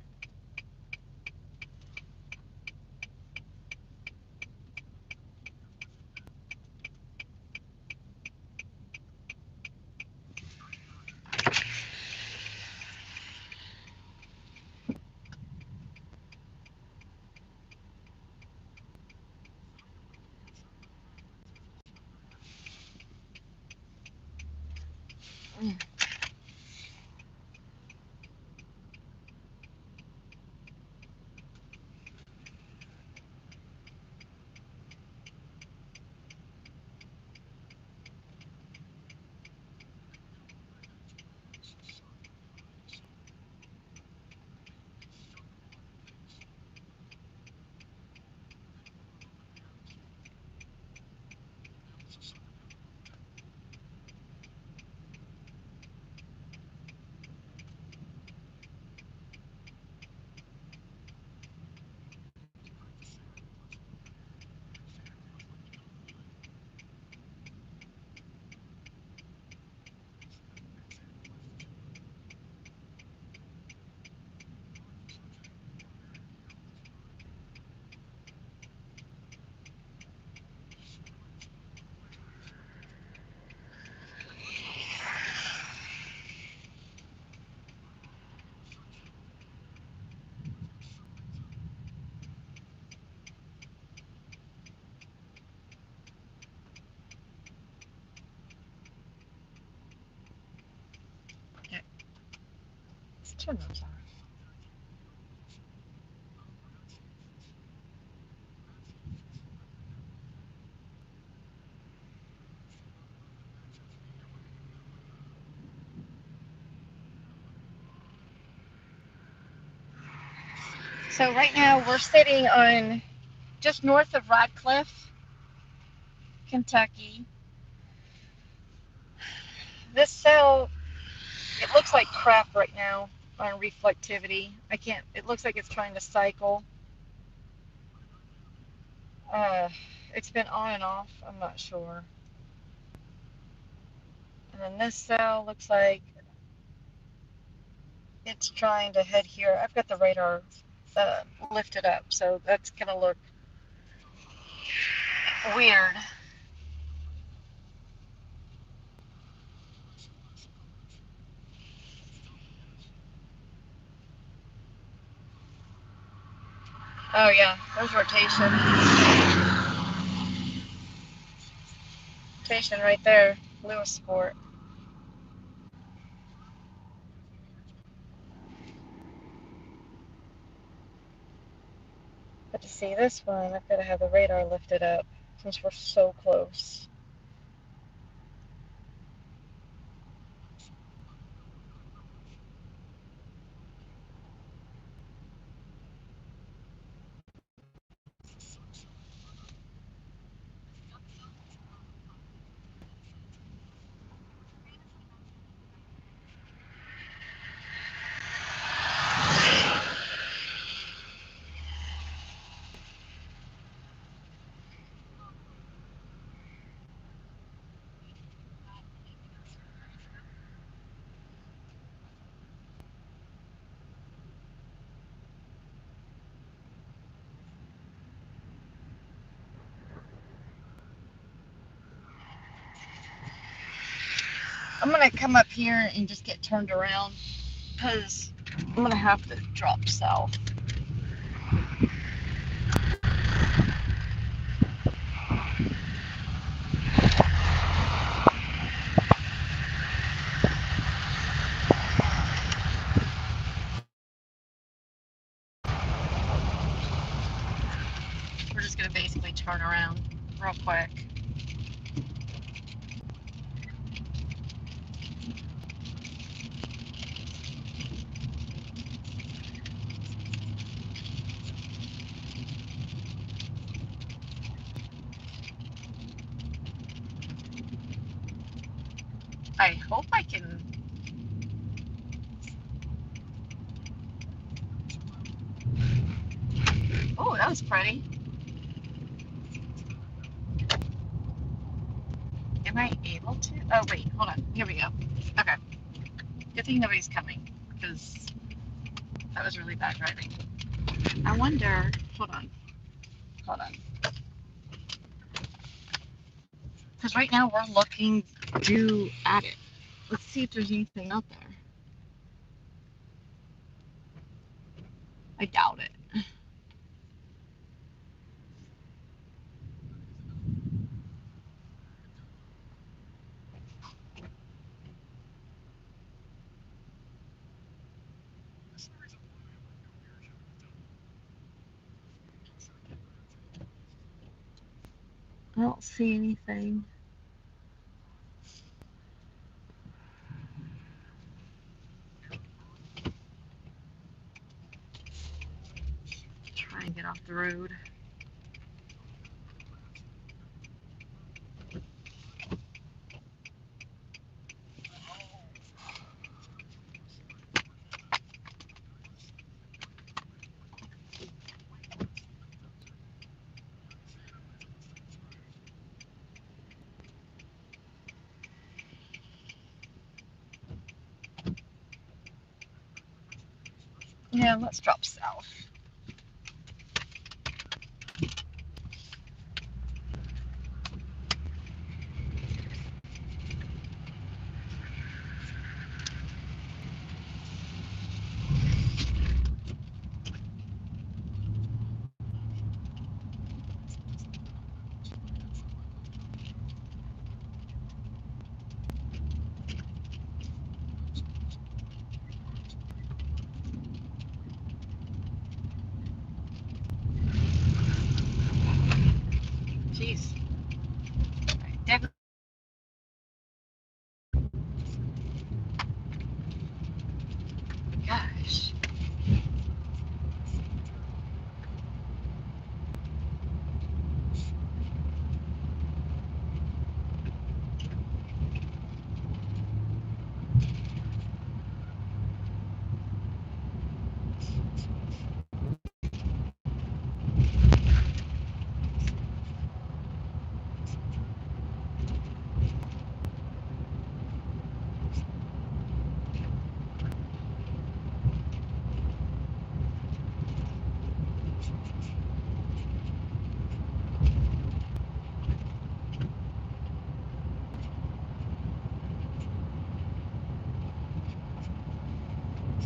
Okay, let's turn those off. So right now we're sitting on just north of Radcliffe, Kentucky. This cell, it looks like crap right now on reflectivity. I can't, it looks like it's trying to cycle. Uh, it's been on and off, I'm not sure. And then this cell looks like it's trying to head here. I've got the radar lifted up, so that's gonna look weird. Oh yeah, there's rotation. Rotation right there, Lewis Sport. But to see this one, I've got to have the radar lifted up since we're so close. I'm gonna come up here and just get turned around because I'm gonna have to drop south. We're just gonna basically turn around real quick. I hope I can. Oh, that was pretty. Am I able to? Oh, wait, hold on. Here we go. Okay. Good thing nobody's coming, because that was really bad driving. I wonder, hold on. Because right now we're looking due at it. Let's see if there's anything out there. I doubt it. I don't see anything. Try and get off the road. Yeah, let's drop south. Jeez. Gosh.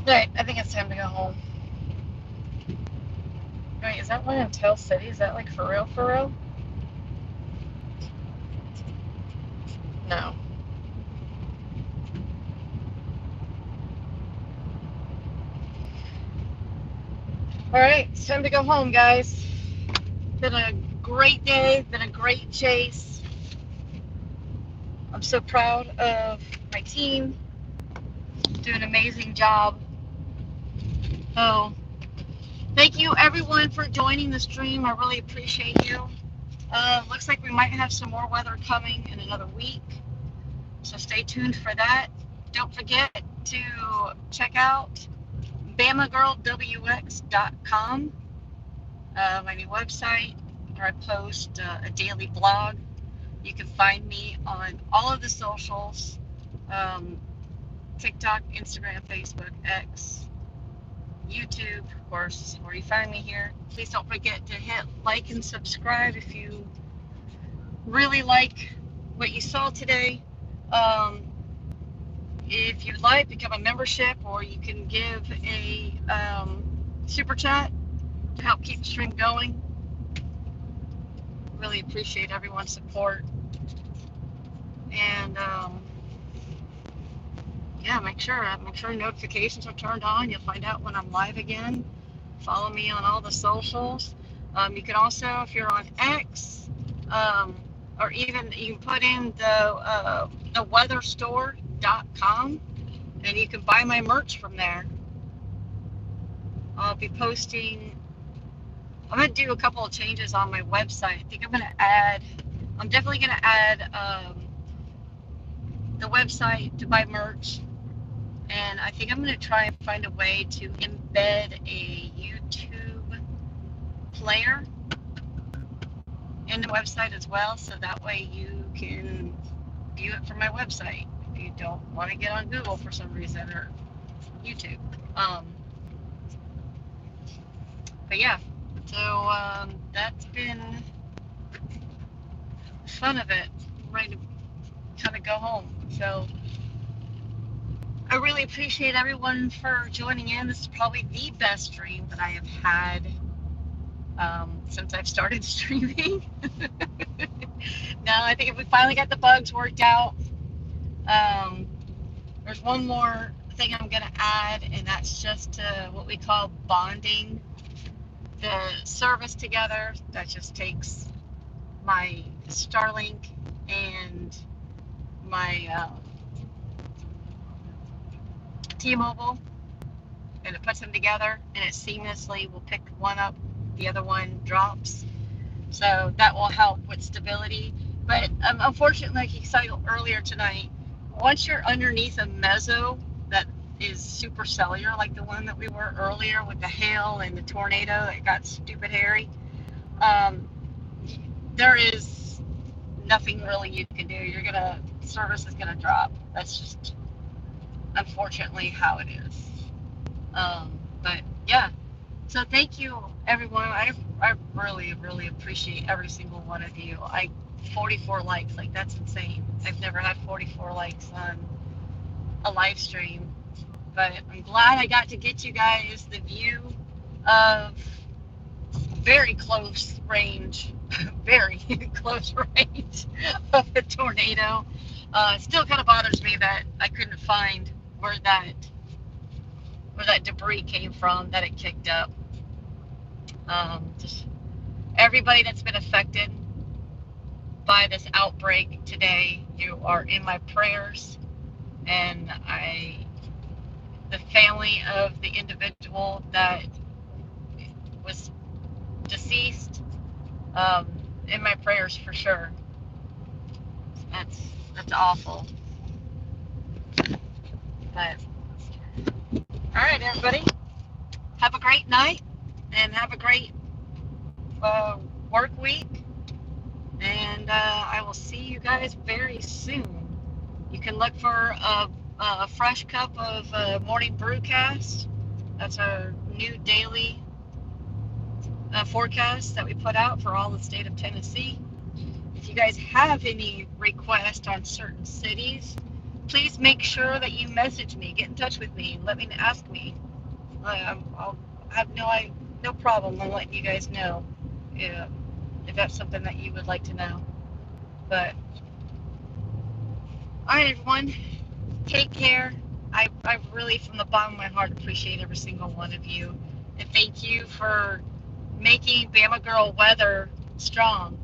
Alright, I think it's time to go home. Right, is that one in Tell City? Is that like for real, for real? No. Alright, it's time to go home, guys. Been a great day, been a great chase. I'm so proud of my team. Doing an amazing job. So, thank you everyone for joining the stream. I really appreciate you. Looks like we might have some more weather coming in another week. So stay tuned for that. Don't forget to check out BamaGirlWX.com, my new website, where I post a daily blog. You can find me on all of the socials, TikTok, Instagram, Facebook, X, YouTube, of course, where you find me here. Please don't forget to hit like and subscribe if you really like what you saw today. If you'd like, become a membership, or you can give a super chat to help keep the stream going. Really appreciate everyone's support. And yeah, make sure notifications are turned on. You'll find out when I'm live again. Follow me on all the socials. You can also, if you're on X, or even you can put in the weatherstore.com, and you can buy my merch from there. I'll be posting. I'm going to do a couple of changes on my website. I think I'm definitely going to add the website to buy merch. And I think I'm going to try and find a way to embed a YouTube player in the website as well. So that way you can view it from my website. you don't want to get on Google for some reason, or YouTube. But yeah, so that's been fun of it. I'm ready to kind of go home. So I really appreciate everyone for joining in. This is probably the best stream that I have had since I've started streaming. Now I think if we finally got the bugs worked out, there's one more thing I'm going to add, and that's just what we call bonding the service together. That just takes my Starlink and my T-Mobile, and it puts them together, and it seamlessly will pick one up, the other one drops. So that will help with stability. But unfortunately, like you said earlier tonight, once you're underneath a mezzo that is super cellular, like the one that we were earlier with the hail and the tornado, it got stupid hairy. There is nothing really you can do. Service is gonna drop. That's just unfortunately how it is. But yeah, so thank you everyone. I really, really appreciate every single one of you. 44 likes, like that's insane. I've never had 44 likes on a live stream, but I'm glad I got to get you guys the view of very close range, very close range of the tornado. It still kind of bothers me that I couldn't find where that debris came from that it kicked up. Just everybody that's been affected by this outbreak today, you are in my prayers, and the family of the individual that was deceased, in my prayers for sure. That's awful. But all right, everybody, have a great night and have a great work week, and I will see you guys very soon. You can look for a fresh cup of morning brewcast. That's our new daily forecast that we put out for all the state of Tennessee. If you guys have any requests on certain cities, please make sure that you message me, get in touch with me, let me ask me. I'll have no problem in letting you guys know if that's something that you would like to know. But all right, everyone, take care. I really, from the bottom of my heart, appreciate every single one of you, and thank you for making Bama Girl weather strong.